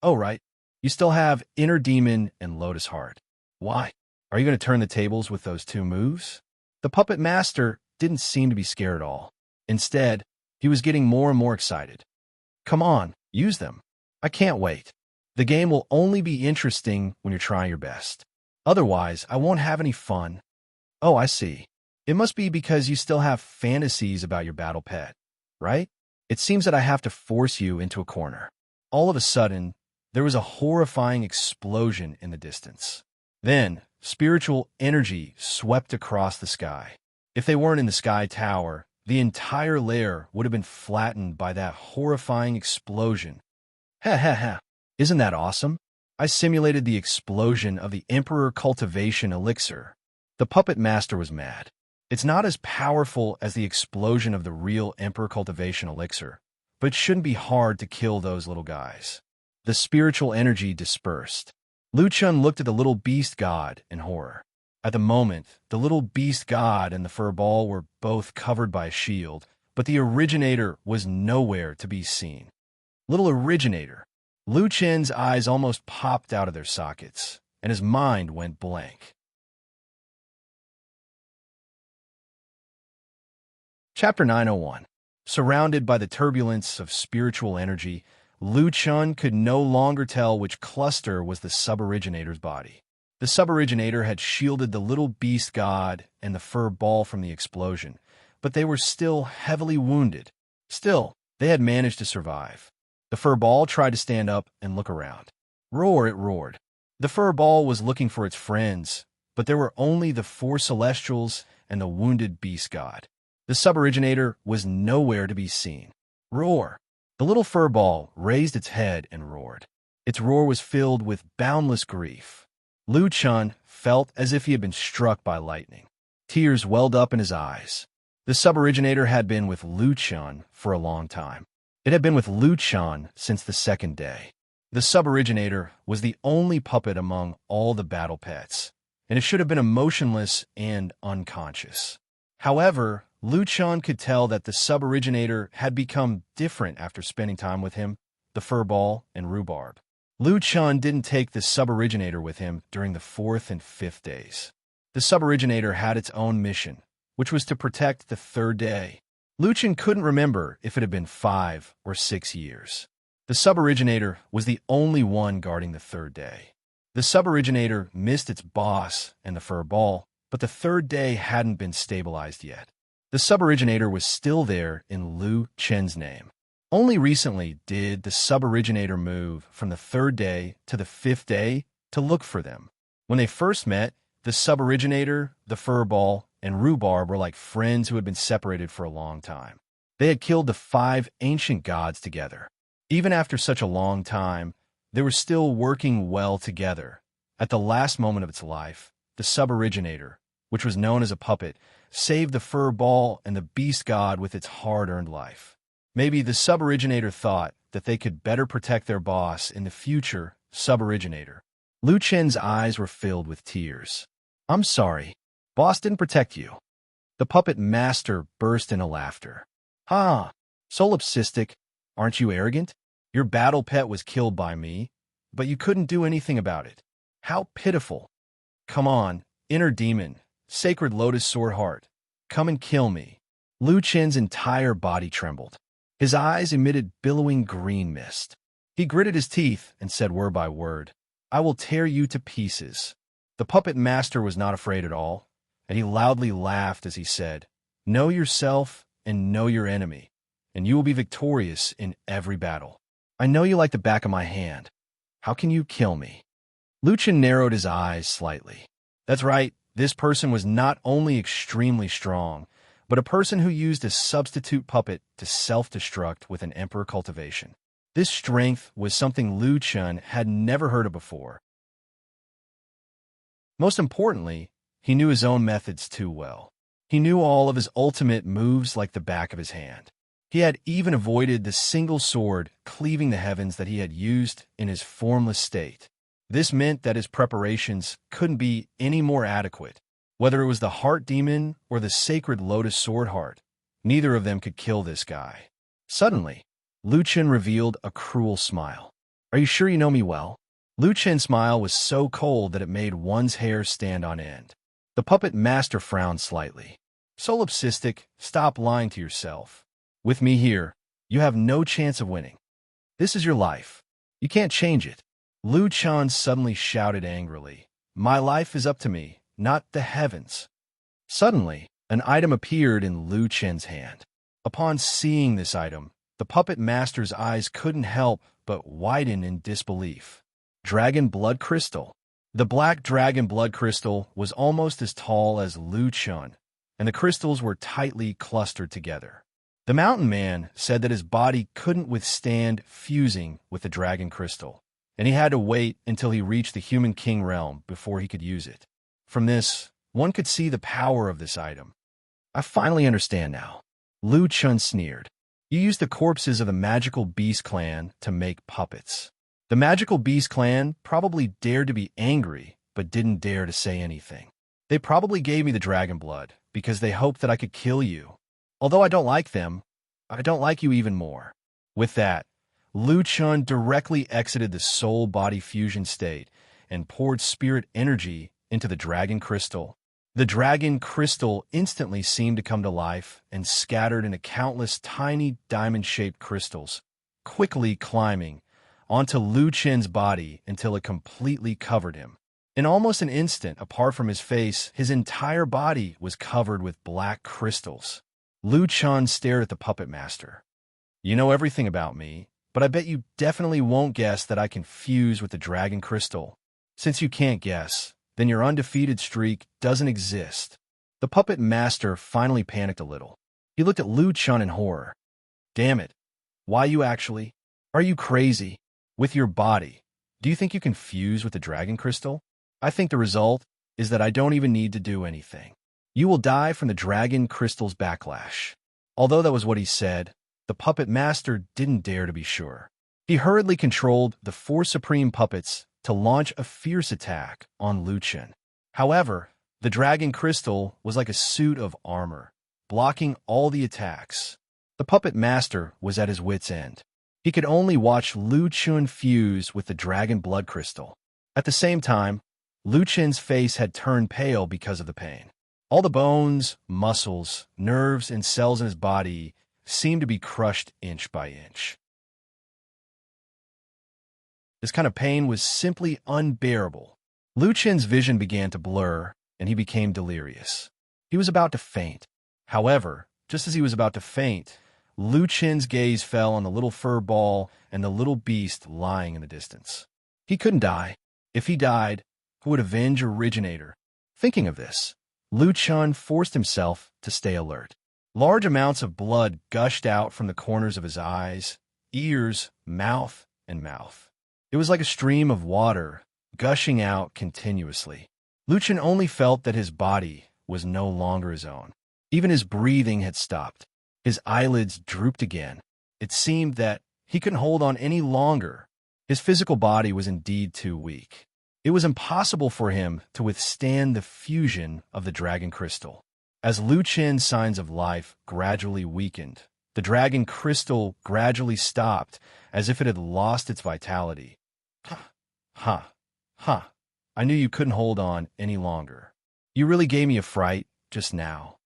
Oh, right. You still have Inner Demon and Lotus Heart. Why? Are you going to turn the tables with those 2 moves? The puppet master didn't seem to be scared at all. Instead, he was getting more and more excited. Come on, use them. I can't wait. The game will only be interesting when you're trying your best. Otherwise, I won't have any fun. Oh, I see. It must be because you still have fantasies about your battle pet, right? It seems that I have to force you into a corner. All of a sudden, there was a horrifying explosion in the distance. Then, spiritual energy swept across the sky. If they weren't in the sky tower, the entire lair would have been flattened by that horrifying explosion. Ha ha ha. Isn't that awesome? I simulated the explosion of the Emperor Cultivation Elixir. The puppet master was mad. It's not as powerful as the explosion of the real Emperor Cultivation Elixir, but it shouldn't be hard to kill those little guys. The spiritual energy dispersed. Liu Chan looked at the little beast god in horror. At the moment, the little beast god and the fur ball were both covered by a shield, but the originator was nowhere to be seen. Little originator. Liu Chen's eyes almost popped out of their sockets, and his mind went blank. Chapter 901. Surrounded by the turbulence of spiritual energy, Liu Chan could no longer tell which cluster was the sub-originator's body. The sub-originator had shielded the little beast god and the fur ball from the explosion, but they were still heavily wounded. Still, they had managed to survive. The fur ball tried to stand up and look around. Roar, it roared. The fur ball was looking for its friends, but there were only the 4 celestials and the wounded beast god. The sub-originator was nowhere to be seen. Roar. The little fur ball raised its head and roared. Its roar was filled with boundless grief. Liu Chan felt as if he had been struck by lightning. Tears welled up in his eyes. The sub-originator had been with Liu Chan for a long time. It had been with Liu Chan since the 2nd day. The sub-originator was the only puppet among all the battle pets, and it should have been emotionless and unconscious. However, Liu Chan could tell that the sub-originator had become different after spending time with him, the fur ball, and rhubarb. Liu Chan didn't take the sub-originator with him during the 4th and 5th days. The sub-originator had its own mission, which was to protect the 3rd day. Liu Chan couldn't remember if it had been 5 or 6 years. The suboriginator was the only one guarding the third day. The suboriginator missed its boss and the fur ball, but the third day hadn't been stabilized yet. The suboriginator was still there in Lu Chen's name. Only recently did the suboriginator move from the third day to the fifth day to look for them. When they first met, the suboriginator, the fur ball, and rhubarb were like friends who had been separated for a long time. They had killed the 5 ancient gods together. Even after such a long time, they were still working well together. At the last moment of its life, the suboriginator, which was known as a puppet, saved the fur ball and the beast god with its hard-earned life. Maybe the suboriginator thought that they could better protect their boss in the future suboriginator. Lu Chen's eyes were filled with tears. "I'm sorry. Boss didn't protect you." The puppet master burst into laughter. "Ha! Solipsistic, aren't you arrogant? Your battle pet was killed by me, but you couldn't do anything about it. How pitiful. Come on, inner demon, sacred lotus sword heart, come and kill me." Lu Chen's entire body trembled. His eyes emitted billowing green mist. He gritted his teeth and said word by word, "I will tear you to pieces." The puppet master was not afraid at all, and he loudly laughed as he said, "Know yourself and know your enemy, and you will be victorious in every battle. I know you like the back of my hand. How can you kill me?" Lu Chen narrowed his eyes slightly. That's right, this person was not only extremely strong, but a person who used a substitute puppet to self-destruct with an emperor cultivation. This strength was something Lu Chen had never heard of before. Most importantly, he knew his own methods too well. He knew all of his ultimate moves like the back of his hand. He had even avoided the single sword cleaving the heavens that he had used in his formless state. This meant that his preparations couldn't be any more adequate. Whether it was the heart demon or the sacred lotus sword heart, neither of them could kill this guy. Suddenly, Lu Chen revealed a cruel smile. "Are you sure you know me well?" Lu Chen's smile was so cold that it made one's hair stand on end. The puppet master frowned slightly. "Solipsistic, stop lying to yourself. With me here, you have no chance of winning. This is your life. You can't change it." Lu Chen suddenly shouted angrily, "My life is up to me, not the heavens." Suddenly, an item appeared in Lu Chen's hand. Upon seeing this item, the puppet master's eyes couldn't help but widen in disbelief. Dragon blood crystal. The black dragon blood crystal was almost as tall as Lu Chen, and the crystals were tightly clustered together. The mountain man said that his body couldn't withstand fusing with the dragon crystal, and he had to wait until he reached the human king realm before he could use it. From this, one could see the power of this item. "I finally understand now." Lu Chen sneered. "You used the corpses of the magical beast clan to make puppets. The magical beast clan probably dared to be angry, but didn't dare to say anything. They probably gave me the dragon blood because they hoped that I could kill you. Although I don't like them, I don't like you even more." With that, Lu Chen directly exited the soul-body fusion state and poured spirit energy into the dragon crystal. The dragon crystal instantly seemed to come to life and scattered into countless tiny diamond-shaped crystals, quickly climbing onto Lu Chen's body until it completely covered him. In almost an instant, apart from his face, his entire body was covered with black crystals. Lu Chen stared at the puppet master. "You know everything about me, but I bet you definitely won't guess that I can fuse with the dragon crystal. Since you can't guess, then your undefeated streak doesn't exist." The puppet master finally panicked a little. He looked at Lu Chen in horror. "Damn it. Why you actually? Are you crazy? With your body, do you think you can fuse with the dragon crystal? I think the result is that I don't even need to do anything. You will die from the dragon crystal's backlash." Although that was what he said, the puppet master didn't dare to be sure. He hurriedly controlled the 4 supreme puppets to launch a fierce attack on Lu Chen. However, the dragon crystal was like a suit of armor, blocking all the attacks. The puppet master was at his wit's end. He could only watch Lu Chen fuse with the dragon blood crystal. At the same time, Lu Chen's face had turned pale because of the pain. All the bones, muscles, nerves, and cells in his body seemed to be crushed inch by inch. This kind of pain was simply unbearable. Lu Qin's vision began to blur, and he became delirious. He was about to faint. However, just as he was about to faint, Lu Qin's gaze fell on the little fur ball and the little beast lying in the distance. He couldn't die. If he died, who would avenge Originator? Thinking of this, Lu Qin forced himself to stay alert. Large amounts of blood gushed out from the corners of his eyes, ears, mouth, and mouth. It was like a stream of water, gushing out continuously. Lu Qin only felt that his body was no longer his own. Even his breathing had stopped. His eyelids drooped again. It seemed that he couldn't hold on any longer. His physical body was indeed too weak. It was impossible for him to withstand the fusion of the dragon crystal. As Lu Qin's signs of life gradually weakened, the dragon crystal gradually stopped, as if it had lost its vitality. I knew you couldn't hold on any longer. You really gave me a fright just now.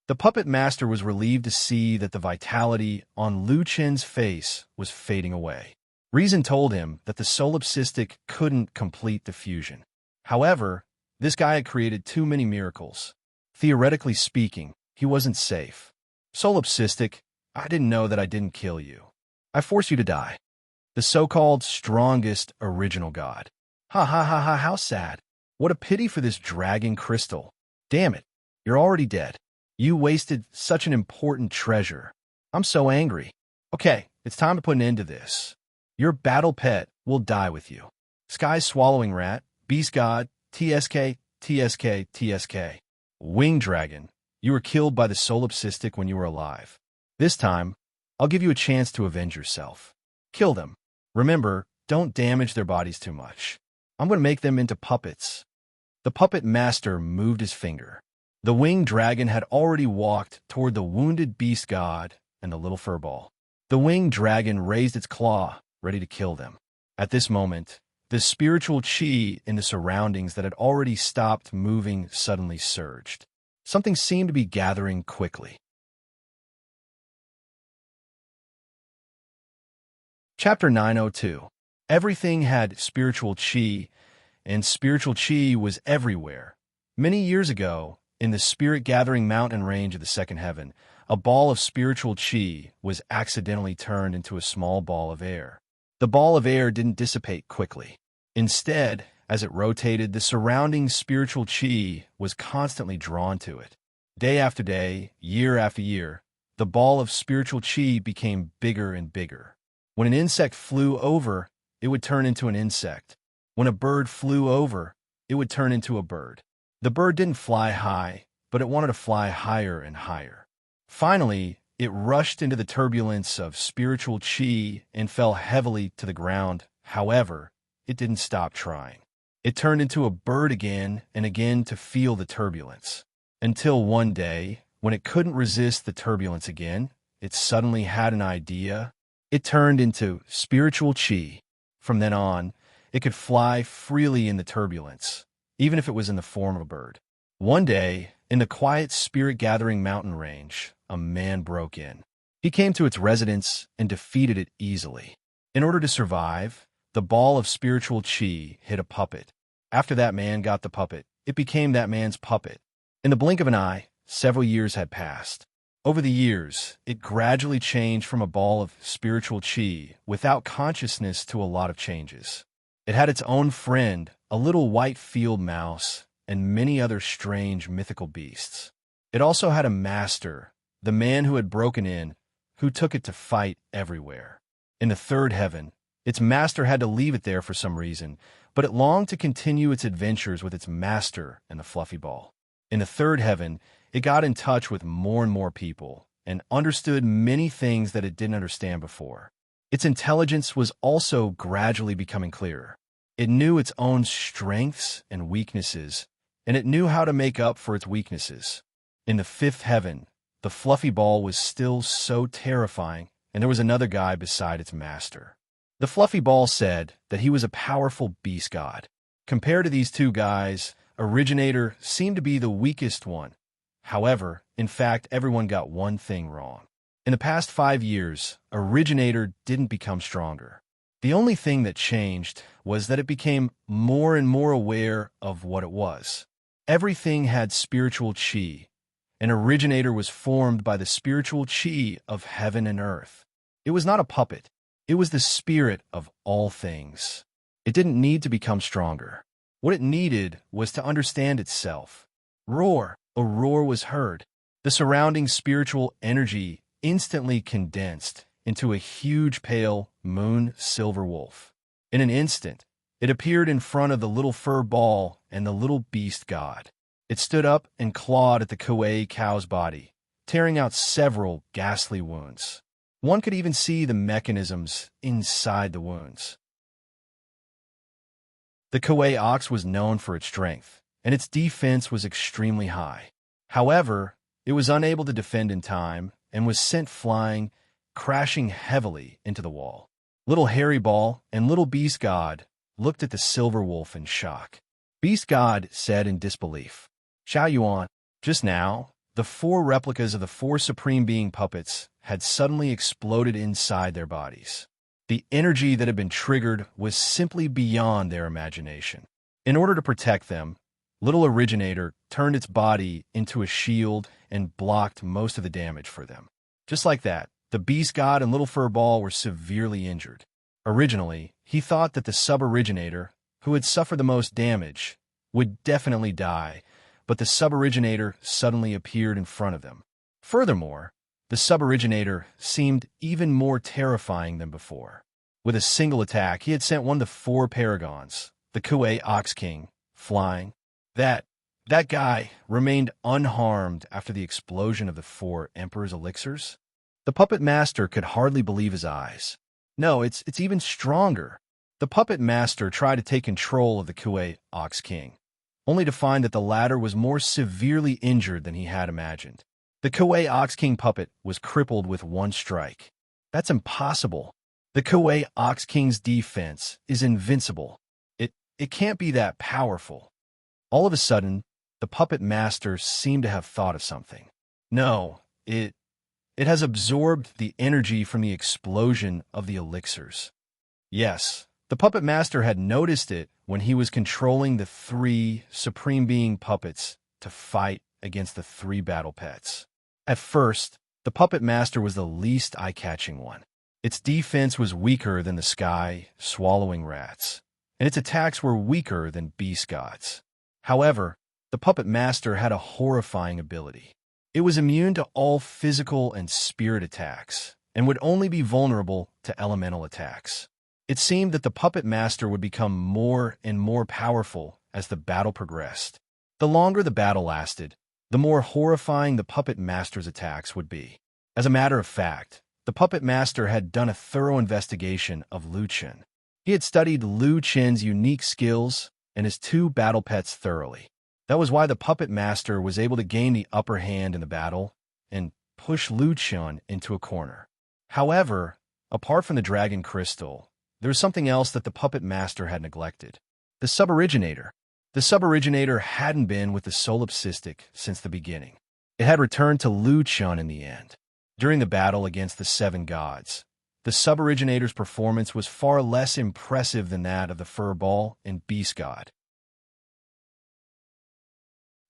The puppet master was relieved to see that the vitality on Lu Qin's face was fading away. Reason told him that the solipsistic couldn't complete the fusion. However, this guy had created too many miracles. Theoretically speaking, he wasn't safe. Solipsistic, I didn't know that I didn't kill you. I forced you to die. The so-called strongest original god. How sad. What a pity for this dragon crystal. Damn it, you're already dead. You wasted such an important treasure. I'm so angry. Okay, it's time to put an end to this. Your battle pet will die with you. Sky Swallowing Rat, Beast God, TSK, TSK, TSK. Winged Dragon, you were killed by the solipsistic when you were alive. This time, I'll give you a chance to avenge yourself. Kill them. Remember, don't damage their bodies too much. I'm going to make them into puppets. The puppet master moved his finger. The winged dragon had already walked toward the wounded beast god and the little furball. The winged dragon raised its claw, ready to kill them. At this moment, the spiritual chi in the surroundings that had already stopped moving suddenly surged. Something seemed to be gathering quickly. Chapter 902. Everything had spiritual chi, and spiritual chi was everywhere. Many years ago, in the spirit-gathering mountain range of the second heaven, a ball of spiritual chi was accidentally turned into a small ball of air. The ball of air didn't dissipate quickly. Instead, as it rotated, the surrounding spiritual chi was constantly drawn to it. Day after day, year after year, the ball of spiritual chi became bigger and bigger. When an insect flew over, it would turn into an insect. When a bird flew over, it would turn into a bird. The bird didn't fly high, but it wanted to fly higher and higher. Finally, it rushed into the turbulence of spiritual chi and fell heavily to the ground. However, it didn't stop trying. It turned into a bird again and again to feel the turbulence. Until one day, when it couldn't resist the turbulence again, it suddenly had an idea. It turned into spiritual chi. From then on, it could fly freely in the turbulence, even if it was in the form of a bird. One day, in the quiet spirit-gathering mountain range, a man broke in. He came to its residence and defeated it easily. In order to survive, the ball of spiritual chi hit a puppet. After that man got the puppet, it became that man's puppet. In the blink of an eye, several years had passed. Over the years, it gradually changed from a ball of spiritual chi without consciousness to a lot of changes. It had its own friend, a little white field mouse, and many other strange mythical beasts. It also had a master, the man who had broken in, who took it to fight everywhere. In the third heaven, its master had to leave it there for some reason, but it longed to continue its adventures with its master and the fluffy ball. In the third heaven, it got in touch with more and more people and understood many things that it didn't understand before. Its intelligence was also gradually becoming clearer. It knew its own strengths and weaknesses, and it knew how to make up for its weaknesses. In the fifth heaven, the fluffy ball was still so terrifying, and there was another guy beside its master. The fluffy ball said that he was a powerful beast god. Compared to these two guys, Originator seemed to be the weakest one. However, in fact, everyone got one thing wrong. In the past 5 years, Originator didn't become stronger. The only thing that changed was that it became more and more aware of what it was. Everything had spiritual chi. An originator was formed by the spiritual chi of heaven and earth. It was not a puppet. It was the spirit of all things. It didn't need to become stronger. What it needed was to understand itself. Roar! A roar was heard. The surrounding spiritual energy instantly condensed into a huge pale moon silver wolf. In an instant, it appeared in front of the little fur ball and the little beast god. It stood up and clawed at the Kuei cow's body, tearing out several ghastly wounds. One could even see the mechanisms inside the wounds. The Kuei ox was known for its strength, and its defense was extremely high. However, it was unable to defend in time and was sent flying, crashing heavily into the wall. Little Hairy Ball and Little Beast God looked at the silver wolf in shock. Beast God said in disbelief, "Xiao Yuan, just now, the 4 replicas of the 4 Supreme Being puppets had suddenly exploded inside their bodies. The energy that had been triggered was simply beyond their imagination. In order to protect them, Little Originator turned its body into a shield and blocked most of the damage for them. Just like that, the Beast God and Little Fur Ball were severely injured. Originally, he thought that the Sub-Originator, who had suffered the most damage, would definitely die, but the Sub-Originator suddenly appeared in front of them. Furthermore, the Sub-Originator seemed even more terrifying than before. With a single attack, he had sent one of the 4 paragons, the Kuei Ox King, flying. That guy remained unharmed after the explosion of the 4 Emperor's elixirs. The puppet master could hardly believe his eyes. No, it's even stronger. The puppet master tried to take control of the Kuei Ox King, only to find that the latter was more severely injured than he had imagined. The Kuei Ox King puppet was crippled with 1 strike. That's impossible. The Kuei Ox King's defense is invincible. It can't be that powerful. All of a sudden, the puppet master seemed to have thought of something. No, it has absorbed the energy from the explosion of the elixirs. Yes, the puppet master had noticed it when he was controlling the 3 Supreme Being puppets to fight against the 3 battle pets. At first, the puppet master was the least eye-catching one. Its defense was weaker than the sky swallowing rats, and its attacks were weaker than beast gods. However, the puppet master had a horrifying ability. It was immune to all physical and spirit attacks, and would only be vulnerable to elemental attacks. It seemed that the puppet master would become more and more powerful as the battle progressed. The longer the battle lasted, the more horrifying the puppet master's attacks would be. As a matter of fact, the puppet master had done a thorough investigation of Lu Chen. He had studied Lu Chen's unique skills and his 2 battle pets thoroughly. That was why the puppet master was able to gain the upper hand in the battle and push Lu Chen into a corner. However, apart from the dragon crystal, there was something else that the puppet master had neglected. The Sub-Originator. The Sub-Originator hadn't been with the Solipsistic since the beginning. It had returned to Lu Chen in the end. During the battle against the 7 gods, the Sub-Originator's performance was far less impressive than that of the Fur Ball and Beast God.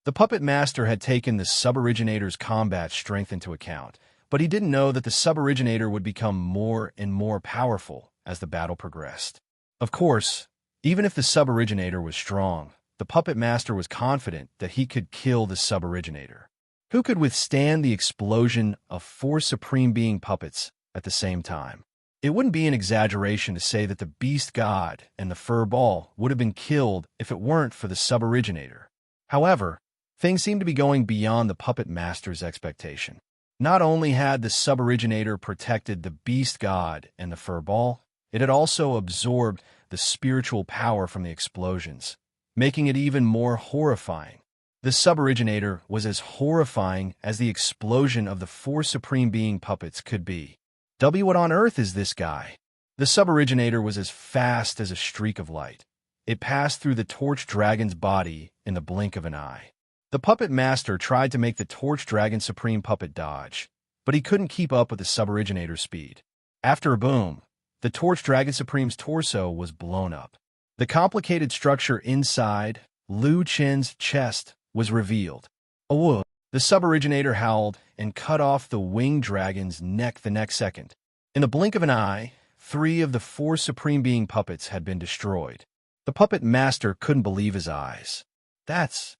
The puppet master had taken the Sub-Originator's combat strength into account, but he didn't know that the Sub-Originator would become more and more powerful as the battle progressed. Of course, even if the Sub-Originator was strong, the puppet master was confident that he could kill the Sub-Originator. Who could withstand the explosion of 4 Supreme Being puppets at the same time? It wouldn't be an exaggeration to say that the Beast God and the Fur Ball would have been killed if it weren't for the Sub-Originator. However, things seemed to be going beyond the puppet master's expectation. Not only had the Sub-Originator protected the Beast God and the Fur Ball, it had also absorbed the spiritual power from the explosions, making it even more horrifying. The Sub-Originator was as horrifying as the explosion of the 4 Supreme Being puppets could be. What on earth is this guy? The Sub-Originator was as fast as a streak of light. It passed through the Torch Dragon's body in the blink of an eye. The puppet master tried to make the Torch Dragon Supreme puppet dodge, but he couldn't keep up with the Sub-Originator's speed. After a boom, The Torch Dragon Supreme's torso was blown up. The complicated structure inside Lu Chen's chest was revealed. Oh! The Suboriginator howled and cut off the winged dragon's neck the next second. In the blink of an eye, 3 of the 4 Supreme Being puppets had been destroyed. The puppet master couldn't believe his eyes. That's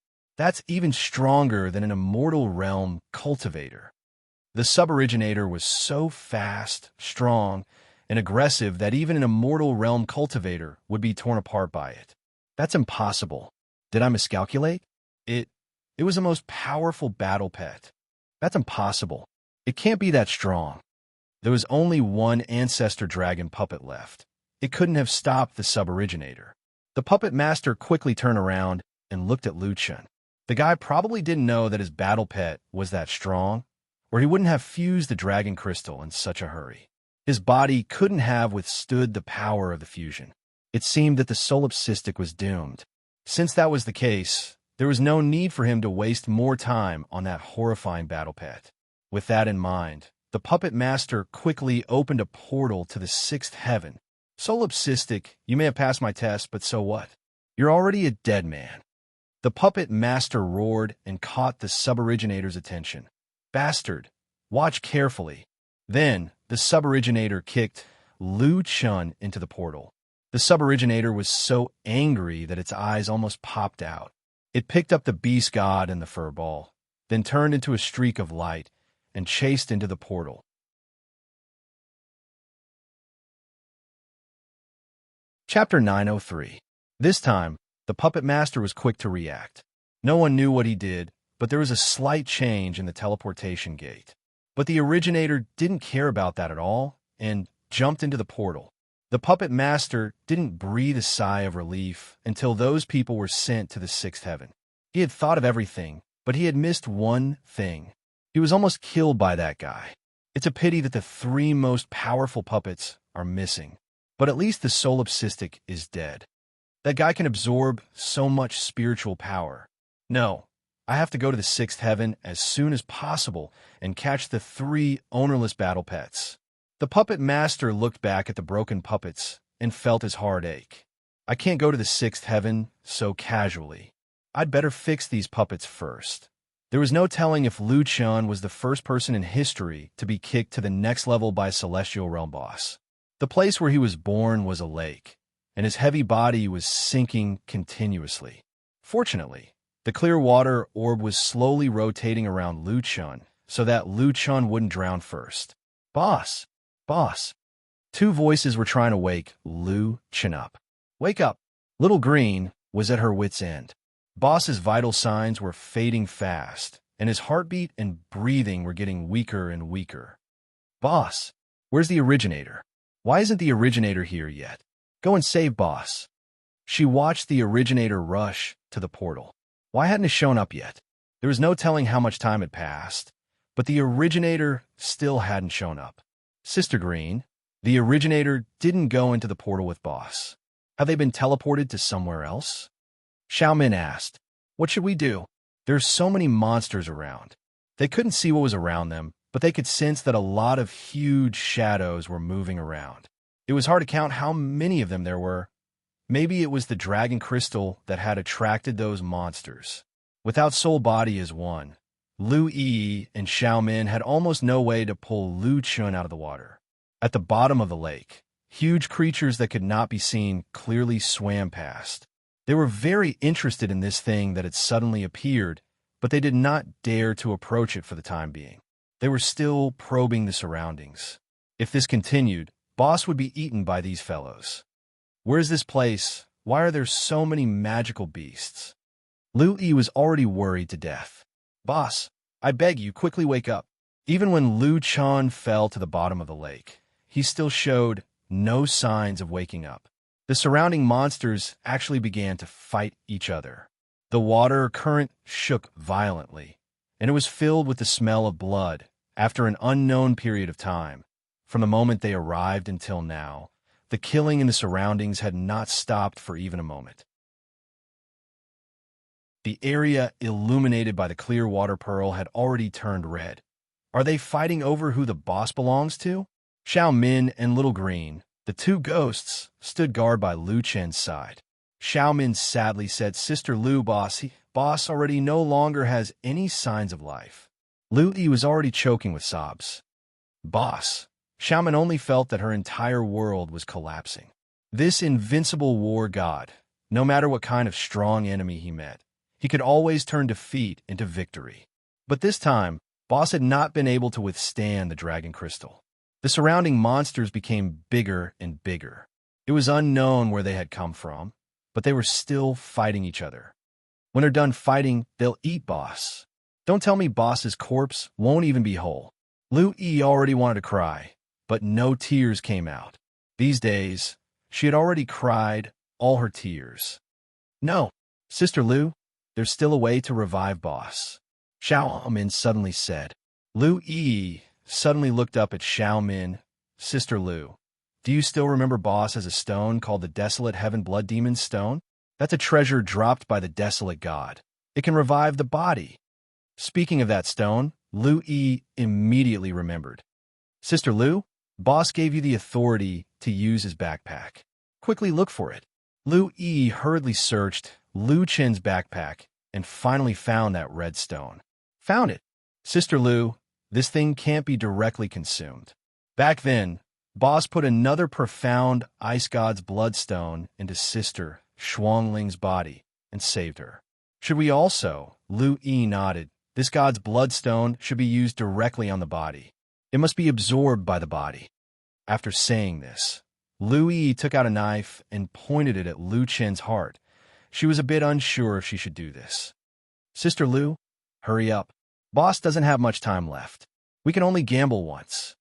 even stronger than an immortal realm cultivator. The Suboriginator was so fast, strong, and aggressive that even an immortal realm cultivator would be torn apart by it. That's impossible. Did I miscalculate? It was the most powerful battle pet. That's impossible. It can't be that strong. There was only one ancestor dragon puppet left. It couldn't have stopped the Suboriginator. The puppet master quickly turned around and looked at Lu Chen. The guy probably didn't know that his battle pet was that strong, or he wouldn't have fused the dragon crystal in such a hurry. His body couldn't have withstood the power of the fusion. It seemed that the solipsistic was doomed. Since that was the case, there was no need for him to waste more time on that horrifying battle pet. With that in mind, the puppet master quickly opened a portal to the 6th heaven. Solipsistic, you may have passed my test, but so what? You're already a dead man. The puppet master roared and caught the Suboriginator's attention. Bastard, watch carefully. Then, the Suboriginator kicked Lu Chen into the portal. The Suboriginator was so angry that its eyes almost popped out. It picked up the beast god and the fur ball, then turned into a streak of light and chased into the portal. Chapter 903. This time, the puppet master was quick to react. No one knew what he did, but there was a slight change in the teleportation gate. But the originator didn't care about that at all and jumped into the portal. The puppet master didn't breathe a sigh of relief until those people were sent to the 6th heaven. He had thought of everything, but he had missed one thing. He was almost killed by that guy. It's a pity that the 3 most powerful puppets are missing, but at least the solipsistic is dead. That guy can absorb so much spiritual power. No, I have to go to the 6th heaven as soon as possible and catch the 3 ownerless battle pets. The puppet master looked back at the broken puppets and felt his heart ache. I can't go to the 6th heaven so casually. I'd better fix these puppets first. There was no telling if Lu Chen was the first person in history to be kicked to the next level by a celestial realm boss. The place where he was born was a lake, and his heavy body was sinking continuously. Fortunately, the clear water orb was slowly rotating around Lu Chen so that Lu Chen wouldn't drown first. Boss! Boss! 2 voices were trying to wake Lu Chen up. Wake up! Little Green was at her wit's end. Boss's vital signs were fading fast, and his heartbeat and breathing were getting weaker and weaker. Boss! Where's the originator? Why isn't the originator here yet? Go and save Boss. She watched the originator rush to the portal. Why hadn't it shown up yet? There was no telling how much time had passed, but the originator still hadn't shown up. Sister Green, the originator didn't go into the portal with Boss. Have they been teleported to somewhere else? Xiaomin asked. What should we do? There's so many monsters around. They couldn't see what was around them, but they could sense that a lot of huge shadows were moving around. It was hard to count how many of them there were. Maybe it was the dragon crystal that had attracted those monsters. Without Soul Body as one, Lu Yi and Xiaomin had almost no way to pull Lu Chen out of the water. At the bottom of the lake, huge creatures that could not be seen clearly swam past. They were very interested in this thing that had suddenly appeared, but they did not dare to approach it for the time being. They were still probing the surroundings. If this continued, Boss would be eaten by these fellows. Where's this place? Why are there so many magical beasts? Lu Yi was already worried to death. Boss, I beg you, quickly wake up. Even when Lu Chen fell to the bottom of the lake, he still showed no signs of waking up. The surrounding monsters actually began to fight each other. The water current shook violently, and it was filled with the smell of blood after an unknown period of time. From the moment they arrived until now, the killing in the surroundings had not stopped for even a moment. The area illuminated by the clear water pearl had already turned red. Are they fighting over who the boss belongs to? Xiao Min and Little Green, The two ghosts stood guard by Lu Chen's side. Xiaomin sadly said, "Sister Lu, boss already no longer has any signs of life." Lu Yi was already choking with sobs. Boss. Xiaomin only felt that her entire world was collapsing. This invincible war god, no matter what kind of strong enemy he met, he could always turn defeat into victory. But this time, Boss had not been able to withstand the dragon crystal. The surrounding monsters became bigger and bigger. It was unknown where they had come from, but they were still fighting each other. When they're done fighting, they'll eat Boss. Don't tell me Boss's corpse won't even be whole. Lu Yi already wanted to cry, but no tears came out. These days, she had already cried all her tears. "No, Sister Lu, there's still a way to revive Boss," Xiaomin suddenly said. Lu Yi suddenly looked up at Xiaomin. "Sister Lu, do you still remember Boss as a stone called the Desolate Heaven Blood Demon Stone? That's a treasure dropped by the Desolate God. It can revive the body." Speaking of that stone, Lu Yi immediately remembered. "Sister Lu, Boss gave you the authority to use his backpack. Quickly look for it." Lu Yi hurriedly searched Lu Chen's backpack and finally found that red stone. "Found it. Sister Lu, this thing can't be directly consumed." Back then, Boss put another profound ice god's bloodstone into Sister Shuangling's body and saved her. "Should we also?" Lu Yi nodded. "This god's bloodstone should be used directly on the body. It must be absorbed by the body." After saying this, Lu Yi took out a knife and pointed it at Lu Chen's heart. She was a bit unsure if she should do this. "Sister Lu, hurry up. Boss doesn't have much time left. We can only gamble once."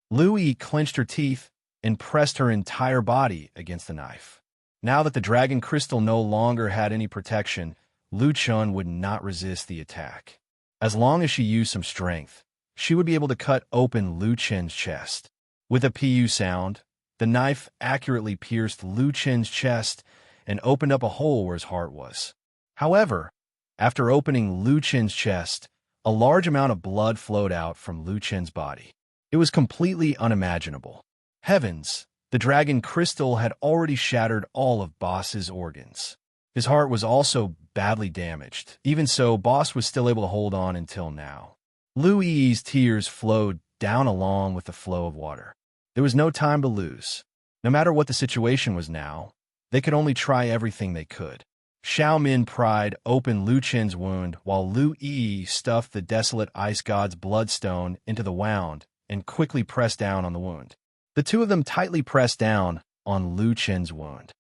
Lu Yi clenched her teeth and pressed her entire body against the knife. Now that the dragon crystal no longer had any protection, Lu Chen would not resist the attack. As long as she used some strength, she would be able to cut open Lu Chen's chest. With a pu sound, the knife accurately pierced Lu Chen's chest and opened up a hole where his heart was. However, after opening Lu Chen's chest, a large amount of blood flowed out from Lu Chen's body. It was completely unimaginable. Heavens, the dragon crystal had already shattered all of Boss's organs. His heart was also badly damaged. Even so, Boss was still able to hold on until now. Lu Yi's tears flowed down along with the flow of water. There was no time to lose. No matter what the situation was now, they could only try everything they could. Xiaomin pried open Lu Chen's wound while Lu Yi stuffed the desolate ice god's bloodstone into the wound and quickly pressed down on the wound. The two of them tightly pressed down on Lu Chen's wound.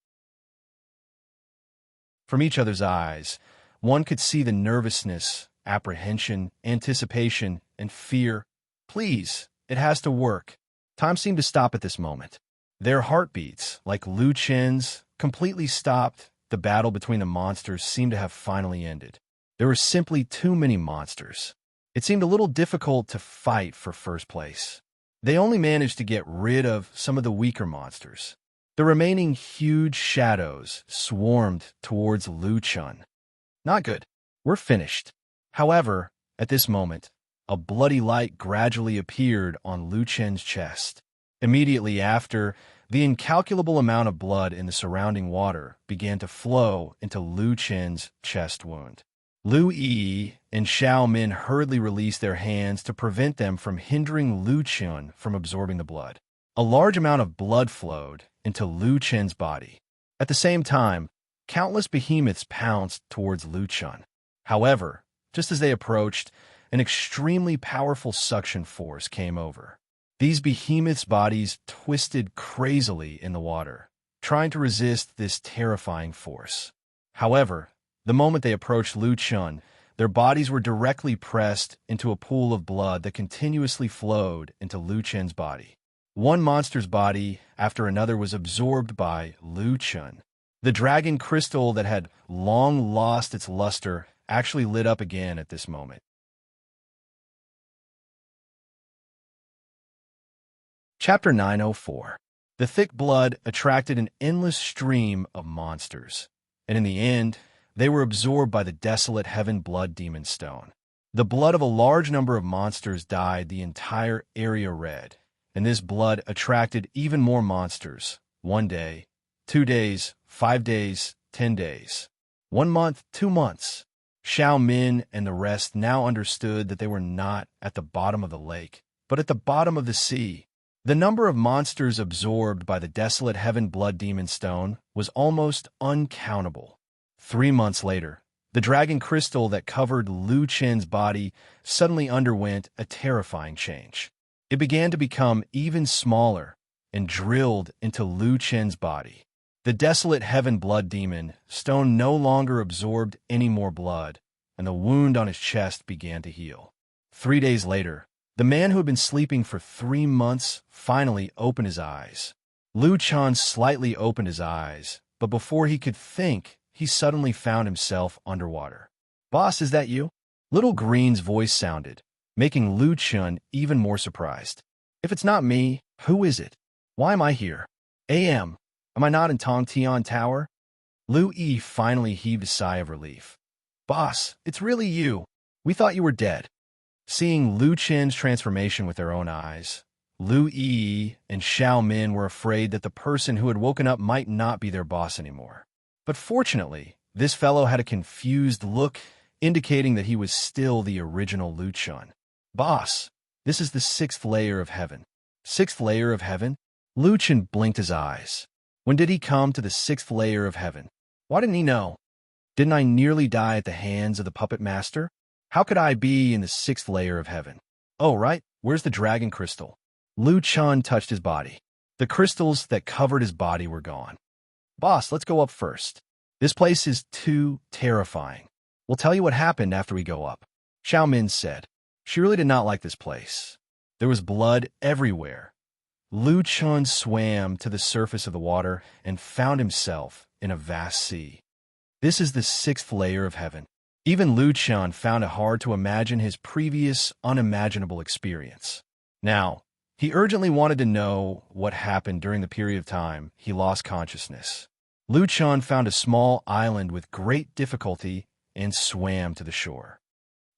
From each other's eyes, one could see the nervousness, apprehension, anticipation, and fear. "Please, it has to work." Time seemed to stop at this moment. Their heartbeats, like Lu Chen's, completely stopped. The battle between the monsters seemed to have finally ended. There were simply too many monsters. It seemed a little difficult to fight for first place. They only managed to get rid of some of the weaker monsters. The remaining huge shadows swarmed towards Lu Chen. "Not good. We're finished." However, at this moment, a bloody light gradually appeared on Lu Chen's chest. Immediately after, the incalculable amount of blood in the surrounding water began to flow into Lu Chen's chest wound. Lu Yi and Xiaomin hurriedly released their hands to prevent them from hindering Lu Chen from absorbing the blood. A large amount of blood flowed into Lu Chen's body. At the same time, countless behemoths pounced towards Lu Chen. However, just as they approached, an extremely powerful suction force came over. These behemoths' bodies twisted crazily in the water, trying to resist this terrifying force. However, the moment they approached Lu Chen, their bodies were directly pressed into a pool of blood that continuously flowed into Lu Chen's body. One monster's body after another was absorbed by Lu Chen. The dragon crystal that had long lost its luster actually lit up again at this moment. Chapter 904. The thick blood attracted an endless stream of monsters, and in the end, they were absorbed by the desolate heaven blood demon stone. The blood of a large number of monsters dyed the entire area red, and this blood attracted even more monsters. 1 day, 2 days, 5 days, 10 days. 1 month, 2 months. Xiao Min and the rest now understood that they were not at the bottom of the lake, but at the bottom of the sea. The number of monsters absorbed by the desolate heaven blood demon stone was almost uncountable. 3 months later, the dragon crystal that covered Lu Chen's body suddenly underwent a terrifying change. It began to become even smaller and drilled into Lu Chen's body. The desolate heaven blood demon stone no longer absorbed any more blood, and the wound on his chest began to heal. 3 days later, the man who had been sleeping for 3 months finally opened his eyes. Lu Chen slightly opened his eyes, but before he could think, he suddenly found himself underwater. "Boss, is that you?" Little Green's voice sounded, making Lu Chen even more surprised. "If it's not me, who is it? Why am I here? Am I not in Tong Tian Tower?" Lu Yi finally heaved a sigh of relief. "Boss, it's really you. We thought you were dead." Seeing Lu Chen's transformation with their own eyes, Lu Yi and Xiao Min were afraid that the person who had woken up might not be their boss anymore. But fortunately, this fellow had a confused look, indicating that he was still the original Lu Chen. "Boss, this is the 6th layer of heaven." 6th layer of heaven? Lu Chen blinked his eyes. When did he come to the 6th layer of heaven? Why didn't he know? Didn't I nearly die at the hands of the puppet master? How could I be in the 6th layer of heaven? Oh, right, where's the dragon crystal? Lu Chen touched his body. The crystals that covered his body were gone. "Boss, let's go up first. This place is too terrifying. We'll tell you what happened after we go up," Xiao Min said. She really did not like this place. There was blood everywhere. Lu Chen swam to the surface of the water and found himself in a vast sea. This is the 6th layer of heaven. Even Lu Chen found it hard to imagine his previous unimaginable experience. Now, he urgently wanted to know what happened during the period of time he lost consciousness. Lu Chen found a small island with great difficulty and swam to the shore.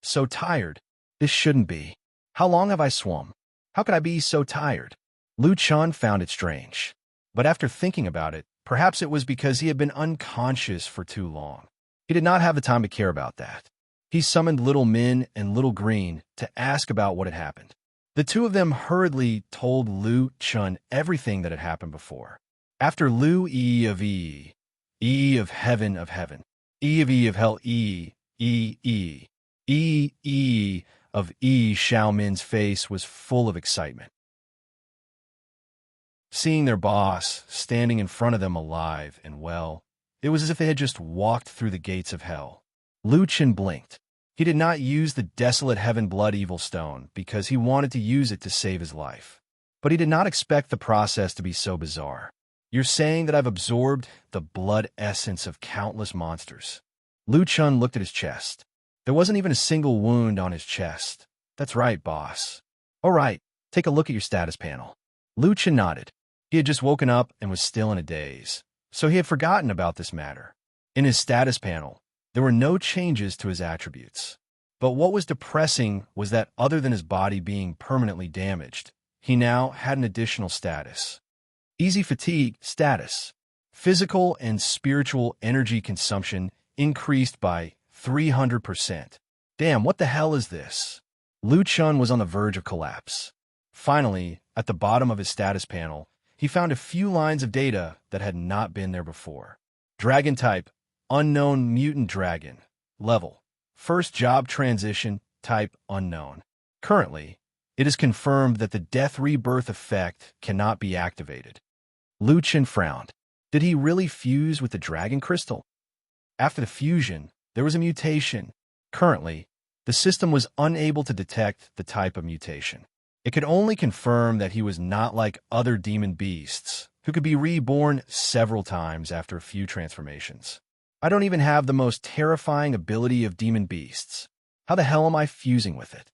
"So tired. This shouldn't be. How long have I swum? How could I be so tired?" Lu Chen found it strange. But after thinking about it, perhaps it was because he had been unconscious for too long. He did not have the time to care about that. He summoned Little Min and Little Green to ask about what had happened. The two of them hurriedly told Lu Chen everything that had happened before. After Lu Yi of E, E of heaven, E of hell, E of E, Xiao Min's face was full of excitement. Seeing their boss standing in front of them alive and well, it was as if they had just walked through the gates of hell. Lu Chen blinked. He did not use the desolate heaven blood evil stone because he wanted to use it to save his life. But he did not expect the process to be so bizarre. "You're saying that I've absorbed the blood essence of countless monsters." Lu Chen looked at his chest. There wasn't even a single wound on his chest. "That's right, boss." "All right, take a look at your status panel." Lu Chen nodded. He had just woken up and was still in a daze, so he had forgotten about this matter. In his status panel, there were no changes to his attributes. But what was depressing was that other than his body being permanently damaged, he now had an additional status. Easy fatigue status. Physical and spiritual energy consumption increased by 300%. Damn, what the hell is this? Lu Chen was on the verge of collapse. Finally, at the bottom of his status panel, he found a few lines of data that had not been there before. Dragon type, unknown mutant dragon. Level, first job transition, type unknown. Currently, it is confirmed that the death rebirth effect cannot be activated. Lu Chen frowned. Did he really fuse with the dragon crystal? After the fusion, there was a mutation. Currently, the system was unable to detect the type of mutation. It could only confirm that he was not like other demon beasts, who could be reborn several times after a few transformations. I don't even have the most terrifying ability of demon beasts. How the hell am I fusing with it?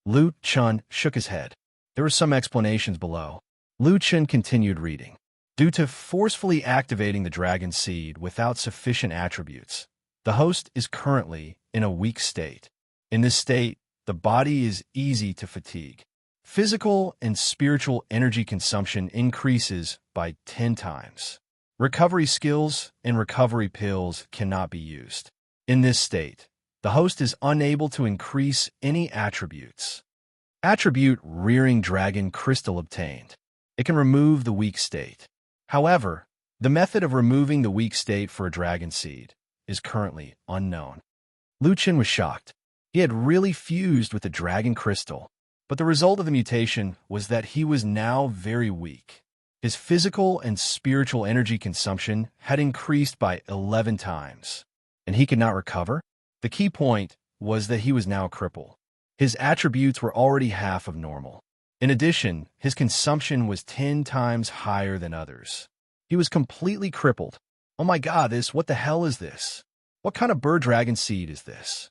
Lu Chen shook his head. There were some explanations below. Lu Chen continued reading. Due to forcefully activating the dragon seed without sufficient attributes, the host is currently in a weak state. In this state, the body is easy to fatigue. Physical and spiritual energy consumption increases by 10 times. Recovery skills and recovery pills cannot be used. In this state, the host is unable to increase any attributes. Attribute Rearing Dragon Crystal obtained. It can remove the weak state. However, the method of removing the weak state for a dragon seed is currently unknown. Lu Qin was shocked. He had really fused with the dragon crystal, but the result of the mutation was that he was now very weak. His physical and spiritual energy consumption had increased by 11 times, and he could not recover. The key point was that he was now crippled. His attributes were already half of normal. In addition, his consumption was 10 times higher than others. He was completely crippled. Oh my god, what the hell is this? What kind of bird dragon seed is this?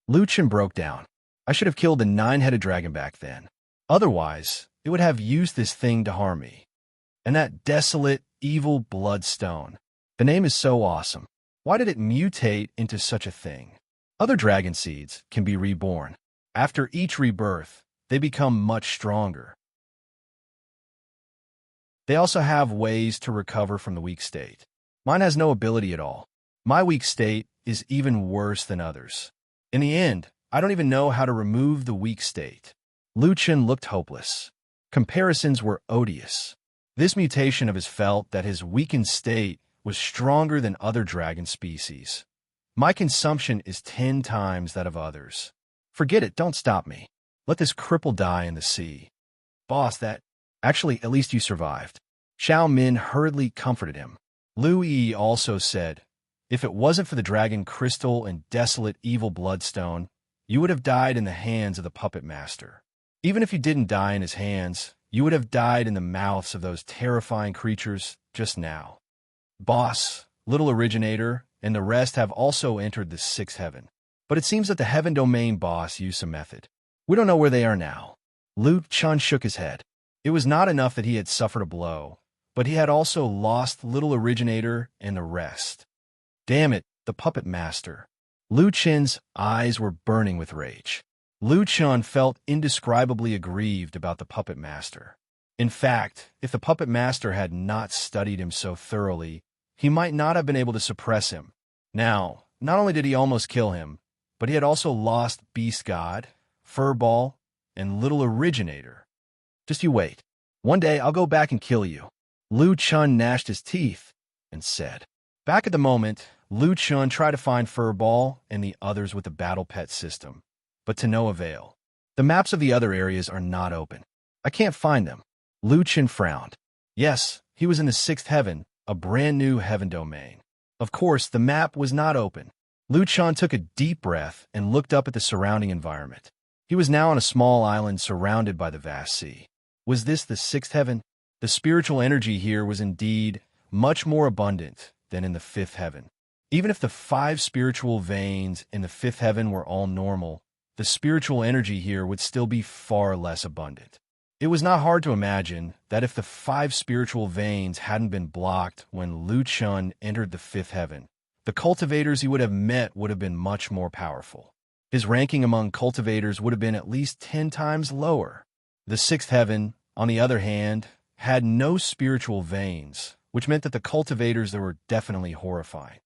Lu Qin broke down. I should have killed the 9-headed dragon back then. Otherwise, it would have used this thing to harm me. And that desolate, evil bloodstone. The name is so awesome. Why did it mutate into such a thing? Other dragon seeds can be reborn. After each rebirth, they become much stronger. They also have ways to recover from the weak state. Mine has no ability at all. My weak state is even worse than others. In the end, I don't even know how to remove the weak state. Lu Qin looked hopeless. Comparisons were odious. This mutation of his felt that his weakened state was stronger than other dragon species. My consumption is 10 times that of others. Forget it, don't stop me. Let this cripple die in the sea. Boss, Actually, at least you survived. Xiao Min hurriedly comforted him. Lu Yi also said, if it wasn't for the dragon crystal and desolate evil bloodstone, you would have died in the hands of the puppet master. Even if you didn't die in his hands, you would have died in the mouths of those terrifying creatures just now. Boss, Little Originator, and the rest have also entered the 6th heaven. But it seems that the heaven domain boss used some method. We don't know where they are now. Lu Qin shook his head. It was not enough that he had suffered a blow, but he had also lost Little Originator and the rest. Damn it, the puppet master. Lu Qin's eyes were burning with rage. Lu Qin felt indescribably aggrieved about the puppet master. In fact, if the puppet master had not studied him so thoroughly, he might not have been able to suppress him. Now, not only did he almost kill him, but he had also lost Beast God, Furball, and Little Originator. Just you wait. One day I'll go back and kill you. Lu Qin gnashed his teeth and said. Back at the moment, Lu Qin tried to find Furball and the others with the battle pet system, but to no avail. The maps of the other areas are not open. I can't find them. Lu Qin frowned. Yes, he was in the 6th heaven, a brand new heaven domain. Of course, the map was not open. Lu Qin took a deep breath and looked up at the surrounding environment. He was now on a small island surrounded by the vast sea. Was this the 6th heaven? The spiritual energy here was indeed much more abundant than in the 5th heaven. Even if the 5 spiritual veins in the 5th heaven were all normal, the spiritual energy here would still be far less abundant. It was not hard to imagine that if the 5 spiritual veins hadn't been blocked when Lu Qin entered the 5th heaven, the cultivators he would have met would have been much more powerful. His ranking among cultivators would have been at least 10 times lower. The 6th heaven, on the other hand, had no spiritual veins, which meant that the cultivators there were definitely horrifying.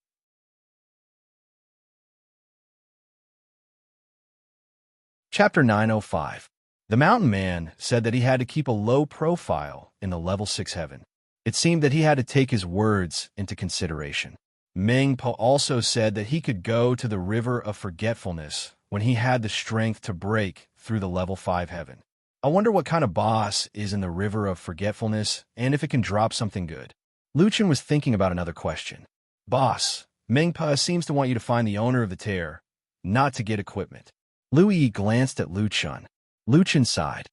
Chapter 905. The mountain man said that he had to keep a low profile in the level 6 heaven. It seemed that he had to take his words into consideration. Meng Po also said that he could go to the river of forgetfulness when he had the strength to break through the level 5 heaven. I wonder what kind of boss is in the river of forgetfulness and if it can drop something good. Lu Qin was thinking about another question. Boss, Meng Po seems to want you to find the owner of the tear, not to get equipment. Lu Yi glanced at Lu Qin. Lu Qin sighed.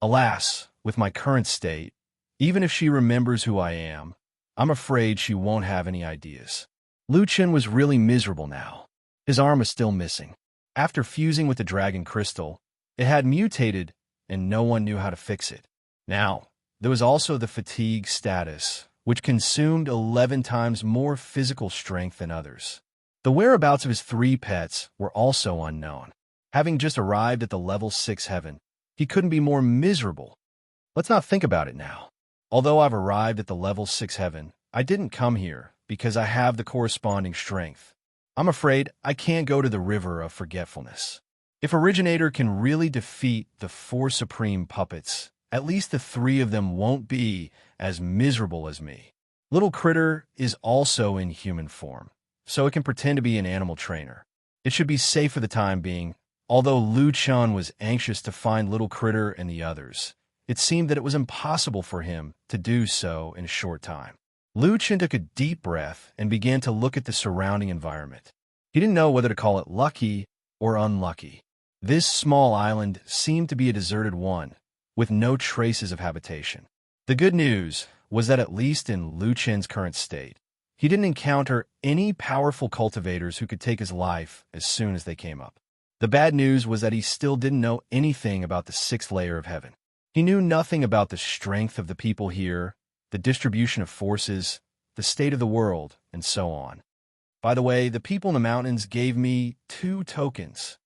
Alas, with my current state, even if she remembers who I am, I'm afraid she won't have any ideas. Lu Qin was really miserable now. His arm was still missing. After fusing with the dragon crystal, it had mutated and no one knew how to fix it. Now, there was also the fatigue status, which consumed 11 times more physical strength than others. The whereabouts of his 3 pets were also unknown. Having just arrived at the level 6 heaven, He couldn't be more miserable. Let's not think about it now. Although I've arrived at the level 6 heaven, I didn't come here because I have the corresponding strength. I'm afraid I can't go to the river of forgetfulness. If Originator can really defeat the 4 supreme puppets, at least the 3 of them won't be as miserable as me. Little Critter is also in human form, so it can pretend to be an animal trainer. It should be safe for the time being. Although Lu Chan was anxious to find Little Critter and the others, it seemed that it was impossible for him to do so in a short time. Lu Chan took a deep breath and began to look at the surrounding environment. He didn't know whether to call it lucky or unlucky. This small island seemed to be a deserted one, with no traces of habitation. The good news was that at least in Lu Chen's current state, he didn't encounter any powerful cultivators who could take his life as soon as they came up. The bad news was that he still didn't know anything about the 6th layer of heaven. He knew nothing about the strength of the people here, the distribution of forces, the state of the world, and so on. By the way, the people in the mountains gave me 2 tokens.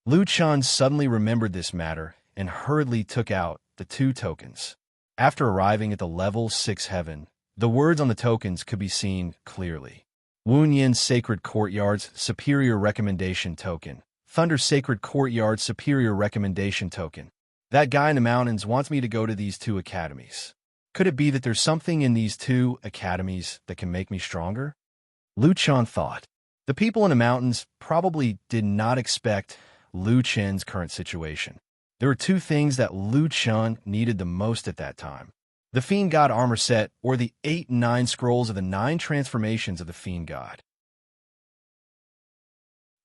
Lu Chan suddenly remembered this matter and hurriedly took out the 2 tokens. After arriving at the level 6 heaven, the words on the tokens could be seen clearly. Wu Yin Sacred Courtyard's Superior Recommendation Token. Thunder Sacred Courtyard Superior Recommendation Token. That guy in the mountains wants me to go to these 2 academies. Could it be that there's something in these 2 academies that can make me stronger? Lu Chan thought. The people in the mountains probably did not expect Lu Chen's current situation. There were 2 things that Lu Chan needed the most at that time. The Fiend God Armor Set, or the 8 and 9 scrolls of the 9 transformations of the Fiend God.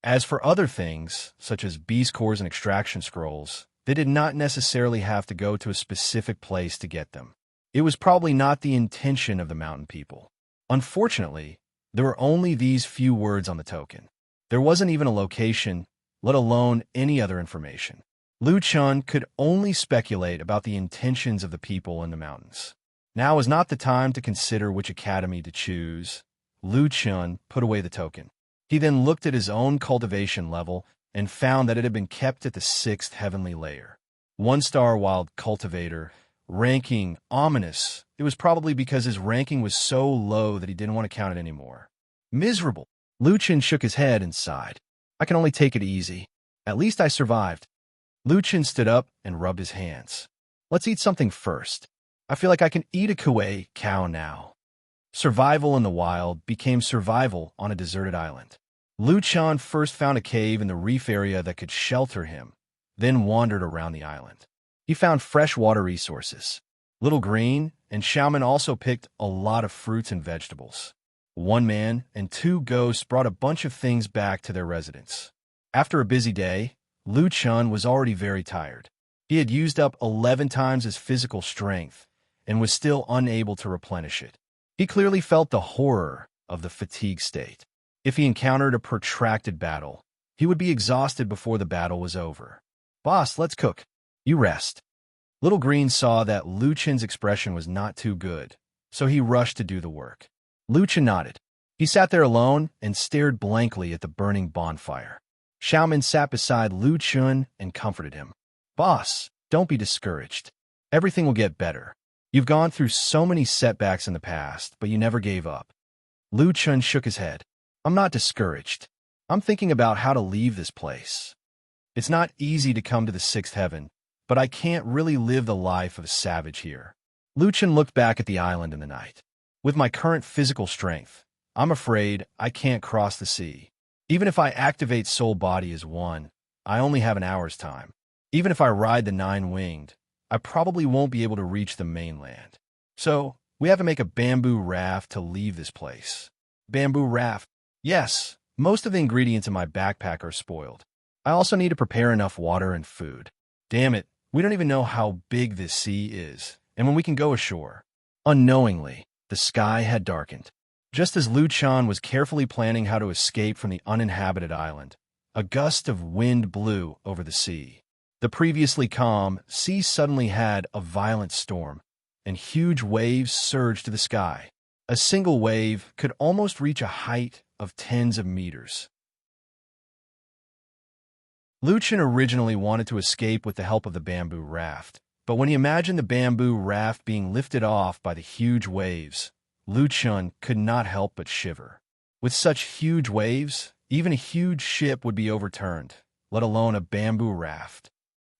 As for other things, such as beast cores and extraction scrolls, they did not necessarily have to go to a specific place to get them. It was probably not the intention of the mountain people. Unfortunately, there were only these few words on the token. There wasn't even a location, let alone any other information. Lu Chan could only speculate about the intentions of the people in the mountains. Now is not the time to consider which academy to choose. Lu Chan put away the token. He then looked at his own cultivation level and found that it had been kept at the 6th heavenly layer. 1-star wild cultivator, ranking ominous. It was probably because his ranking was so low that he didn't want to count it anymore. Miserable. Lu Chan shook his head and sighed. I can only take it easy. At least I survived. Lu Chan stood up and rubbed his hands. Let's eat something first. I feel like I can eat a Kuei cow now. Survival in the wild became survival on a deserted island. Lu Chan first found a cave in the reef area that could shelter him, then wandered around the island. He found freshwater resources. Little Green and Xiaoman also picked a lot of fruits and vegetables. 1 man and 2 ghosts brought a bunch of things back to their residence. After a busy day, Lu Chan was already very tired. He had used up 11 times his physical strength and was still unable to replenish it. He clearly felt the horror of the fatigue state. If he encountered a protracted battle, he would be exhausted before the battle was over. Boss, let's cook. You rest. Little Green saw that Lu Chen's expression was not too good, so he rushed to do the work. Lu Chen nodded. He sat there alone and stared blankly at the burning bonfire. Xiaoman sat beside Lu Chen and comforted him. Boss, don't be discouraged. Everything will get better. You've gone through so many setbacks in the past, but you never gave up. Lu Chen shook his head. I'm not discouraged. I'm thinking about how to leave this place. It's not easy to come to the 6th heaven, but I can't really live the life of a savage here. Lu Chen looked back at the island in the night. With my current physical strength, I'm afraid I can't cross the sea. Even if I activate Soul Body as 1, I only have an hour's time. Even if I ride the 9-winged, I probably won't be able to reach the mainland. So, we have to make a bamboo raft to leave this place. Bamboo raft? Yes, most of the ingredients in my backpack are spoiled. I also need to prepare enough water and food. Damn it, we don't even know how big this sea is, and when we can go ashore. Unknowingly, the sky had darkened. Just as Lu Chan was carefully planning how to escape from the uninhabited island, a gust of wind blew over the sea. The previously calm sea suddenly had a violent storm, and huge waves surged to the sky. A single wave could almost reach a height of tens of meters. Lu Chen originally wanted to escape with the help of the bamboo raft, but when he imagined the bamboo raft being lifted off by the huge waves, Lu Chen could not help but shiver. With such huge waves, even a huge ship would be overturned, let alone a bamboo raft.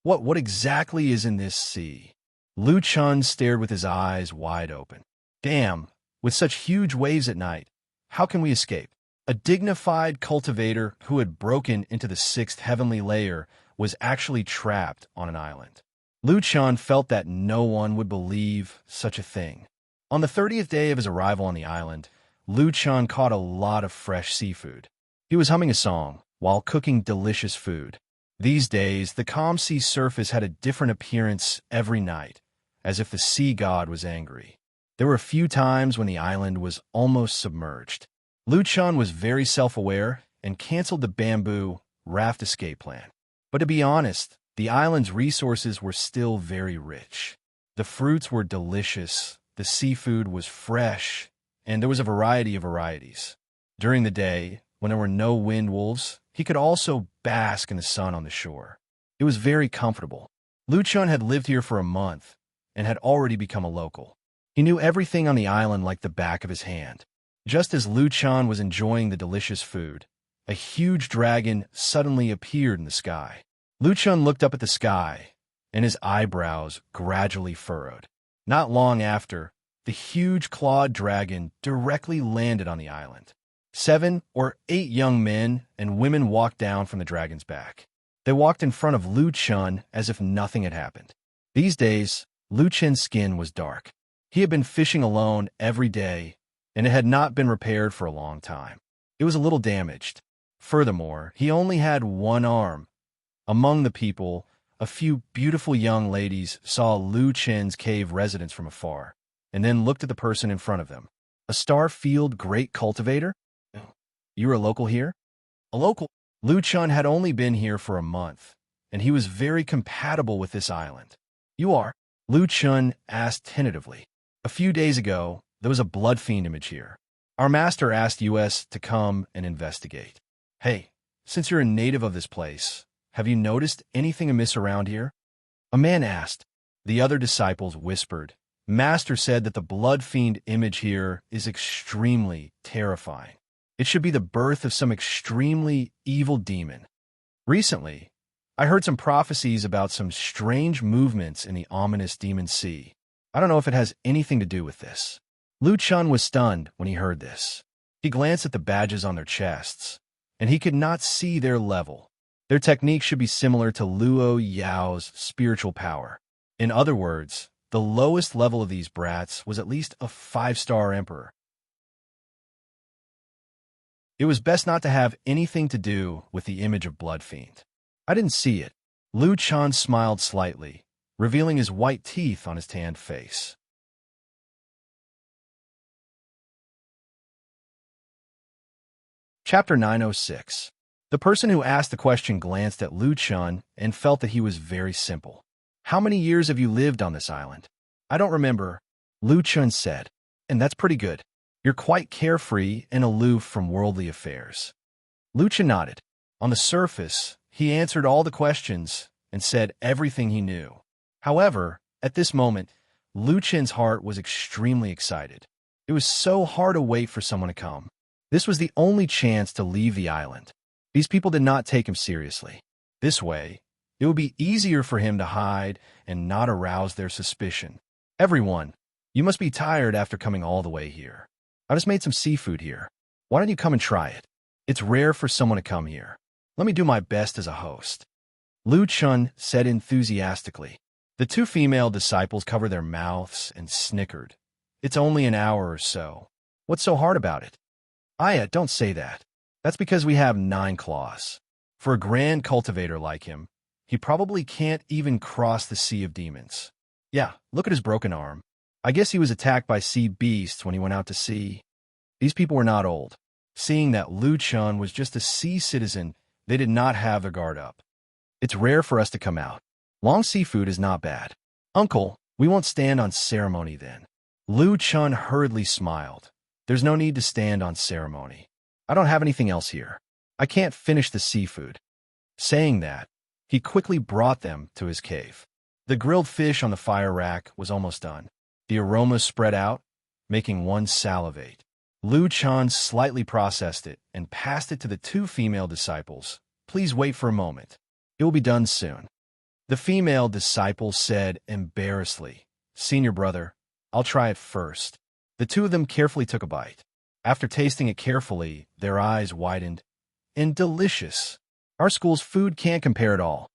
What exactly is in this sea? Lu Chen stared with his eyes wide open. Damn, with such huge waves at night, how can we escape? A dignified cultivator who had broken into the sixth heavenly layer was actually trapped on an island. Lu Chen felt that no one would believe such a thing. On the 30th day of his arrival on the island, Lu Chen caught a lot of fresh seafood. He was humming a song while cooking delicious food. These days, the calm sea surface had a different appearance every night, as if the sea god was angry. There were a few times when the island was almost submerged. Lu Chen was very self-aware and canceled the bamboo raft escape plan. But to be honest, the island's resources were still very rich. The fruits were delicious, the seafood was fresh, and there was a variety of varieties. During the day, when there were no wind wolves, he could also bask in the sun on the shore. It was very comfortable. Lu Chen had lived here for a month and had already become a local. He knew everything on the island like the back of his hand. Just as Lu Chen was enjoying the delicious food, a huge dragon suddenly appeared in the sky. Lu Chen looked up at the sky, and his eyebrows gradually furrowed. Not long after, the huge clawed dragon directly landed on the island. 7 or 8 young men and women walked down from the dragon's back. They walked in front of Lu Chen as if nothing had happened. These days, Lu Chen's skin was dark. He had been fishing alone every day, and it had not been repaired for a long time. It was a little damaged. Furthermore, he only had one arm. Among the people, a few beautiful young ladies saw Lu Chen's cave residence from afar, and then looked at the person in front of them. A Starfield great cultivator? You are a local here? A local? Lu Chen had only been here for a month, and he was very compatible with this island. You are? Lu Chen asked tentatively. A few days ago, there was a blood fiend image here. Our master asked us to come and investigate. Hey, since you're a native of this place, have you noticed anything amiss around here? A man asked. The other disciples whispered. Master said that the blood fiend image here is extremely terrifying. It should be the birth of some extremely evil demon. Recently, I heard some prophecies about some strange movements in the ominous demon sea. I don't know if it has anything to do with this. Lu Chen was stunned when he heard this. He glanced at the badges on their chests, and he could not see their level. Their technique should be similar to Luo Yao's spiritual power. In other words, the lowest level of these brats was at least a 5-star emperor. It was best not to have anything to do with the image of Blood Fiend. I didn't see it. Lu Chen smiled slightly, revealing his white teeth on his tanned face. Chapter 906. The person who asked the question glanced at Lu Chen and felt that he was very simple. How many years have you lived on this island? I don't remember, Lu Chen said. And that's pretty good. You're quite carefree and aloof from worldly affairs. Lu Chen nodded. On the surface, he answered all the questions and said everything he knew. However, at this moment, Lu Chen's heart was extremely excited. It was so hard to wait for someone to come. This was the only chance to leave the island. These people did not take him seriously. This way, it would be easier for him to hide and not arouse their suspicion. Everyone, you must be tired after coming all the way here. I just made some seafood here. Why don't you come and try it? It's rare for someone to come here. Let me do my best as a host. Lu Chen said enthusiastically. The 2 female disciples covered their mouths and snickered. It's only an hour or so. What's so hard about it? Aya, don't say that. That's because we have 9 claws. For a grand cultivator like him, he probably can't even cross the sea of demons. Yeah, look at his broken arm. I guess he was attacked by sea beasts when he went out to sea. These people were not old. Seeing that Lu Chen was just a sea citizen, they did not have their guard up. It's rare for us to come out. Long seafood is not bad. Uncle, we won't stand on ceremony then. Lu Chen hurriedly smiled. There's no need to stand on ceremony. I don't have anything else here. I can't finish the seafood. Saying that, he quickly brought them to his cave. The grilled fish on the fire rack was almost done. The aroma spread out, making one salivate. Lu Chan slightly processed it and passed it to the two female disciples. Please wait for a moment. It will be done soon. The female disciple said embarrassedly, Senior brother, I'll try it first. The two of them carefully took a bite. After tasting it carefully, their eyes widened. And delicious. Our school's food can't compare at all.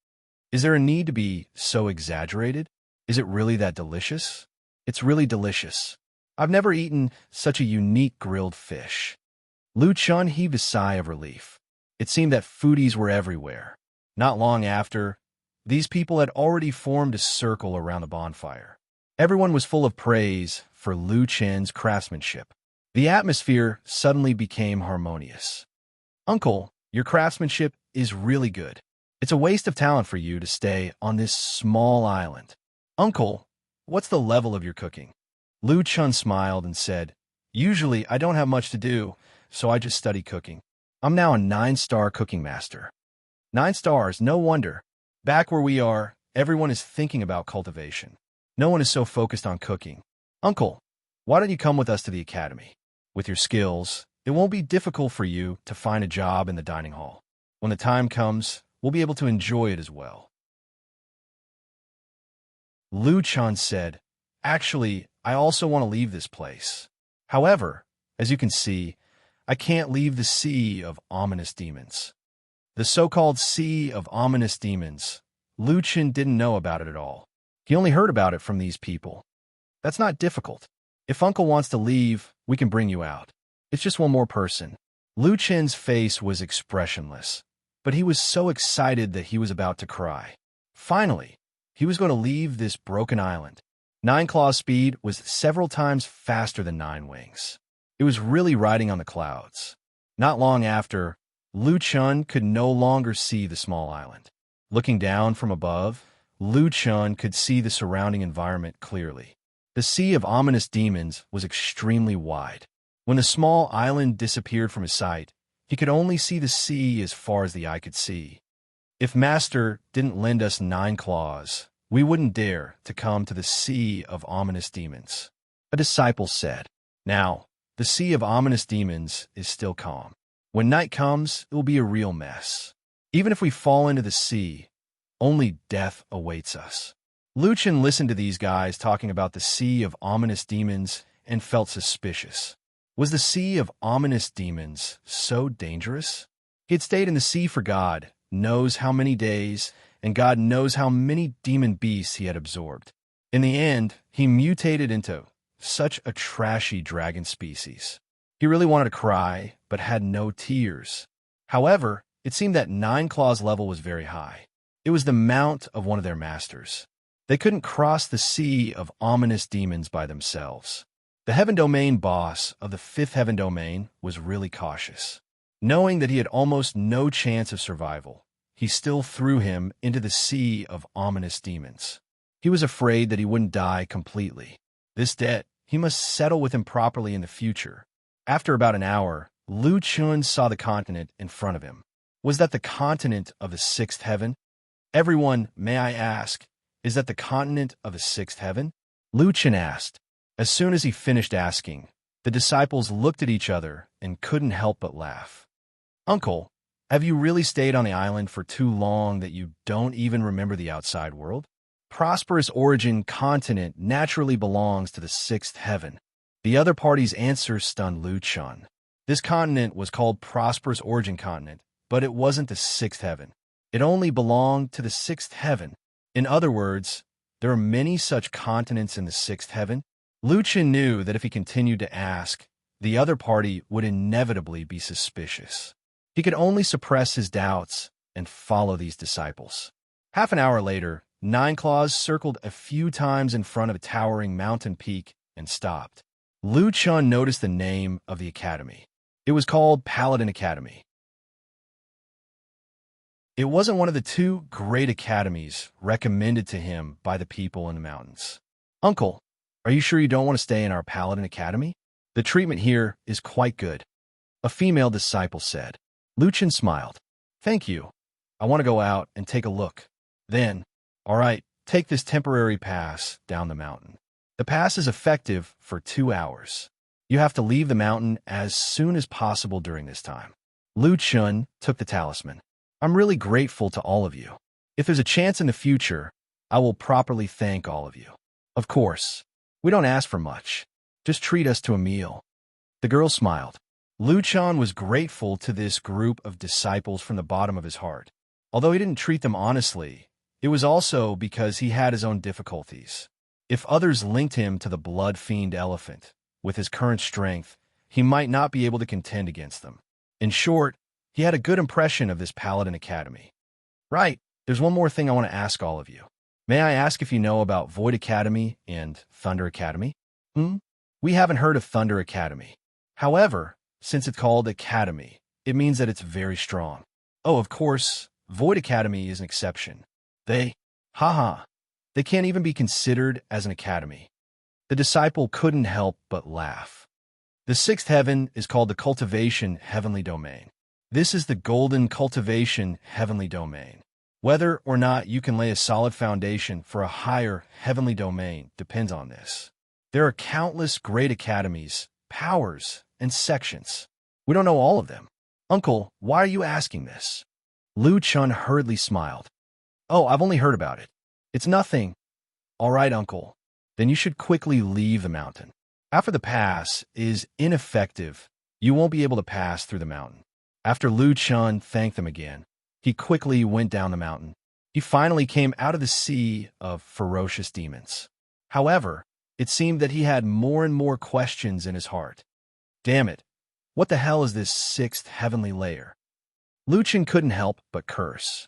Is there a need to be so exaggerated? Is it really that delicious? It's really delicious. I've never eaten such a unique grilled fish. Lu Chun heaved a sigh of relief. It seemed that foodies were everywhere. Not long after, these people had already formed a circle around the bonfire. Everyone was full of praise for Lu Chen's craftsmanship. The atmosphere suddenly became harmonious. Uncle, your craftsmanship is really good. It's a waste of talent for you to stay on this small island. Uncle, what's the level of your cooking? Lu Chun smiled and said, Usually I don't have much to do, so I just study cooking. I'm now a 9-star cooking master. 9 stars, no wonder. Back where we are, everyone is thinking about cultivation. No one is so focused on cooking. Uncle, why don't you come with us to the academy? With your skills, it won't be difficult for you to find a job in the dining hall. When the time comes, we'll be able to enjoy it as well. Lu Chan said, Actually, I also want to leave this place. However, as you can see, I can't leave the sea of ominous demons. The so-called Sea of Ominous Demons, Lu Chan didn't know about it at all. He only heard about it from these people. That's not difficult. If Uncle wants to leave, we can bring you out. It's just one more person. Lu Chen's face was expressionless, but he was so excited that he was about to cry. Finally, he was going to leave this broken island. 9 Claw's speed was several times faster than 9 Wings. It was really riding on the clouds. Not long after, Lu Chun could no longer see the small island. Looking down from above, Lu Chun could see the surrounding environment clearly. The Sea of Ominous Demons was extremely wide. When the small island disappeared from his sight, he could only see the sea as far as the eye could see. If Master didn't lend us 9 claws, we wouldn't dare to come to the Sea of Ominous Demons. A disciple said, Now, the Sea of Ominous Demons is still calm. When night comes, it will be a real mess. Even if we fall into the sea, only death awaits us. Lu Chan listened to these guys talking about the Sea of Ominous Demons and felt suspicious. Was the Sea of Ominous Demons so dangerous? He had stayed in the sea for God knows how many days, and God knows how many demon beasts he had absorbed. In the end, he mutated into such a trashy dragon species. He really wanted to cry, but had no tears. However, it seemed that 9 Claw's level was very high. It was the mount of one of their masters. They couldn't cross the Sea of Ominous Demons by themselves. The Heaven Domain boss of the 5th Heaven Domain was really cautious. Knowing that he had almost no chance of survival, he still threw him into the Sea of Ominous Demons. He was afraid that he wouldn't die completely. This debt he must settle with him properly in the future. After about an hour, Lu Chun saw the continent in front of him. Was that the continent of the 6th heaven? Everyone, may I ask, is that the continent of the 6th heaven? Lu Chun asked. As soon as he finished asking, the disciples looked at each other and couldn't help but laugh. Uncle, have you really stayed on the island for too long that you don't even remember the outside world? Prosperous Origin continent naturally belongs to the 6th heaven. The other party's answer stunned Lu Chun. This continent was called Prosperous Origin continent, but it wasn't the 6th heaven. It only belonged to the 6th heaven. In other words, there are many such continents in the 6th heaven. Lu Chun knew that if he continued to ask, the other party would inevitably be suspicious. He could only suppress his doubts and follow these disciples. Half an hour later, 9 Claws circled a few times in front of a towering mountain peak and stopped. Lu Chun noticed the name of the academy. It was called Paladin Academy. It wasn't one of the 2 great academies recommended to him by the people in the mountains. Uncle, are you sure you don't want to stay in our Paladin Academy? The treatment here is quite good. A female disciple said. Lu Chun smiled. Thank you. I want to go out and take a look. Then, all right, take this temporary pass down the mountain. The pass is effective for 2 hours. You have to leave the mountain as soon as possible during this time. Lu Chun took the talisman. I'm really grateful to all of you. If there's a chance in the future, I will properly thank all of you. Of course, we don't ask for much. Just treat us to a meal. The girl smiled. Lu Chun was grateful to this group of disciples from the bottom of his heart. Although he didn't treat them honestly, it was also because he had his own difficulties. If others linked him to the blood-fiend elephant, with his current strength, he might not be able to contend against them. In short, he had a good impression of this Paladin Academy. Right, there's one more thing I want to ask all of you. May I ask if you know about Void Academy and Thunder Academy? We haven't heard of Thunder Academy. However, since it's called Academy, it means that it's very strong. Oh, of course, Void Academy is an exception. They can't even be considered as an academy. The disciple couldn't help but laugh. The sixth heaven is called the Cultivation Heavenly Domain. This is the Golden Cultivation Heavenly Domain. Whether or not you can lay a solid foundation for a higher heavenly domain depends on this. There are countless great academies, powers, and sections. We don't know all of them. Uncle, why are you asking this? Lu Chun hurriedly smiled. Oh, I've only heard about it. It's nothing. All right, uncle. Then you should quickly leave the mountain. After the pass is ineffective, you won't be able to pass through the mountain. After Lu Chun thanked them again, he quickly went down the mountain. He finally came out of the sea of ferocious demons. However, it seemed that he had more and more questions in his heart. Damn it, what the hell is this sixth heavenly layer? Lu Chun couldn't help but curse.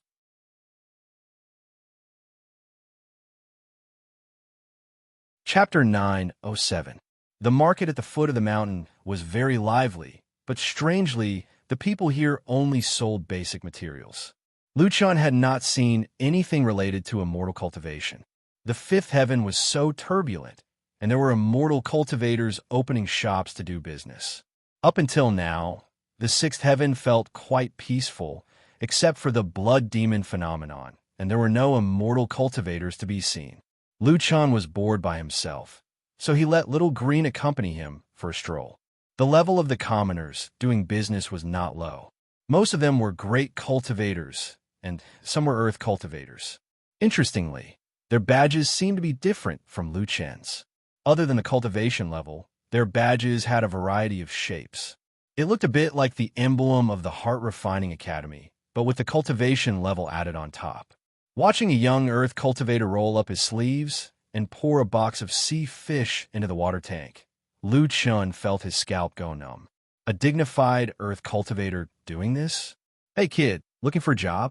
Chapter 907. The market at the foot of the mountain was very lively, but strangely, the people here only sold basic materials. Lu Chun had not seen anything related to immortal cultivation. The fifth heaven was so turbulent, and there were immortal cultivators opening shops to do business. Up until now, the sixth heaven felt quite peaceful, except for the blood demon phenomenon, and there were no immortal cultivators to be seen. Lu Chun was bored by himself, so he let Little Green accompany him for a stroll. The level of the commoners doing business was not low. Most of them were great cultivators, and some were earth cultivators. Interestingly, their badges seemed to be different from Lu Chun's. Other than the cultivation level, their badges had a variety of shapes. It looked a bit like the emblem of the Heart Refining Academy, but with the cultivation level added on top. Watching a young earth cultivator roll up his sleeves and pour a box of sea fish into the water tank, Lu Chun felt his scalp go numb. A dignified earth cultivator doing this? Hey kid, looking for a job?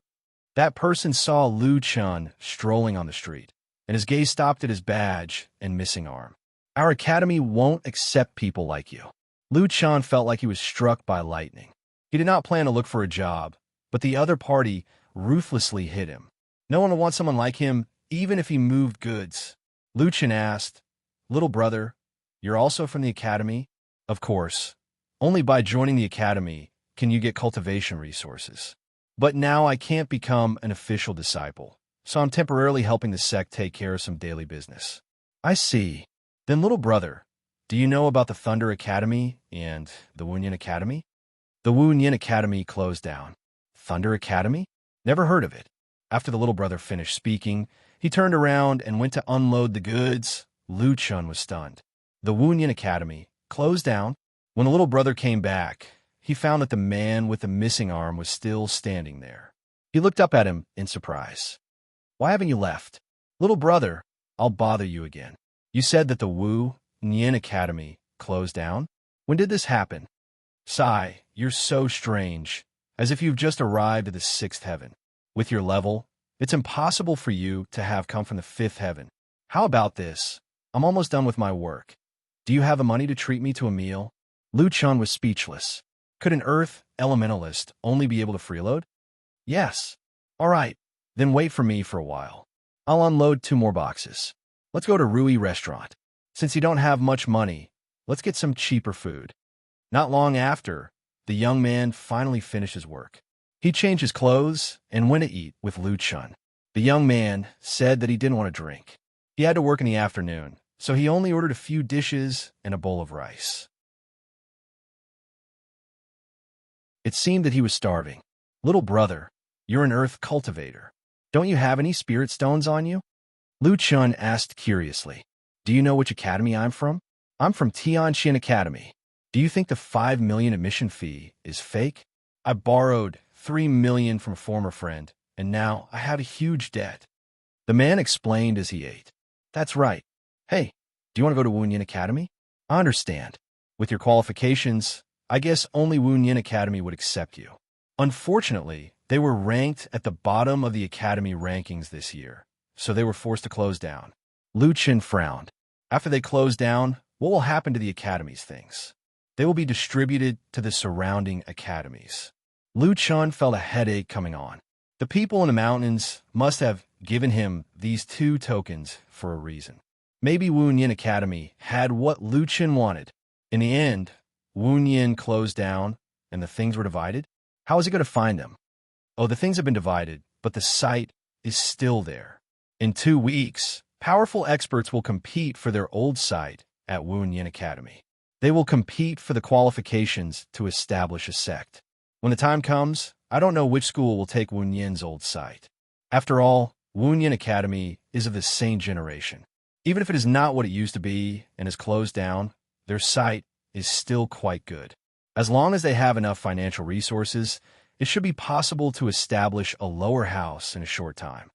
That person saw Lu Chun strolling on the street, and his gaze stopped at his badge and missing arm. Our academy won't accept people like you. Lu Chun felt like he was struck by lightning. He did not plan to look for a job, but the other party ruthlessly hit him. No one would want someone like him, even if he moved goods. Lu Chun asked, Little brother, you're also from the academy? Of course. Only by joining the academy can you get cultivation resources. But now I can't become an official disciple, so I'm temporarily helping the sect take care of some daily business. I see. Then little brother, do you know about the Thunder Academy and the Wunyan Academy? The Wunyan Academy closed down. Thunder Academy? Never heard of it. After the little brother finished speaking, he turned around and went to unload the goods. Lu Chun was stunned. The Wunyan Academy closed down. When the little brother came back, he found that the man with the missing arm was still standing there. He looked up at him in surprise. Why haven't you left? Little brother, I'll bother you again. You said that the Wunyan Academy closed down? When did this happen? Sigh, you're so strange, as if you've just arrived at the sixth heaven. With your level, it's impossible for you to have come from the fifth heaven. How about this? I'm almost done with my work. Do you have the money to treat me to a meal? Lu Chun was speechless. Could an earth elementalist only be able to freeload? Yes. All right, then wait for me for a while. I'll unload 2 more boxes. Let's go to Rui Restaurant. Since you don't have much money, let's get some cheaper food. Not long after, the young man finally finished his work. He changed his clothes and went to eat with Lu Chun. The young man said that he didn't want to drink. He had to work in the afternoon, so he only ordered a few dishes and a bowl of rice. It seemed that he was starving. Little brother, you're an earth cultivator. Don't you have any spirit stones on you? Lu Chun asked curiously. Do you know which academy I'm from? I'm from Tianxin Academy. Do you think the 5 million admission fee is fake? I borrowed 3 million from a former friend, and now I have a huge debt. The man explained as he ate. That's right. Hey, do you want to go to Wunyan Academy? I understand. With your qualifications, I guess only Wunyan Academy would accept you. Unfortunately, they were ranked at the bottom of the academy rankings this year, so they were forced to close down. Lu Chin frowned. After they close down, what will happen to the academy's things? They will be distributed to the surrounding academies. Lu Chun felt a headache coming on. The people in the mountains must have given him these 2 tokens for a reason. Maybe Wunyan Academy had what Lu Chun wanted. In the end, Wunyan closed down and the things were divided. How is he going to find them? Oh, the things have been divided, but the site is still there. In 2 weeks, powerful experts will compete for their old site at Wunyan Academy. They will compete for the qualifications to establish a sect. When the time comes, I don't know which school will take Wunyan's old site. After all, Wunyan Academy is of the same generation. Even if it is not what it used to be and is closed down, their site is still quite good. As long as they have enough financial resources, it should be possible to establish a lower house in a short time.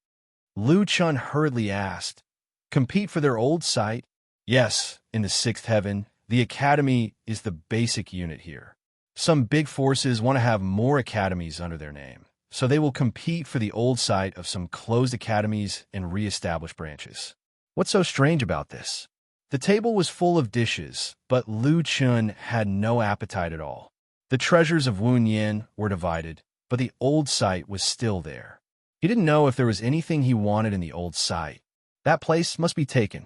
Lu Chun hurriedly asked, compete for their old site? Yes, in the 6th heaven, the academy is the basic unit here. Some big forces want to have more academies under their name, so they will compete for the old site of some closed academies and re-established branches. What's so strange about this? The table was full of dishes, but Lu Chun had no appetite at all. The treasures of Wunyan were divided, but the old site was still there. He didn't know if there was anything he wanted in the old site. That place must be taken.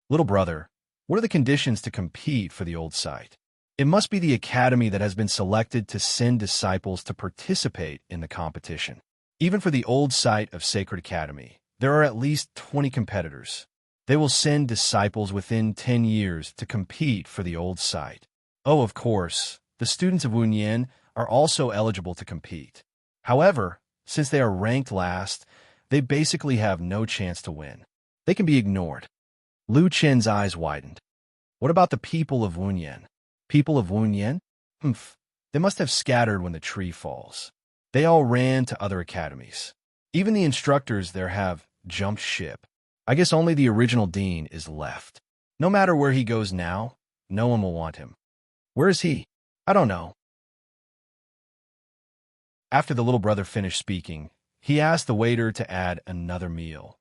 Little brother, what are the conditions to compete for the old site? It must be the academy that has been selected to send disciples to participate in the competition. Even for the old site of Sacred Academy, there are at least 20 competitors. They will send disciples within 10 years to compete for the old site. Oh, of course, the students of Wunyan are also eligible to compete. However, since they are ranked last, they basically have no chance to win. They can be ignored. Lu Chen's eyes widened. What about the people of Wunyan? People of Wunyan? They must have scattered when the tree falls. They all ran to other academies. Even the instructors there have jumped ship. I guess only the original dean is left. No matter where he goes now, no one will want him. Where is he? I don't know. After the little brother finished speaking, he asked the waiter to add another meal.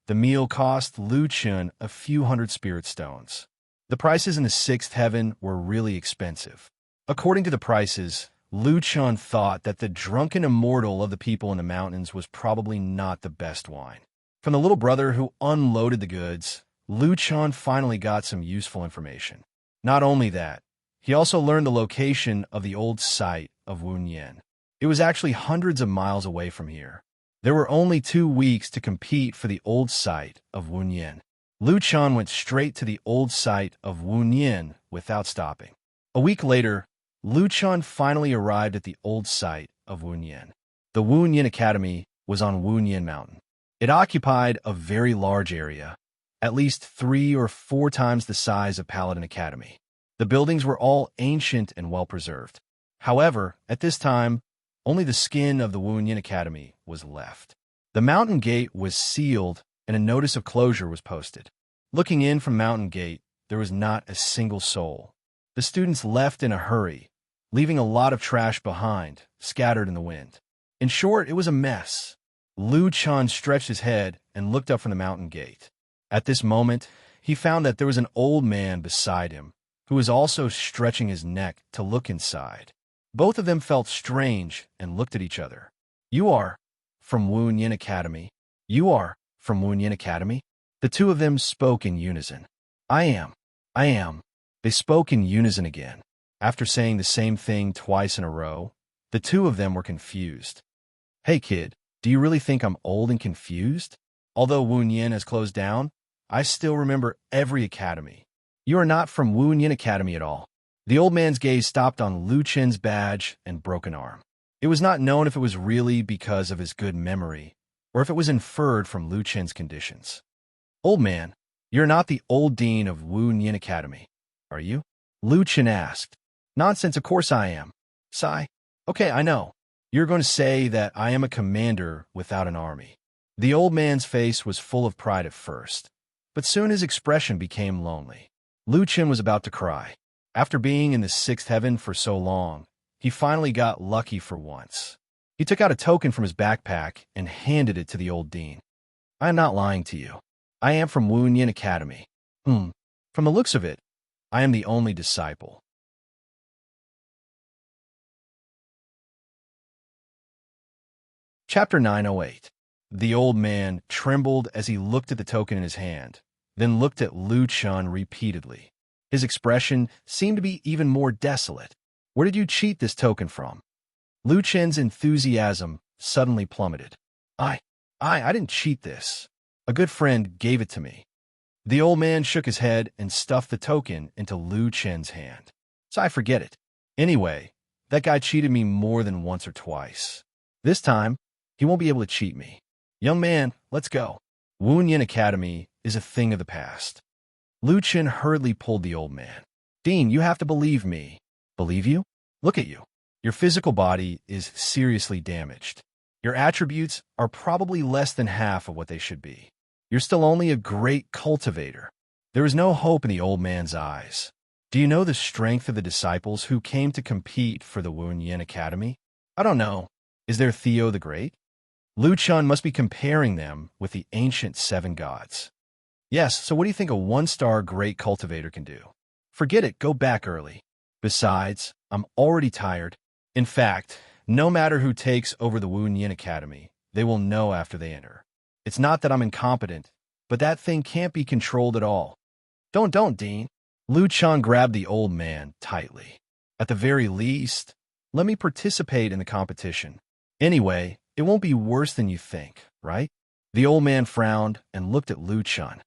The meal cost Lu Chun a few hundred spirit stones. The prices in the 6th heaven were really expensive. According to the prices, Lu Chun thought that the drunken immortal of the people in the mountains was probably not the best wine. From the little brother who unloaded the goods, Lu Chun finally got some useful information. Not only that, he also learned the location of the old site of Wunyan. It was actually hundreds of miles away from here. There were only 2 weeks to compete for the old site of Wunyan. Lu Chun went straight to the old site of Wunyan without stopping. A week later, Lu Chun finally arrived at the old site of Wunyan. The Wunyan Academy was on Wunyan Mountain. It occupied a very large area, at least 3 or 4 times the size of Paladin Academy. The buildings were all ancient and well-preserved. However, at this time, only the skin of the Wunyan Academy was left. The mountain gate was sealed and a notice of closure was posted. Looking in from Mountain Gate, there was not a single soul. The students left in a hurry, leaving a lot of trash behind, scattered in the wind. In short, it was a mess. Lu Chun stretched his head and looked up from the mountain gate. At this moment, he found that there was an old man beside him, who was also stretching his neck to look inside. Both of them felt strange and looked at each other. You are from Wunyan Academy. You are from Wunyan Academy. The 2 of them spoke in unison. I am. They spoke in unison again. After saying the same thing twice in a row, the 2 of them were confused. Hey kid, do you really think I'm old and confused? Although Wu Yin has closed down, I still remember every academy. You are not from Wu Yin Academy at all. The old man's gaze stopped on Lu Chen's badge and broken arm. It was not known if it was really because of his good memory, or if it was inferred from Lu Chen's conditions. Old man, you're not the old dean of Wu Yin Academy, are you? Lu Chen asked. Nonsense, of course I am. Sigh. Okay, I know. You're going to say that I am a commander without an army. The old man's face was full of pride at first, but soon his expression became lonely. Lu Chen was about to cry. After being in the sixth heaven for so long, he finally got lucky for once. He took out a token from his backpack and handed it to the old dean. I am not lying to you. I am from Wu Yin Academy. From the looks of it, I am the only disciple. Chapter 908. The old man trembled as he looked at the token in his hand, then looked at Lu Chen repeatedly. His expression seemed to be even more desolate. Where did you cheat this token from? Lu Chen's enthusiasm suddenly plummeted. I didn't cheat this. A good friend gave it to me. The old man shook his head and stuffed the token into Lu Chen's hand. So I forget it. Anyway, that guy cheated me more than once or twice. This time, he won't be able to cheat me. Young man, let's go. Wu Yin Academy is a thing of the past. Lu Chen hurriedly pulled the old man. Dean, you have to believe me. Believe you? Look at you. Your physical body is seriously damaged. Your attributes are probably less than half of what they should be. You're still only a great cultivator. There is no hope in the old man's eyes. Do you know the strength of the disciples who came to compete for the Wu Yin Academy? I don't know. Is there Theo the Great? Lu Chen must be comparing them with the ancient seven gods. Yes, so what do you think a one-star great cultivator can do? Forget it, go back early. Besides, I'm already tired. In fact, no matter who takes over the Wu Yin Academy, they will know after they enter. It's not that I'm incompetent, but that thing can't be controlled at all. Don't, Dean. Lu Chen grabbed the old man tightly. At the very least, let me participate in the competition. Anyway, it won't be worse than you think, right? The old man frowned and looked at Lu Chen.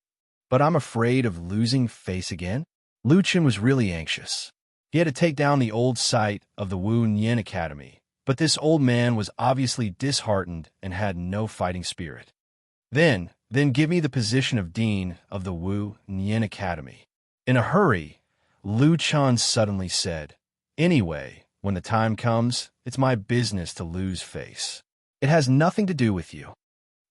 But I'm afraid of losing face again? Lu Chen was really anxious. He had to take down the old site of the Wu Yin Academy, but this old man was obviously disheartened and had no fighting spirit. Then give me the position of dean of the Wu Yin Academy. In a hurry, Lu Chen suddenly said, Anyway, when the time comes, it's my business to lose face. It has nothing to do with you.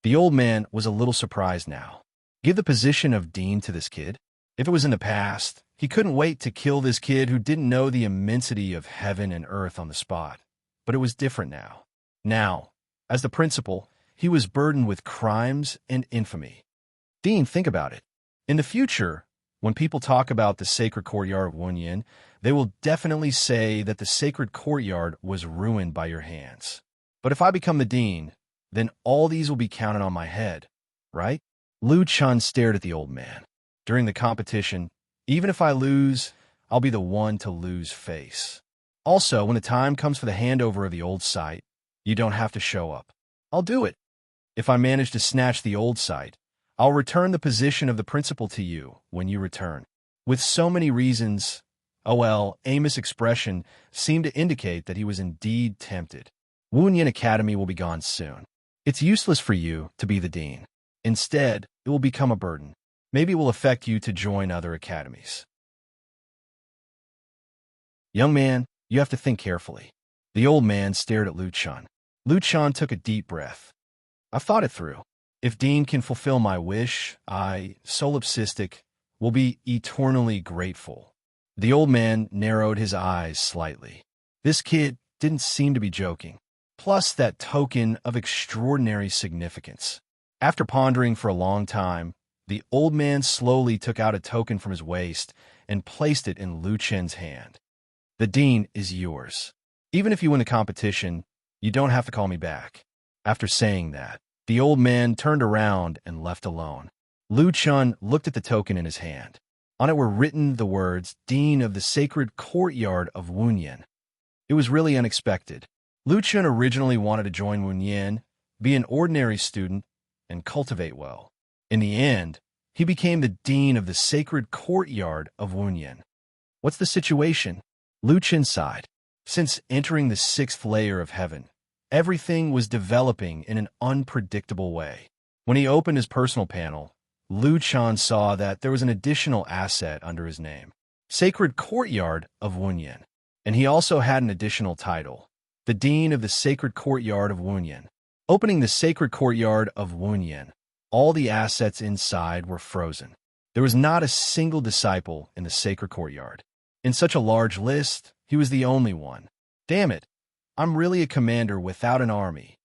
The old man was a little surprised now. Give the position of dean to this kid? If it was in the past, he couldn't wait to kill this kid who didn't know the immensity of heaven and earth on the spot. But it was different now. Now, as the principal, he was burdened with crimes and infamy. Dean, think about it. In the future, when people talk about the sacred courtyard of Wu Yin, they will definitely say that the sacred courtyard was ruined by your hands. But if I become the dean, then all these will be counted on my head, right? Lu Chen stared at the old man. During the competition, even if I lose, I'll be the one to lose face. Also, when the time comes for the handover of the old site, you don't have to show up. I'll do it. If I manage to snatch the old site, I'll return the position of the principal to you when you return. With so many reasons, Amos' expression seemed to indicate that he was indeed tempted. Wu Yin Academy will be gone soon. It's useless for you to be the dean. Instead, it will become a burden. Maybe it will affect you to join other academies. Young man, you have to think carefully. The old man stared at Lu Chen. Lu Chen took a deep breath. I've thought it through. If Dean can fulfill my wish, I, solipsistic, will be eternally grateful. The old man narrowed his eyes slightly. This kid didn't seem to be joking. Plus that token of extraordinary significance. After pondering for a long time, the old man slowly took out a token from his waist and placed it in Lu Chen's hand. The dean is yours. Even if you win the competition, you don't have to call me back. After saying that, the old man turned around and left alone. Lu Chen looked at the token in his hand. On it were written the words, Dean of the Sacred Courtyard of Wu Yin. It was really unexpected. Lu Chun originally wanted to join Wen Yin, be an ordinary student, and cultivate well. In the end, he became the dean of the sacred courtyard of Wen Yin. What's the situation? Lu Chun sighed. Since entering the sixth layer of heaven, everything was developing in an unpredictable way. When he opened his personal panel, Lu Chun saw that there was an additional asset under his name, Sacred Courtyard of Wen Yin. And he also had an additional title, the Dean of the Sacred Courtyard of Wen Yin. Opening the Sacred Courtyard of Wen Yin, all the assets inside were frozen. There was not a single disciple in the Sacred Courtyard. In such a large list, he was the only one. Damn it, I'm really a commander without an army.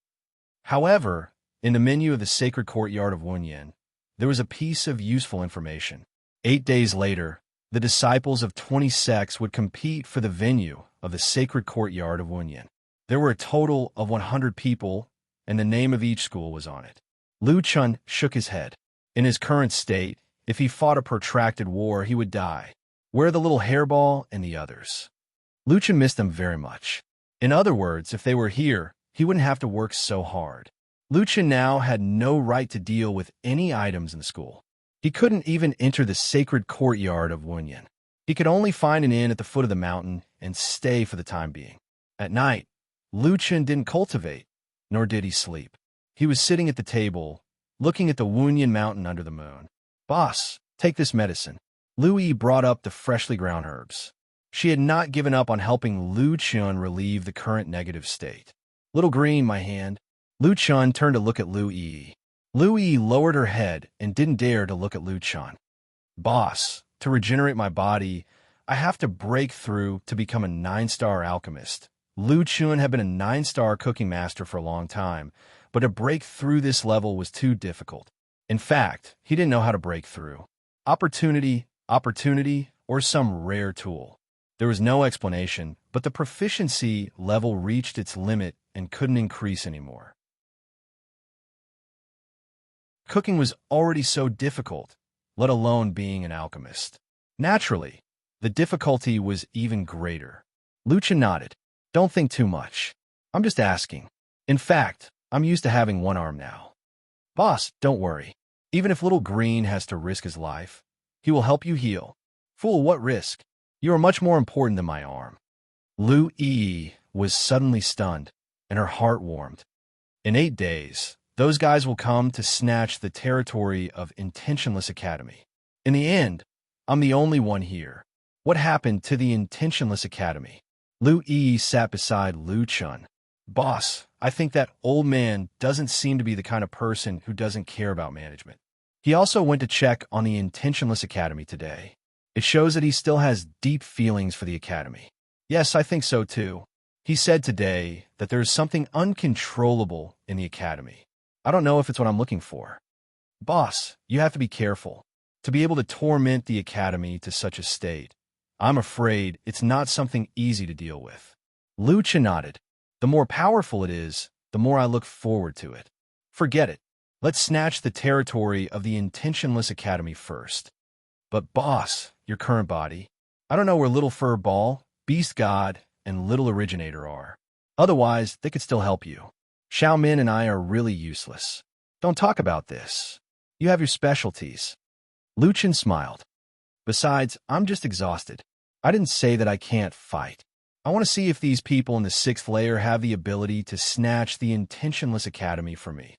However, in the menu of the Sacred Courtyard of Wen Yin, there was a piece of useful information. 8 days later, the disciples of 20 sects would compete for the venue of the Sacred Courtyard of Wen Yin. There were a total of 100 people, and the name of each school was on it. Lu Chun shook his head. In his current state, if he fought a protracted war, he would die. Where are the little hairball and the others? Lu Chun missed them very much. In other words, if they were here, he wouldn't have to work so hard. Lu Chun now had no right to deal with any items in the school. He couldn't even enter the sacred courtyard of Wen Yin. He could only find an inn at the foot of the mountain and stay for the time being. At night, Lu Chun didn't cultivate, nor did he sleep. He was sitting at the table, looking at the Wen Yin mountain under the moon. Boss, take this medicine. Lu Yi brought up the freshly ground herbs. She had not given up on helping Lu Chun relieve the current negative state. Little green, my hand. Lu Chun turned to look at Lu Yi. Lu Yi lowered her head and didn't dare to look at Lu Chun. Boss, to regenerate my body, I have to break through to become a 9-star alchemist. Lu Chun had been a 9-star cooking master for a long time, but to break through this level was too difficult. In fact, he didn't know how to break through. Opportunity, or some rare tool. There was no explanation, but the proficiency level reached its limit and couldn't increase anymore. Cooking was already so difficult, let alone being an alchemist. Naturally, the difficulty was even greater. Lu Chun nodded. Don't think too much. I'm just asking. In fact, I'm used to having one arm now. Boss, don't worry. Even if little green has to risk his life, he will help you heal. Fool, what risk? You are much more important than my arm. Lu Yi was suddenly stunned, and her heart warmed. In 8 days, those guys will come to snatch the territory of Intentionless Academy. In the end, I'm the only one here. What happened to the Intentionless Academy? Lu Yi sat beside Lu Chun. Boss, I think that old man doesn't seem to be the kind of person who doesn't care about management. He also went to check on the Intentionless Academy today. It shows that he still has deep feelings for the Academy. Yes, I think so too. He said today that there is something uncontrollable in the Academy. I don't know if it's what I'm looking for. Boss, you have to be careful. To be able to torment the Academy to such a state, I'm afraid it's not something easy to deal with. Lu Chun nodded. The more powerful it is, the more I look forward to it. Forget it. Let's snatch the territory of the Intentionless Academy first. But boss, your current body, I don't know where Little Fur Ball, Beast God, and Little Originator are. Otherwise, they could still help you. Xiao Min and I are really useless. Don't talk about this. You have your specialties. Lu Chun smiled. Besides, I'm just exhausted. I didn't say that I can't fight. I want to see if these people in the 6th layer have the ability to snatch the Intentionless Academy from me.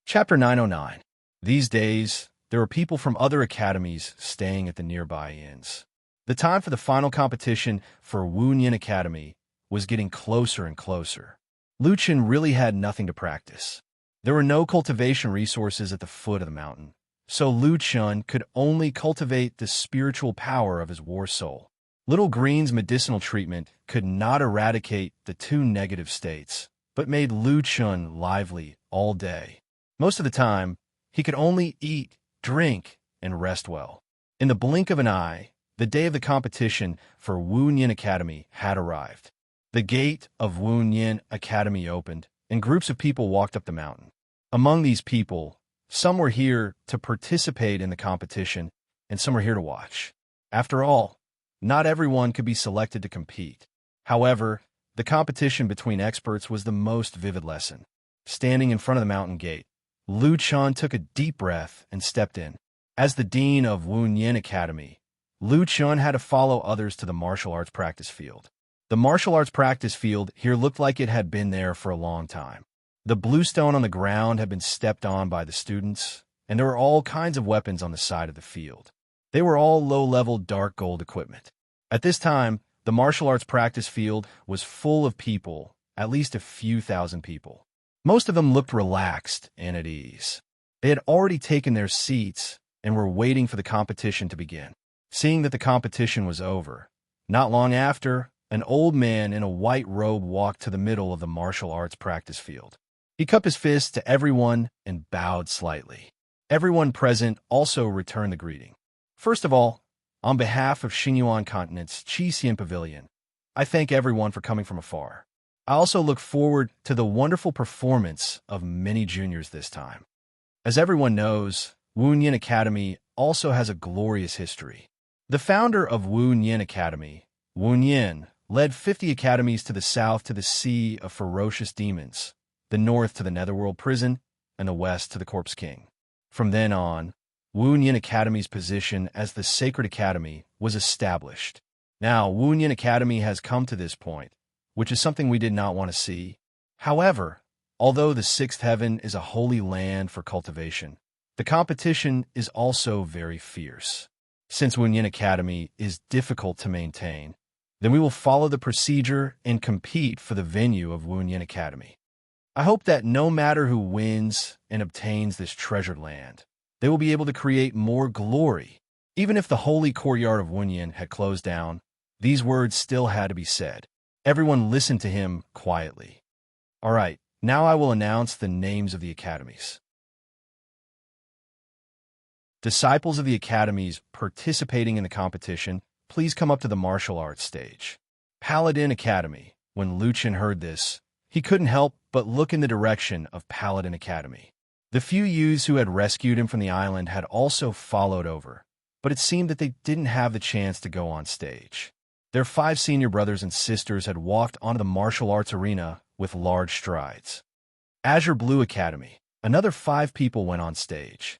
Chapter 909. These days, there are people from other academies staying at the nearby inns. The time for the final competition for Wen Yin Academy was getting closer and closer. Lu Chun really had nothing to practice. There were no cultivation resources at the foot of the mountain, so Lu Chun could only cultivate the spiritual power of his war soul. Little Green's medicinal treatment could not eradicate the 2 negative states, but made Lu Chun lively all day. Most of the time, he could only eat, drink, and rest well. In the blink of an eye, the day of the competition for Wen Yin Academy had arrived. The gate of Wen Yin Academy opened, and groups of people walked up the mountain. Among these people, some were here to participate in the competition, and some were here to watch. After all, not everyone could be selected to compete. However, the competition between experts was the most vivid lesson. Standing in front of the mountain gate, Lu Chun took a deep breath and stepped in. As the dean of Yin Academy, Lu Chun had to follow others to the martial arts practice field. The martial arts practice field here looked like it had been there for a long time. The blue stone on the ground had been stepped on by the students, and there were all kinds of weapons on the side of the field. They were all low-level dark gold equipment. At this time, the martial arts practice field was full of people, at least a few thousand people. Most of them looked relaxed and at ease. They had already taken their seats and were waiting for the competition to begin. Seeing that the competition was over, not long after, an old man in a white robe walked to the middle of the martial arts practice field. He cupped his fist to everyone and bowed slightly. Everyone present also returned the greeting. First of all, on behalf of Xingyuan Continent's Qi Pavilion, I thank everyone for coming from afar. I also look forward to the wonderful performance of many juniors this time. As everyone knows, Yin Academy also has a glorious history. The founder of Yin Academy, Yin, led 50 academies to the south to the Sea of Ferocious Demons, the north to the Netherworld Prison, and the west to the Corpse King. From then on, Yin Academy's position as the Sacred Academy was established. Now, Yin Academy has come to this point, which is something we did not want to see. However, although the Sixth Heaven is a holy land for cultivation, the competition is also very fierce. Since Yin Academy is difficult to maintain, then we will follow the procedure and compete for the venue of Yin Academy. I hope that no matter who wins and obtains this treasured land, they will be able to create more glory. Even if the holy courtyard of Yin had closed down, these words still had to be said. Everyone listened to him quietly. All right, now I will announce the names of the academies. Disciples of the academies participating in the competition, please come up to the martial arts stage. Paladin Academy. When Lu Chun heard this, he couldn't help but look in the direction of Paladin Academy. The few youths who had rescued him from the island had also followed over, but it seemed that they didn't have the chance to go on stage. Their 5 senior brothers and sisters had walked onto the martial arts arena with large strides. Azure Blue Academy. Another 5 people went on stage.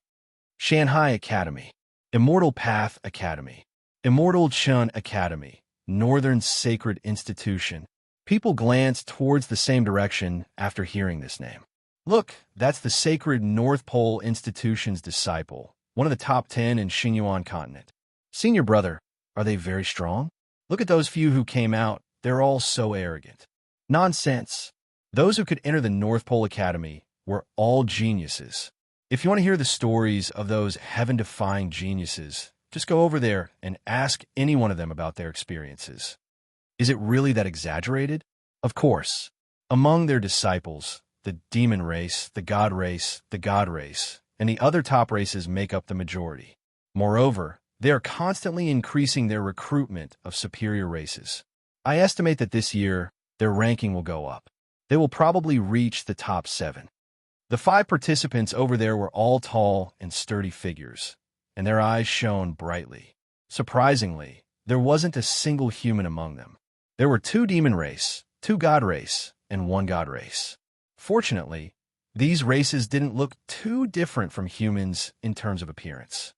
Shanghai Academy. Immortal Path Academy. Immortal Chun Academy. Northern Sacred Institution. People glanced towards the same direction after hearing this name. Look, that's the Sacred North Pole Institution's disciple, one of the top 10 in Xingyuan Continent. Senior brother, are they very strong? Look at those few who came out. They're all so arrogant. Nonsense. Those who could enter the North Pole Academy were all geniuses. If you want to hear the stories of those heaven-defying geniuses, just go over there and ask any one of them about their experiences. Is it really that exaggerated? Of course. Among their disciples, the demon race, the god race, and the other top races make up the majority. Moreover, they are constantly increasing their recruitment of superior races. I estimate that this year, their ranking will go up. They will probably reach the top 7. The 5 participants over there were all tall and sturdy figures, and their eyes shone brightly. Surprisingly, there wasn't a single human among them. There were 2 demon race, 2 god race, and 1 god race. Fortunately, these races didn't look too different from humans in terms of appearance.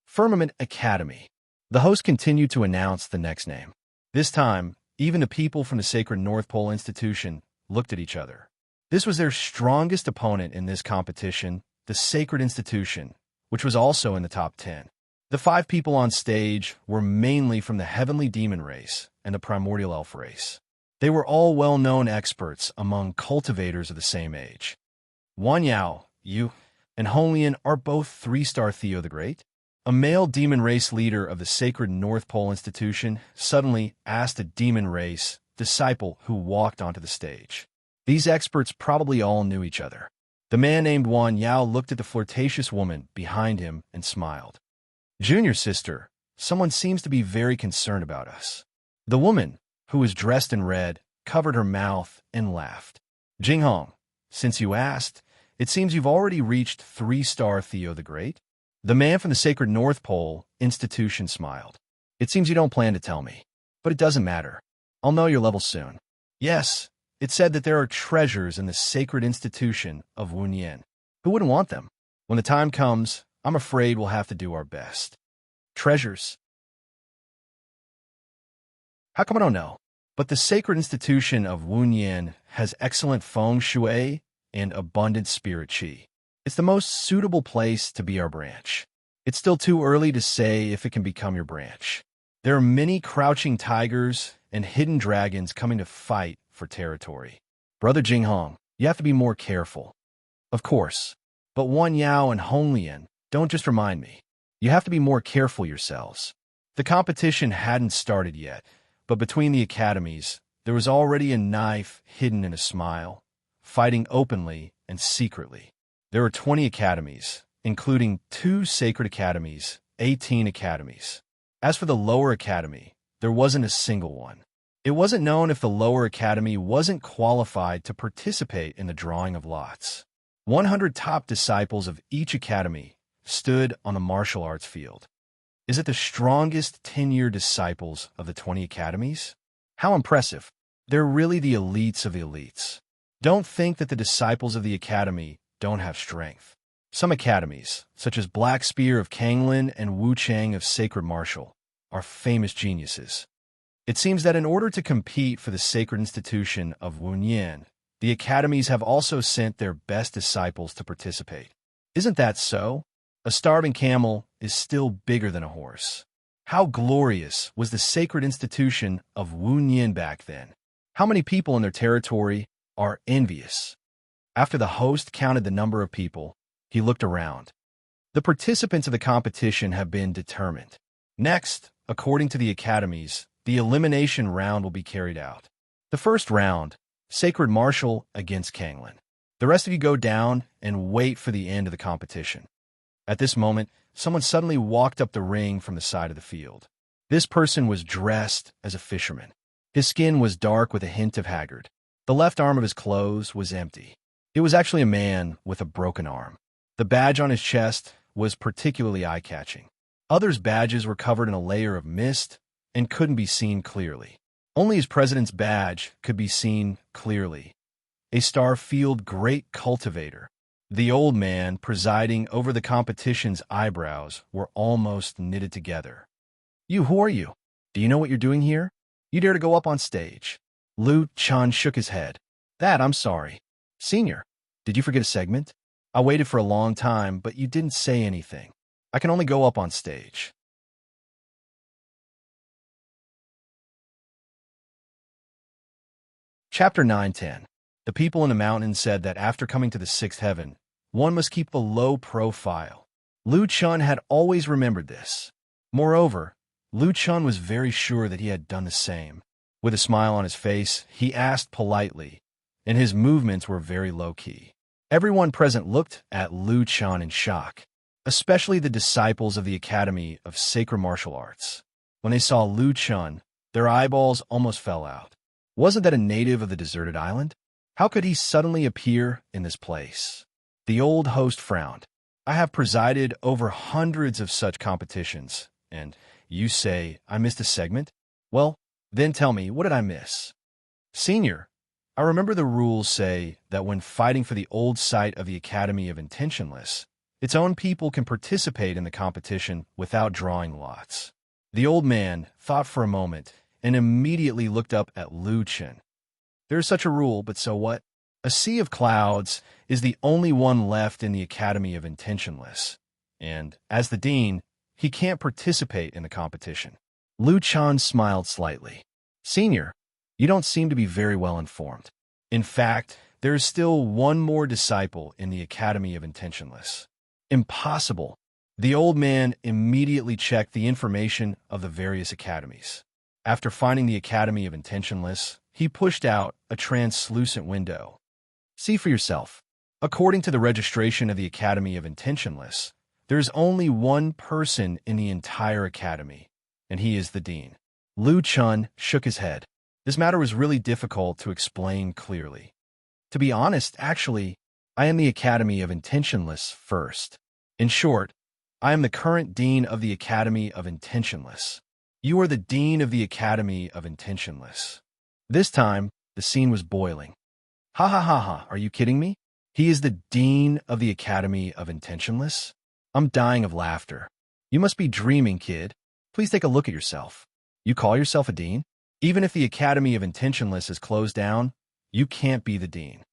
Firmament Academy. The host continued to announce the next name. This time, even the people from the Sacred North Pole Institution looked at each other. This was their strongest opponent in this competition, the Sacred Institution, which was also in the top 10. The 5 people on stage were mainly from the Heavenly Demon race and the Primordial Elf race. They were all well-known experts among cultivators of the same age. Wan Yao, Yu, and Honglian are both 3-star Theo the Great. A male demon race leader of the Sacred North Pole Institution suddenly asked a demon race disciple who walked onto the stage. These experts probably all knew each other. The man named Wan Yao looked at the flirtatious woman behind him and smiled. Junior sister, someone seems to be very concerned about us. The woman, who was dressed in red, covered her mouth and laughed. Jinghong, since you asked, it seems you've already reached 3-star Theo the Great. The man from the Sacred North Pole Institution smiled. It seems you don't plan to tell me. But it doesn't matter. I'll know your level soon. Yes, it said that there are treasures in the sacred institution of Wunyan. Who wouldn't want them? When the time comes, I'm afraid we'll have to do our best. Treasures? How come I don't know? But the sacred institution of Wunyan has excellent feng shui and abundant spirit qi. It's the most suitable place to be our branch. It's still too early to say if it can become your branch. There are many crouching tigers and hidden dragons coming to fight for territory. Brother Jinghong, you have to be more careful. Of course. But Wan Yao and Hong Lian, don't just remind me. You have to be more careful yourselves. The competition hadn't started yet, but between the academies, there was already a knife hidden in a smile, fighting openly and secretly. There were 20 academies, including 2 sacred academies, 18 academies. As for the lower academy, there wasn't a single one. It wasn't known if the lower academy wasn't qualified to participate in the drawing of lots. 100 top disciples of each academy stood on the martial arts field. Is it the strongest 10-year disciples of the 20 academies? How impressive. They're really the elites of the elites. Don't think that the disciples of the academy don't have strength. Some academies, such as Black Spear of Kanglin and Wu Chang of Sacred Martial, are famous geniuses. It seems that in order to compete for the sacred institution of Wunyan, the academies have also sent their best disciples to participate. Isn't that so? A starving camel is still bigger than a horse. How glorious was the sacred institution of Wunyan back then? How many people in their territory are envious? After the host counted the number of people, he looked around. The participants of the competition have been determined. Next, according to the academies, the elimination round will be carried out. The first round, Sacred Martial against Kanglin. The rest of you go down and wait for the end of the competition. At this moment, someone suddenly walked up the ring from the side of the field. This person was dressed as a fisherman. His skin was dark with a hint of haggard. The left arm of his clothes was empty. It was actually a man with a broken arm. The badge on his chest was particularly eye-catching. Others' badges were covered in a layer of mist and couldn't be seen clearly. Only his president's badge could be seen clearly. A Starfield Great Cultivator. The old man presiding over the competition's eyebrows were almost knitted together. Who are you? Do you know what you're doing here? You dare to go up on stage? Lu Chan shook his head. I'm sorry. Senior, did you forget a segment? I waited for a long time, but you didn't say anything. I can only go up on stage. Chapter 9:10. The people in the mountains said that after coming to the sixth heaven, one must keep a low profile. Lu Chun had always remembered this. Moreover, Lu Chun was very sure that he had done the same. With a smile on his face, he asked politely, and his movements were very low-key. Everyone present looked at Lu Chun in shock, especially the disciples of the Academy of Sacred Martial Arts. When they saw Lu Chun, their eyeballs almost fell out. Wasn't that a native of the deserted island? How could he suddenly appear in this place? The old host frowned. I have presided over hundreds of such competitions, and you say I missed a segment? Well, then tell me, what did I miss? Senior, I remember the rules say that when fighting for the old site of the Academy of Intentionless, its own people can participate in the competition without drawing lots. The old man thought for a moment and immediately looked up at Lu Chen. There is such a rule, but so what? A sea of clouds is the only one left in the Academy of Intentionless, and, as the dean, he can't participate in the competition. Lu Chan smiled slightly. Senior, you don't seem to be very well informed. In fact, there is still one more disciple in the Academy of Intentionless. Impossible. The old man immediately checked the information of the various academies. After finding the Academy of Intentionless, he pushed out a translucent window. See for yourself. According to the registration of the Academy of Intentionless, there is only one person in the entire academy, and he is the dean. Lu Chun shook his head. This matter was really difficult to explain clearly. To be honest, actually, I am the Academy of Intentionless first. In short, I am the current dean of the Academy of Intentionless. You are the dean of the Academy of Intentionless. This time, the scene was boiling. Ha ha ha ha, are you kidding me? He is the dean of the Academy of Intentionless? I'm dying of laughter. You must be dreaming, kid. Please take a look at yourself. You call yourself a dean? Even if the Academy of Intentionless is closed down, you can't be the dean.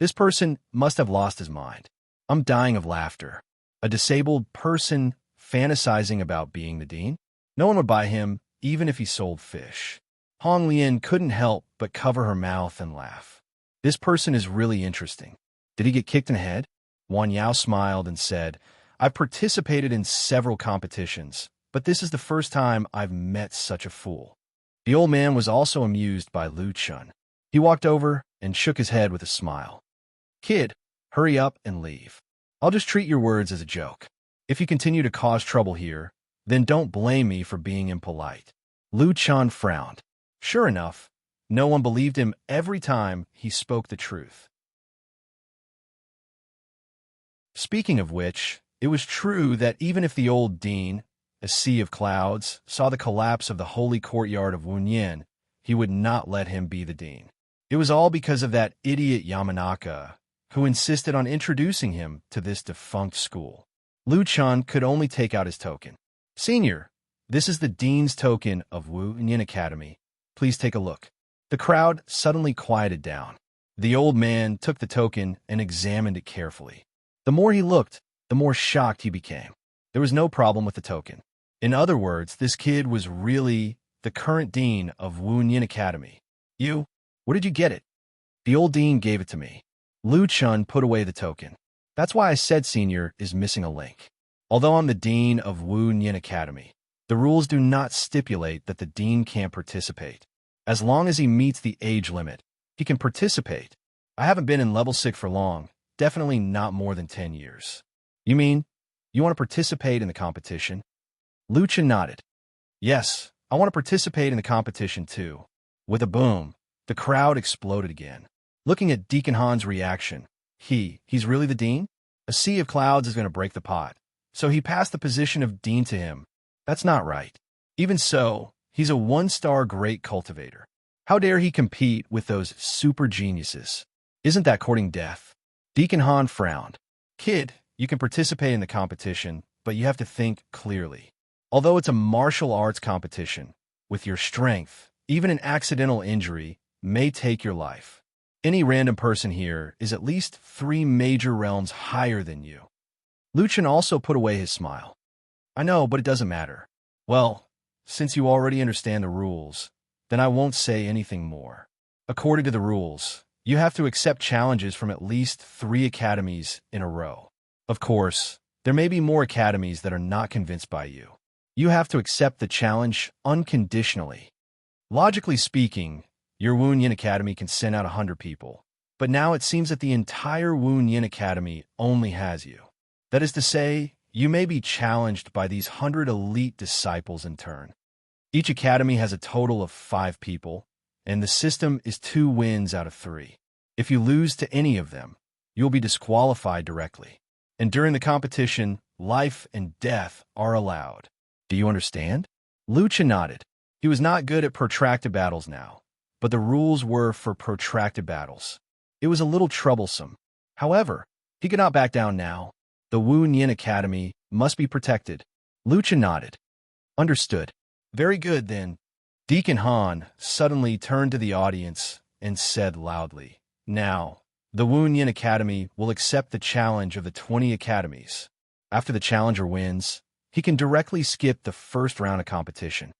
This person must have lost his mind. I'm dying of laughter. A disabled person fantasizing about being the dean? No one would buy him, even if he sold fish. Hong Lian couldn't help but cover her mouth and laugh. This person is really interesting. Did he get kicked in the head? Wan Yao smiled and said, I've participated in several competitions, but this is the first time I've met such a fool. The old man was also amused by Lu Chun. He walked over and shook his head with a smile. Kid, hurry up and leave. I'll just treat your words as a joke. If you continue to cause trouble here, then don't blame me for being impolite. Lu Chun frowned. Sure enough, no one believed him every time he spoke the truth. Speaking of which, it was true that even if the old dean, a sea of clouds, saw the collapse of the holy courtyard of Wunyan, he would not let him be the dean. It was all because of that idiot Yamanaka, who insisted on introducing him to this defunct school. Lu Chun could only take out his token. Senior, this is the dean's token of Wunyan Academy. Please take a look. The crowd suddenly quieted down. The old man took the token and examined it carefully. The more he looked, the more shocked he became. There was no problem with the token. In other words, this kid was really the current dean of Wunyan Academy. You? Where did you get it? The old dean gave it to me. Lu Chun put away the token. That's why I said senior is missing a link. Although I'm the dean of Wunyan Academy, the rules do not stipulate that the dean can't participate. As long as he meets the age limit, he can participate. I haven't been in level 6 for long, definitely not more than 10 years. You mean, you want to participate in the competition? Lu Chun nodded. Yes, I want to participate in the competition too. With a boom, the crowd exploded again. Looking at Deacon Han's reaction, he's really the dean? A sea of clouds is going to break the pot. So he passed the position of dean to him. That's not right. Even so, he's a one-star great cultivator. How dare he compete with those super geniuses? Isn't that courting death? Deacon Han frowned. Kid, you can participate in the competition, but you have to think clearly. Although it's a martial arts competition, with your strength, even an accidental injury may take your life. Any random person here is at least 3 major realms higher than you. Lu Chun also put away his smile. I know, but it doesn't matter. Well, since you already understand the rules, then I won't say anything more. According to the rules, you have to accept challenges from at least 3 academies in a row. Of course, there may be more academies that are not convinced by you. You have to accept the challenge unconditionally. Logically speaking, your Wunyan Academy can send out 100 people, but now it seems that the entire Wunyan Academy only has you. That is to say, you may be challenged by these 100 elite disciples in turn. Each academy has a total of 5 people, and the system is 2 wins out of 3. If you lose to any of them, you'll be disqualified directly. And during the competition, life and death are allowed. Do you understand? Lu Chun nodded. He was not good at protracted battles now, but the rules were for protracted battles. It was a little troublesome. However, he could not back down now. The Wunyan Academy must be protected. Lu Chun nodded. Understood. Very good, then. Deacon Han suddenly turned to the audience and said loudly, Now, the Wunyan Academy will accept the challenge of the 20 academies. After the challenger wins, he can directly skip the first round of competition.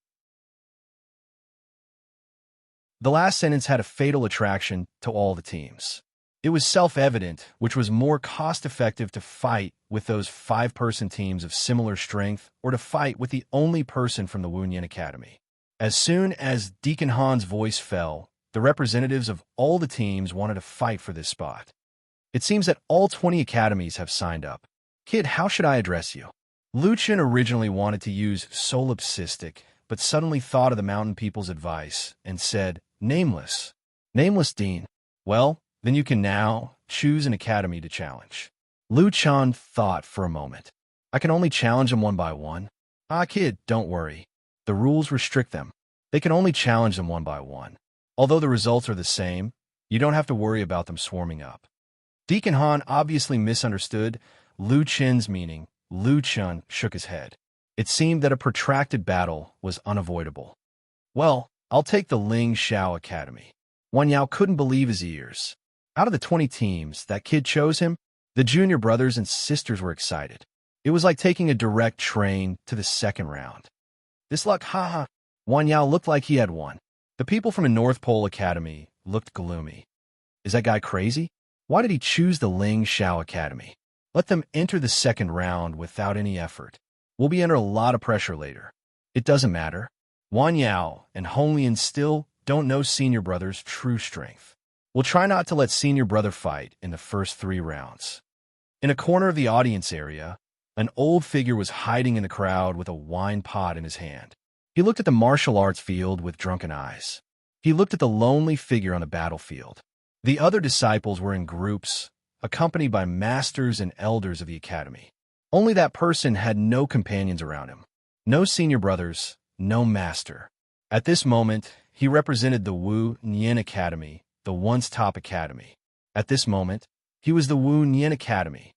The last sentence had a fatal attraction to all the teams. It was self-evident which was more cost-effective to fight with those 5-person teams of similar strength or to fight with the only person from the Wunyan Academy. As soon as Deacon Han's voice fell, the representatives of all the teams wanted to fight for this spot. It seems that all 20 academies have signed up. Kid, how should I address you? Lu Chun originally wanted to use solipsistic, but suddenly thought of the mountain people's advice and said, Nameless. Nameless Dean. Well, then you can now choose an academy to challenge. Lu Chun thought for a moment. I can only challenge them one by one. Ah, kid, don't worry. The rules restrict them. They can only challenge them one by one. Although the results are the same, you don't have to worry about them swarming up. Deacon Han obviously misunderstood Lu Chen's meaning. Lu Chen shook his head. It seemed that a protracted battle was unavoidable. Well, I'll take the Ling Xiao Academy. Wan Yao couldn't believe his ears. Out of the 20 teams, that kid chose him. The junior brothers and sisters were excited. It was like taking a direct train to the second round. This luck, haha. Wan Yao looked like he had won. The people from the North Pole Academy looked gloomy. Is that guy crazy? Why did he choose the Ling Xiao Academy? Let them enter the second round without any effort. We'll be under a lot of pressure later. It doesn't matter. Wan Yao and Hong Lian still don't know senior brother's true strength. We'll try not to let senior brother fight in the first 3 rounds. In a corner of the audience area, an old figure was hiding in the crowd with a wine pot in his hand. He looked at the martial arts field with drunken eyes. He looked at the lonely figure on the battlefield. The other disciples were in groups, accompanied by masters and elders of the academy. Only that person had no companions around him. No senior brothers, no master. At this moment, he represented the Wu Nian Academy, the once top academy. At this moment, he was the Wu Nian Academy.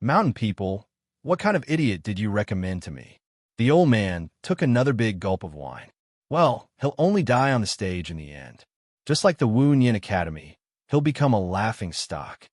Mountain people, what kind of idiot did you recommend to me? The old man took another big gulp of wine. Well, he'll only die on the stage in the end. Just like the Wu Nian Academy, he'll become a laughing stock.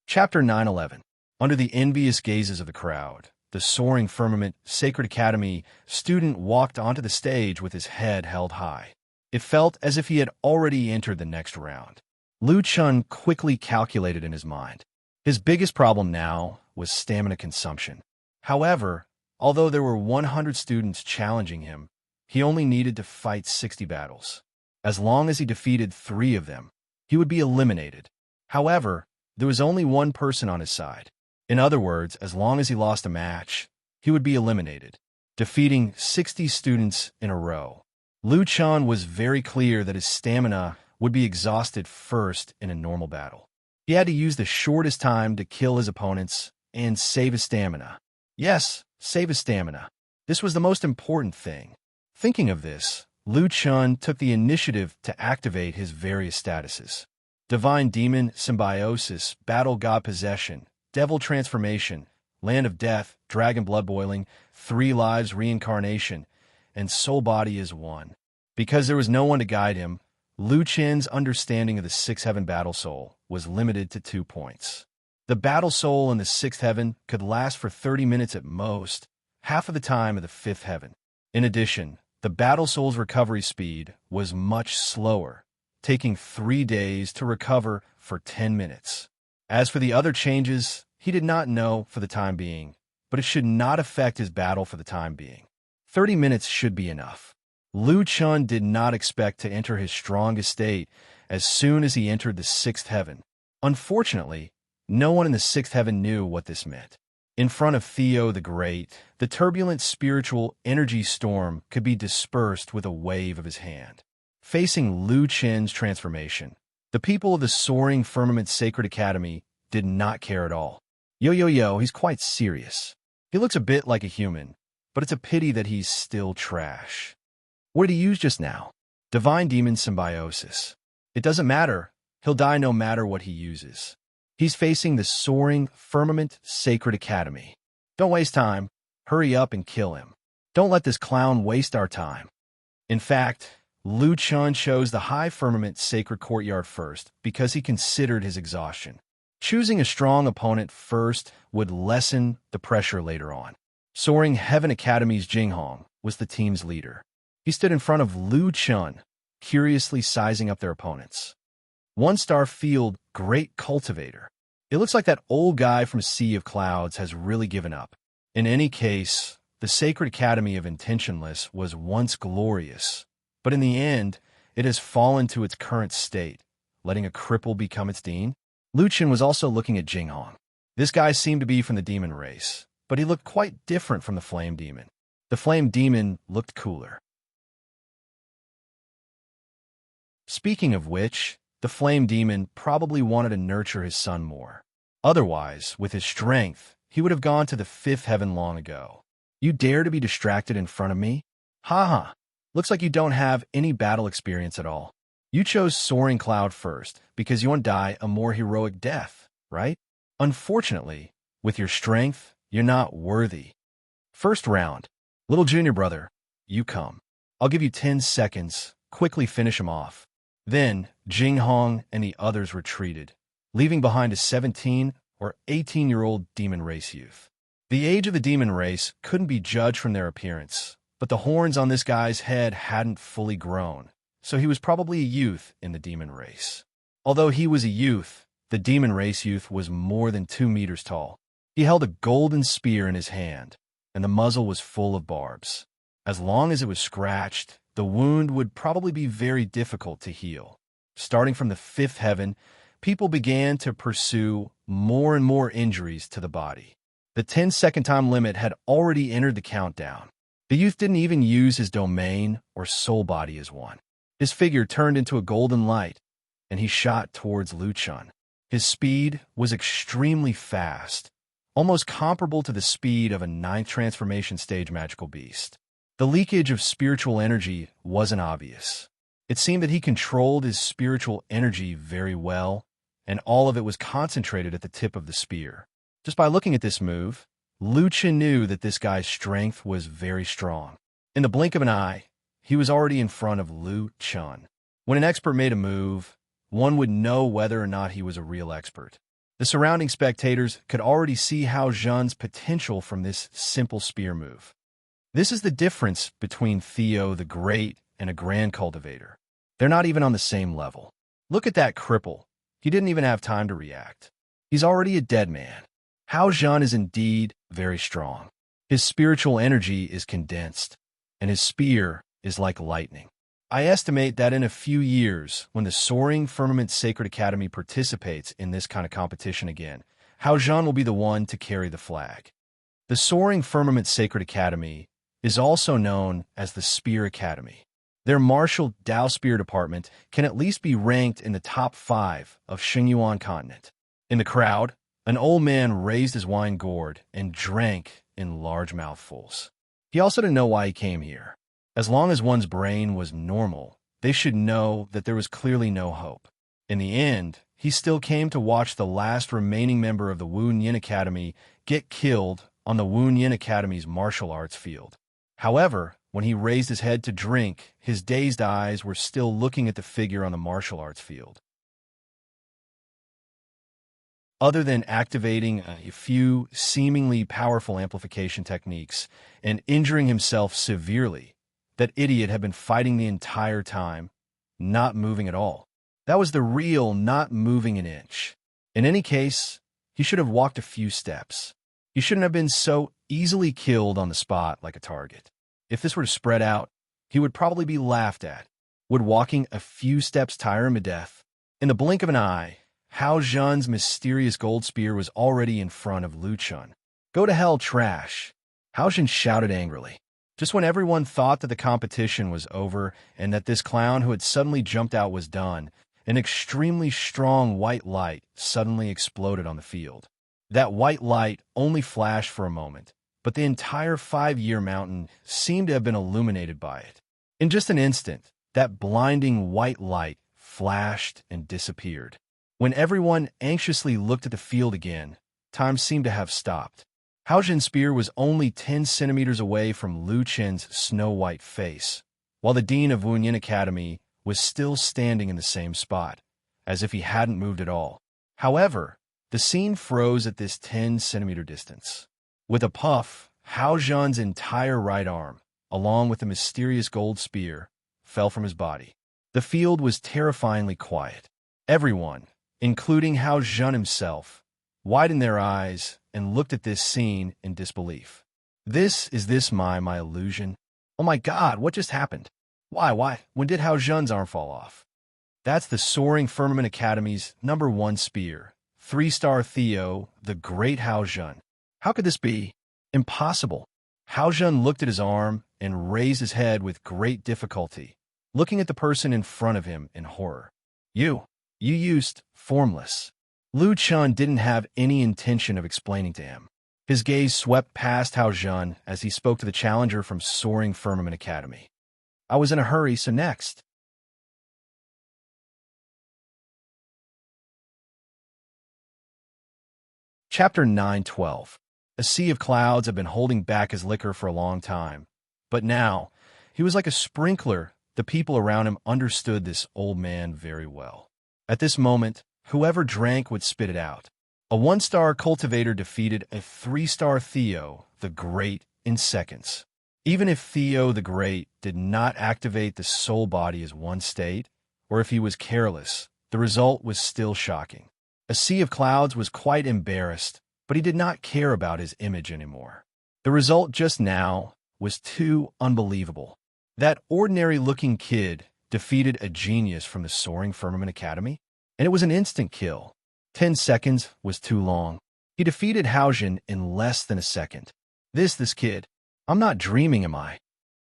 Chapter 911. Under the envious gazes of the crowd, the soaring firmament Sacred Academy student walked onto the stage with his head held high. It felt as if he had already entered the next round. Lu Chun quickly calculated in his mind. His biggest problem now was stamina consumption. However, although there were 100 students challenging him, he only needed to fight 60 battles. As long as he defeated 3 of them, he would be eliminated. However, there was only one person on his side. In other words, as long as he lost a match, he would be eliminated, defeating 60 students in a row. Lu Chun was very clear that his stamina would be exhausted first in a normal battle. He had to use the shortest time to kill his opponents and save his stamina. Yes, save his stamina. This was the most important thing. Thinking of this, Lu Chun took the initiative to activate his various statuses. Divine Demon Symbiosis, Battle God Possession, Devil Transformation, Land of Death, Dragon Blood Boiling, 3 Lives Reincarnation, and Soul Body is 1. Because there was no one to guide him, Lu Chen's understanding of the 6th Heaven Battle Soul was limited to 2 points. The Battle Soul in the 6th Heaven could last for 30 minutes at most, half of the time of the 5th Heaven. In addition, the Battle Soul's recovery speed was much slower, taking 3 days to recover for 10 minutes. As for the other changes, he did not know for the time being, but it should not affect his battle for the time being. 30 minutes should be enough. Lu Chun did not expect to enter his strongest state as soon as he entered the 6th Heaven. Unfortunately, no one in the 6th Heaven knew what this meant. In front of Theo the Great, the turbulent spiritual energy storm could be dispersed with a wave of his hand. Facing Lu Chen's transformation, the people of the soaring firmament Sacred Academy did not care at all. Yo, he's quite serious. He looks a bit like a human, but it's a pity that he's still trash. What did he use just now? Divine Demon Symbiosis. It doesn't matter. He'll die no matter what he uses. He's facing the soaring firmament Sacred Academy. Don't waste time. Hurry up and kill him. Don't let this clown waste our time. In fact, Lu Chun chose the high firmament Sacred Courtyard first because he considered his exhaustion. Choosing a strong opponent first would lessen the pressure later on. Soaring Heaven Academy's Jinghong was the team's leader. He stood in front of Lu Chun, curiously sizing up their opponents. 1-star field, Great Cultivator. It looks like that old guy from Sea of Clouds has really given up. In any case, the Sacred Academy of Intentionless was once glorious, but in the end, it has fallen to its current state, letting a cripple become its dean. Lu Chun was also looking at Jinghong. This guy seemed to be from the demon race, but he looked quite different from the Flame Demon. The Flame Demon looked cooler. Speaking of which, the Flame Demon probably wanted to nurture his son more. Otherwise, with his strength, he would have gone to the fifth heaven long ago. You dare to be distracted in front of me? Ha ha. Looks like you don't have any battle experience at all. You chose soaring cloud first because you want to die a more heroic death, right? Unfortunately, with your strength, you're not worthy. First round. Little junior brother, you come. I'll give you 10 seconds. Quickly finish him off. Then, Jing Hong and the others retreated, leaving behind a 17 or 18-year-old demon race youth. The age of the demon race couldn't be judged from their appearance, but the horns on this guy's head hadn't fully grown, so he was probably a youth in the demon race. Although he was a youth, the demon race youth was more than 2 meters tall. He held a golden spear in his hand, and the muzzle was full of barbs. As long as it was scratched, the wound would probably be very difficult to heal. Starting from the fifth heaven, people began to pursue more and more injuries to the body. The 10-second time limit had already entered the countdown. The youth didn't even use his domain or soul body as one. His figure turned into a golden light, and he shot towards Lu Chun. His speed was extremely fast, almost comparable to the speed of a 9th transformation stage magical beast. The leakage of spiritual energy wasn't obvious. It seemed that he controlled his spiritual energy very well, and all of it was concentrated at the tip of the spear. Just by looking at this move, Lu Chun knew that this guy's strength was very strong. In the blink of an eye, he was already in front of Lu Chun. When an expert made a move, one would know whether or not he was a real expert. The surrounding spectators could already see Hao Zhun's potential from this simple spear move. This is the difference between Theo the Great and a Grand Cultivator. They're not even on the same level. Look at that cripple. He didn't even have time to react. He's already a dead man. Hao Zhun is indeed very strong. His spiritual energy is condensed, and his spear is like lightning. I estimate that in a few years, when the Soaring Firmament Sacred Academy participates in this kind of competition again, Hao Zhun will be the one to carry the flag. The Soaring Firmament Sacred Academy is also known as the Spear Academy. Their martial Dao Spear department can at least be ranked in the top 5 of Xingyuan continent. In the crowd, an old man raised his wine gourd and drank in large mouthfuls. He also didn't know why he came here. As long as one's brain was normal, they should know that there was clearly no hope. In the end, he still came to watch the last remaining member of the Wu Yin Academy get killed on the Wu Yin Academy's martial arts field. However, when he raised his head to drink, his dazed eyes were still looking at the figure on the martial arts field. Other than activating a few seemingly powerful amplification techniques and injuring himself severely, that idiot had been fighting the entire time, not moving at all. That was the real not moving an inch. In any case, he should have walked a few steps. He shouldn't have been so easily killed on the spot like a target. If this were to spread out, he would probably be laughed at. Would walking a few steps tire him to death? In the blink of an eye, Hao Zhun's mysterious gold spear was already in front of Lu Chun. Go to hell, trash! Hao Zhun shouted angrily. Just when everyone thought that the competition was over and that this clown who had suddenly jumped out was done, an extremely strong white light suddenly exploded on the field. That white light only flashed for a moment, but the entire 5-year mountain seemed to have been illuminated by it. In just an instant, that blinding white light flashed and disappeared. When everyone anxiously looked at the field again, time seemed to have stopped. Hao Zhun's spear was only 10 centimeters away from Lu Chen's snow-white face, while the dean of Wu Yin Academy was still standing in the same spot, as if he hadn't moved at all. However, the scene froze at this 10-centimeter distance. With a puff, Hao Zhun's entire right arm, along with the mysterious gold spear, fell from his body. The field was terrifyingly quiet. Everyone, including Hao Zhun himself, widened their eyes and looked at this scene in disbelief. Is this my illusion? Oh my God, what just happened? Why? When did Hao Zhun's arm fall off? That's the Soaring Firmament Academy's #1 spear, 3-star Theo, the Great Hao Zhun. How could this be? Impossible. Hao Zhun looked at his arm and raised his head with great difficulty, looking at the person in front of him in horror. You used formless. Lu Chun didn't have any intention of explaining to him. His gaze swept past Hao Jun as he spoke to the challenger from Soaring Firmament Academy. I was in a hurry, so next. Chapter 9:12. A sea of clouds had been holding back his liquor for a long time. But now, he was like a sprinkler. The people around him understood this old man very well. At this moment, whoever drank would spit it out. A 1-star cultivator defeated a 3-star Theo the Great in seconds. Even if Theo the Great did not activate the soul body as one state, or if he was careless, the result was still shocking. A sea of clouds was quite embarrassed, but he did not care about his image anymore. The result just now was too unbelievable. That ordinary-looking kid defeated a genius from the Soaring Firmament Academy, and it was an instant kill. 10 seconds was too long. He defeated Haojin in less than a second. This kid. I'm not dreaming, am I?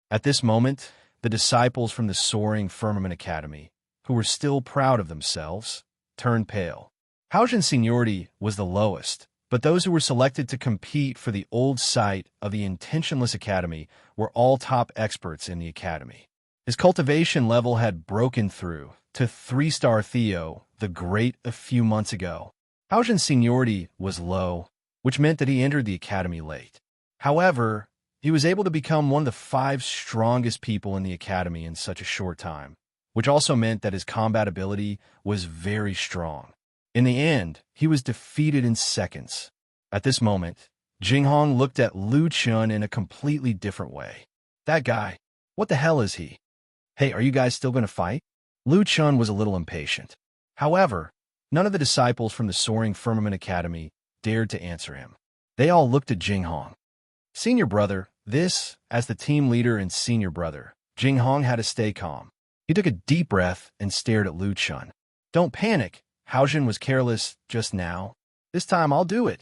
At this moment, the disciples from the Soaring Firmament Academy, who were still proud of themselves, turned pale. Haojin's seniority was the lowest, but those who were selected to compete for the old site of the Intentionless Academy were all top experts in the academy. His cultivation level had broken through to 3-star Theo the Great a few months ago. Haojin's seniority was low, which meant that he entered the academy late. However, he was able to become one of the 5 strongest people in the academy in such a short time, which also meant that his combat ability was very strong. In the end, he was defeated in seconds. At this moment, Jinghong looked at Lu Chun in a completely different way. That guy, what the hell is he? Hey, are you guys still going to fight? Lu Chun was a little impatient. However, none of the disciples from the Soaring Firmament Academy dared to answer him. They all looked at Jinghong. Senior brother, as the team leader and senior brother, Jinghong had to stay calm. He took a deep breath and stared at Lu Chun. Don't panic. Haojin was careless just now. This time I'll do it.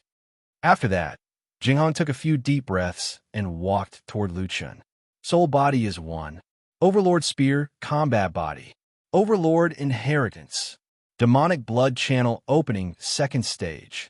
After that, Jinghong took a few deep breaths and walked toward Lu Chun. Soul body is 1. Overlord spear, combat body. Overlord inheritance. Demonic blood channel opening, 2nd stage.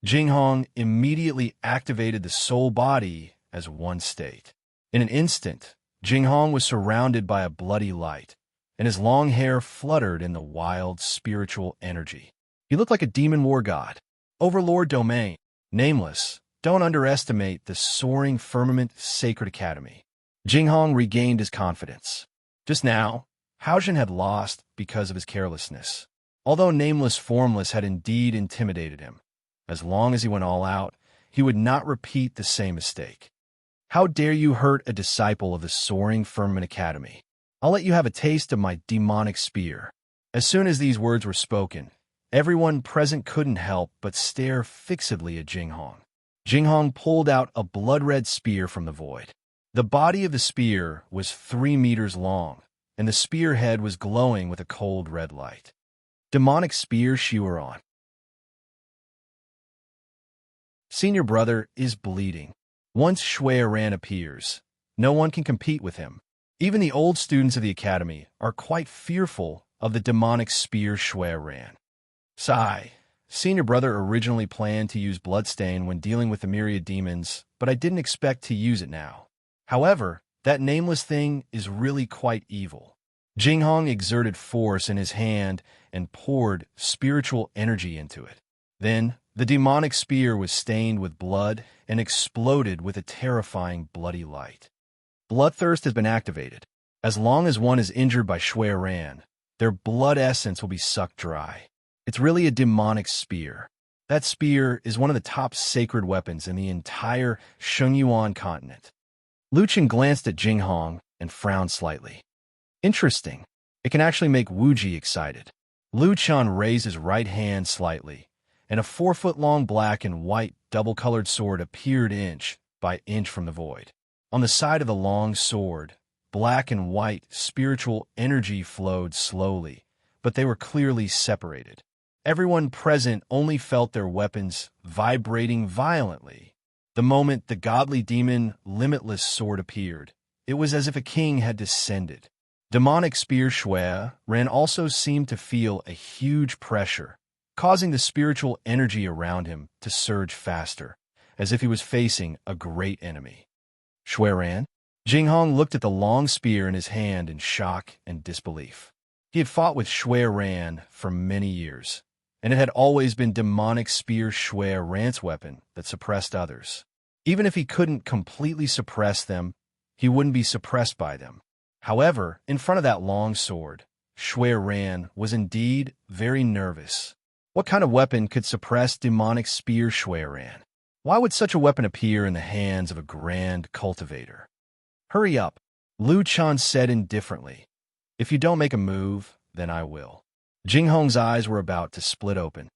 Jinghong immediately activated the soul body as 1 state. In an instant, Jinghong was surrounded by a bloody light, and his long hair fluttered in the wild spiritual energy. He looked like a demon war god. Overlord domain. Nameless. Don't underestimate the Soaring Firmament Sacred Academy. Jinghong regained his confidence. Just now, Haojin had lost because of his carelessness. Although Nameless Formless had indeed intimidated him, as long as he went all out, he would not repeat the same mistake. How dare you hurt a disciple of the Soaring Firmament Academy? I'll let you have a taste of my demonic spear. As soon as these words were spoken, everyone present couldn't help but stare fixedly at Jinghong. Jinghong pulled out a blood-red spear from the void. The body of the spear was 3 meters long, and the spearhead was glowing with a cold red light. Demonic spear Shuron. Senior brother is bleeding. Once Shui Ran appears, no one can compete with him. Even the old students of the academy are quite fearful of the demonic spear Shui Ran. Sigh. Senior brother originally planned to use Bloodstain when dealing with the myriad demons, but I didn't expect to use it now. However, that nameless thing is really quite evil. Jinghong exerted force in his hand and poured spiritual energy into it. Then, the demonic spear was stained with blood and exploded with a terrifying bloody light. Bloodthirst has been activated. As long as one is injured by Shui Ran, their blood essence will be sucked dry. It's really a demonic spear. That spear is one of the top sacred weapons in the entire Shungyuan continent. Lu Chun glanced at Jinghong and frowned slightly. Interesting. It can actually make Wuji excited. Lu Chun raised his right hand slightly, and a 4-foot-long black and white double-colored sword appeared inch by inch from the void. On the side of the long sword, black and white spiritual energy flowed slowly, but they were clearly separated. Everyone present only felt their weapons vibrating violently. The moment the godly demon Limitless sword appeared, it was as if a king had descended. Demonic spear Shui Ran also seemed to feel a huge pressure, causing the spiritual energy around him to surge faster, as if he was facing a great enemy. Shui Ran? Jinghong looked at the long spear in his hand in shock and disbelief. He had fought with Shui Ran for many years, and it had always been demonic spear Shui Ran's weapon that suppressed others. Even if he couldn't completely suppress them, he wouldn't be suppressed by them. However, in front of that long sword, Shui Ran was indeed very nervous. What kind of weapon could suppress demonic spear Shui Ran? Why would such a weapon appear in the hands of a grand cultivator? Hurry up, Lu Chan said indifferently. If you don't make a move, then I will. Jinghong's eyes were about to split open.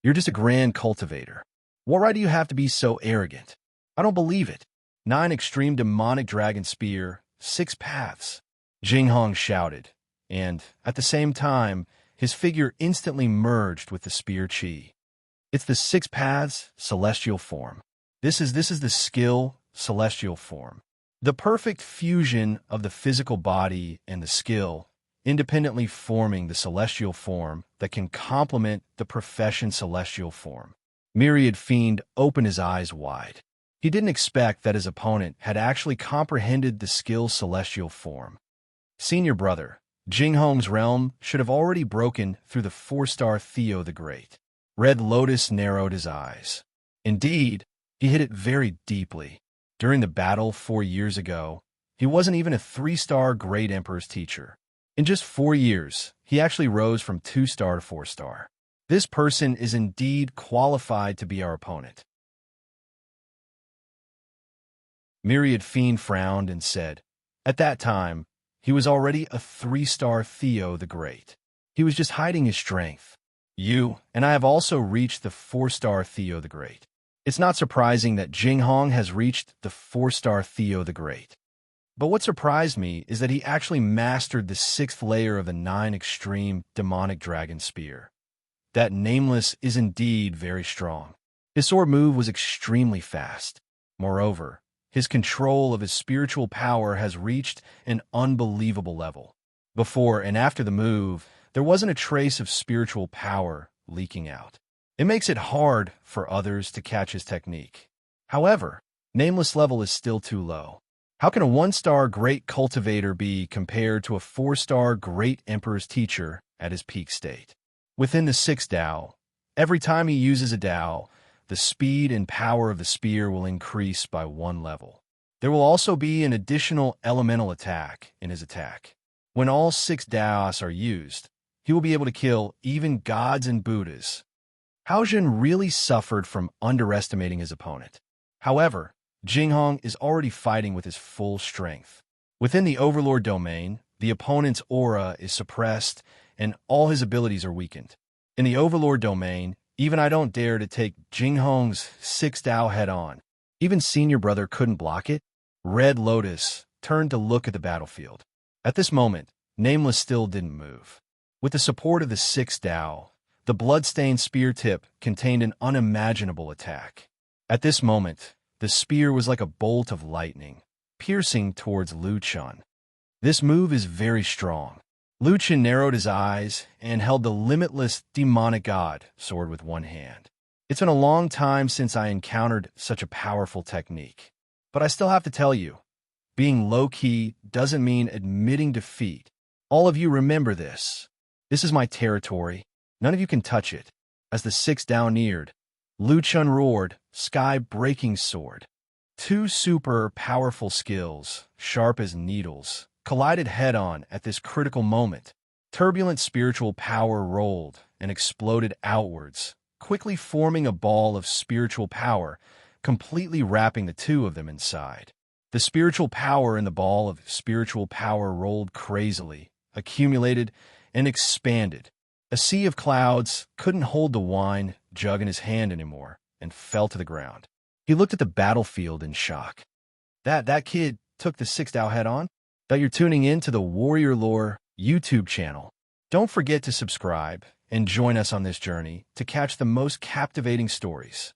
You're just a grand cultivator. What right do you have to be so arrogant? I don't believe it. 9 extreme demonic dragon spear, 6 paths. Jinghong shouted, and, at the same time, his figure instantly merged with the spear chi. It's the 6 paths, celestial form. This is the skill, celestial form. The perfect fusion of the physical body and the skill, independently forming the celestial form that can complement the profession celestial form. Myriad Fiend opened his eyes wide. He didn't expect that his opponent had actually comprehended the skill celestial form. Senior brother, Jinghong's realm should have already broken through the 4-star Theo the Great. Red Lotus narrowed his eyes. Indeed, he hit it very deeply. During the battle 4 years ago, he wasn't even a 3-star Great Emperor's teacher. In just 4 years, he actually rose from 2-star to 4-star. This person is indeed qualified to be our opponent. Myriad Fiend frowned and said, at that time, he was already a 3-star Theo the Great. He was just hiding his strength. You and I have also reached the 4-star Theo the Great. It's not surprising that Jinghong has reached the 4-star Theo the Great. But what surprised me is that he actually mastered the 6th layer of the 9 extreme demonic dragon spear. That Nameless is indeed very strong. His sword move was extremely fast. Moreover, his control of his spiritual power has reached an unbelievable level. Before and after the move, there wasn't a trace of spiritual power leaking out. It makes it hard for others to catch his technique. However, Nameless level is still too low. How can a 1-star Great Cultivator be compared to a 4-star Great Emperor's teacher at his peak state? Within the 6th Dao, every time he uses a Dao, the speed and power of the spear will increase by 1 level. There will also be an additional elemental attack in his attack. When all 6 Daos are used, he will be able to kill even gods and Buddhas. Haojin really suffered from underestimating his opponent. However, Jinghong is already fighting with his full strength. Within the Overlord domain, the opponent's aura is suppressed and all his abilities are weakened. In the Overlord domain, even I don't dare to take Jinghong's 6 Dao head-on. Even Senior Brother couldn't block it. Red Lotus turned to look at the battlefield. At this moment, Nameless still didn't move. With the support of the 6 Dao, the blood-stained spear tip contained an unimaginable attack. At this moment, the spear was like a bolt of lightning, piercing towards Lu Chun. This move is very strong. Lu Chun narrowed his eyes and held the limitless demonic god sword with one hand. It's been a long time since I encountered such a powerful technique. But I still have to tell you, being low-key doesn't mean admitting defeat. All of you remember this. This is my territory. None of you can touch it. As the 6 Dao neared, Lu Chun roared, sky-breaking sword. 2 super powerful skills, sharp as needles, collided head-on at this critical moment. Turbulent spiritual power rolled and exploded outwards, quickly forming a ball of spiritual power, completely wrapping the 2 of them inside. The spiritual power in the ball of spiritual power rolled crazily, accumulated, and expanded. A sea of clouds couldn't hold the wine jug in his hand anymore and fell to the ground. He looked at the battlefield in shock. That kid took the 6 Dao head-on? That you're tuning in to the Warrior Lore YouTube channel. Don't forget to subscribe and join us on this journey to catch the most captivating stories.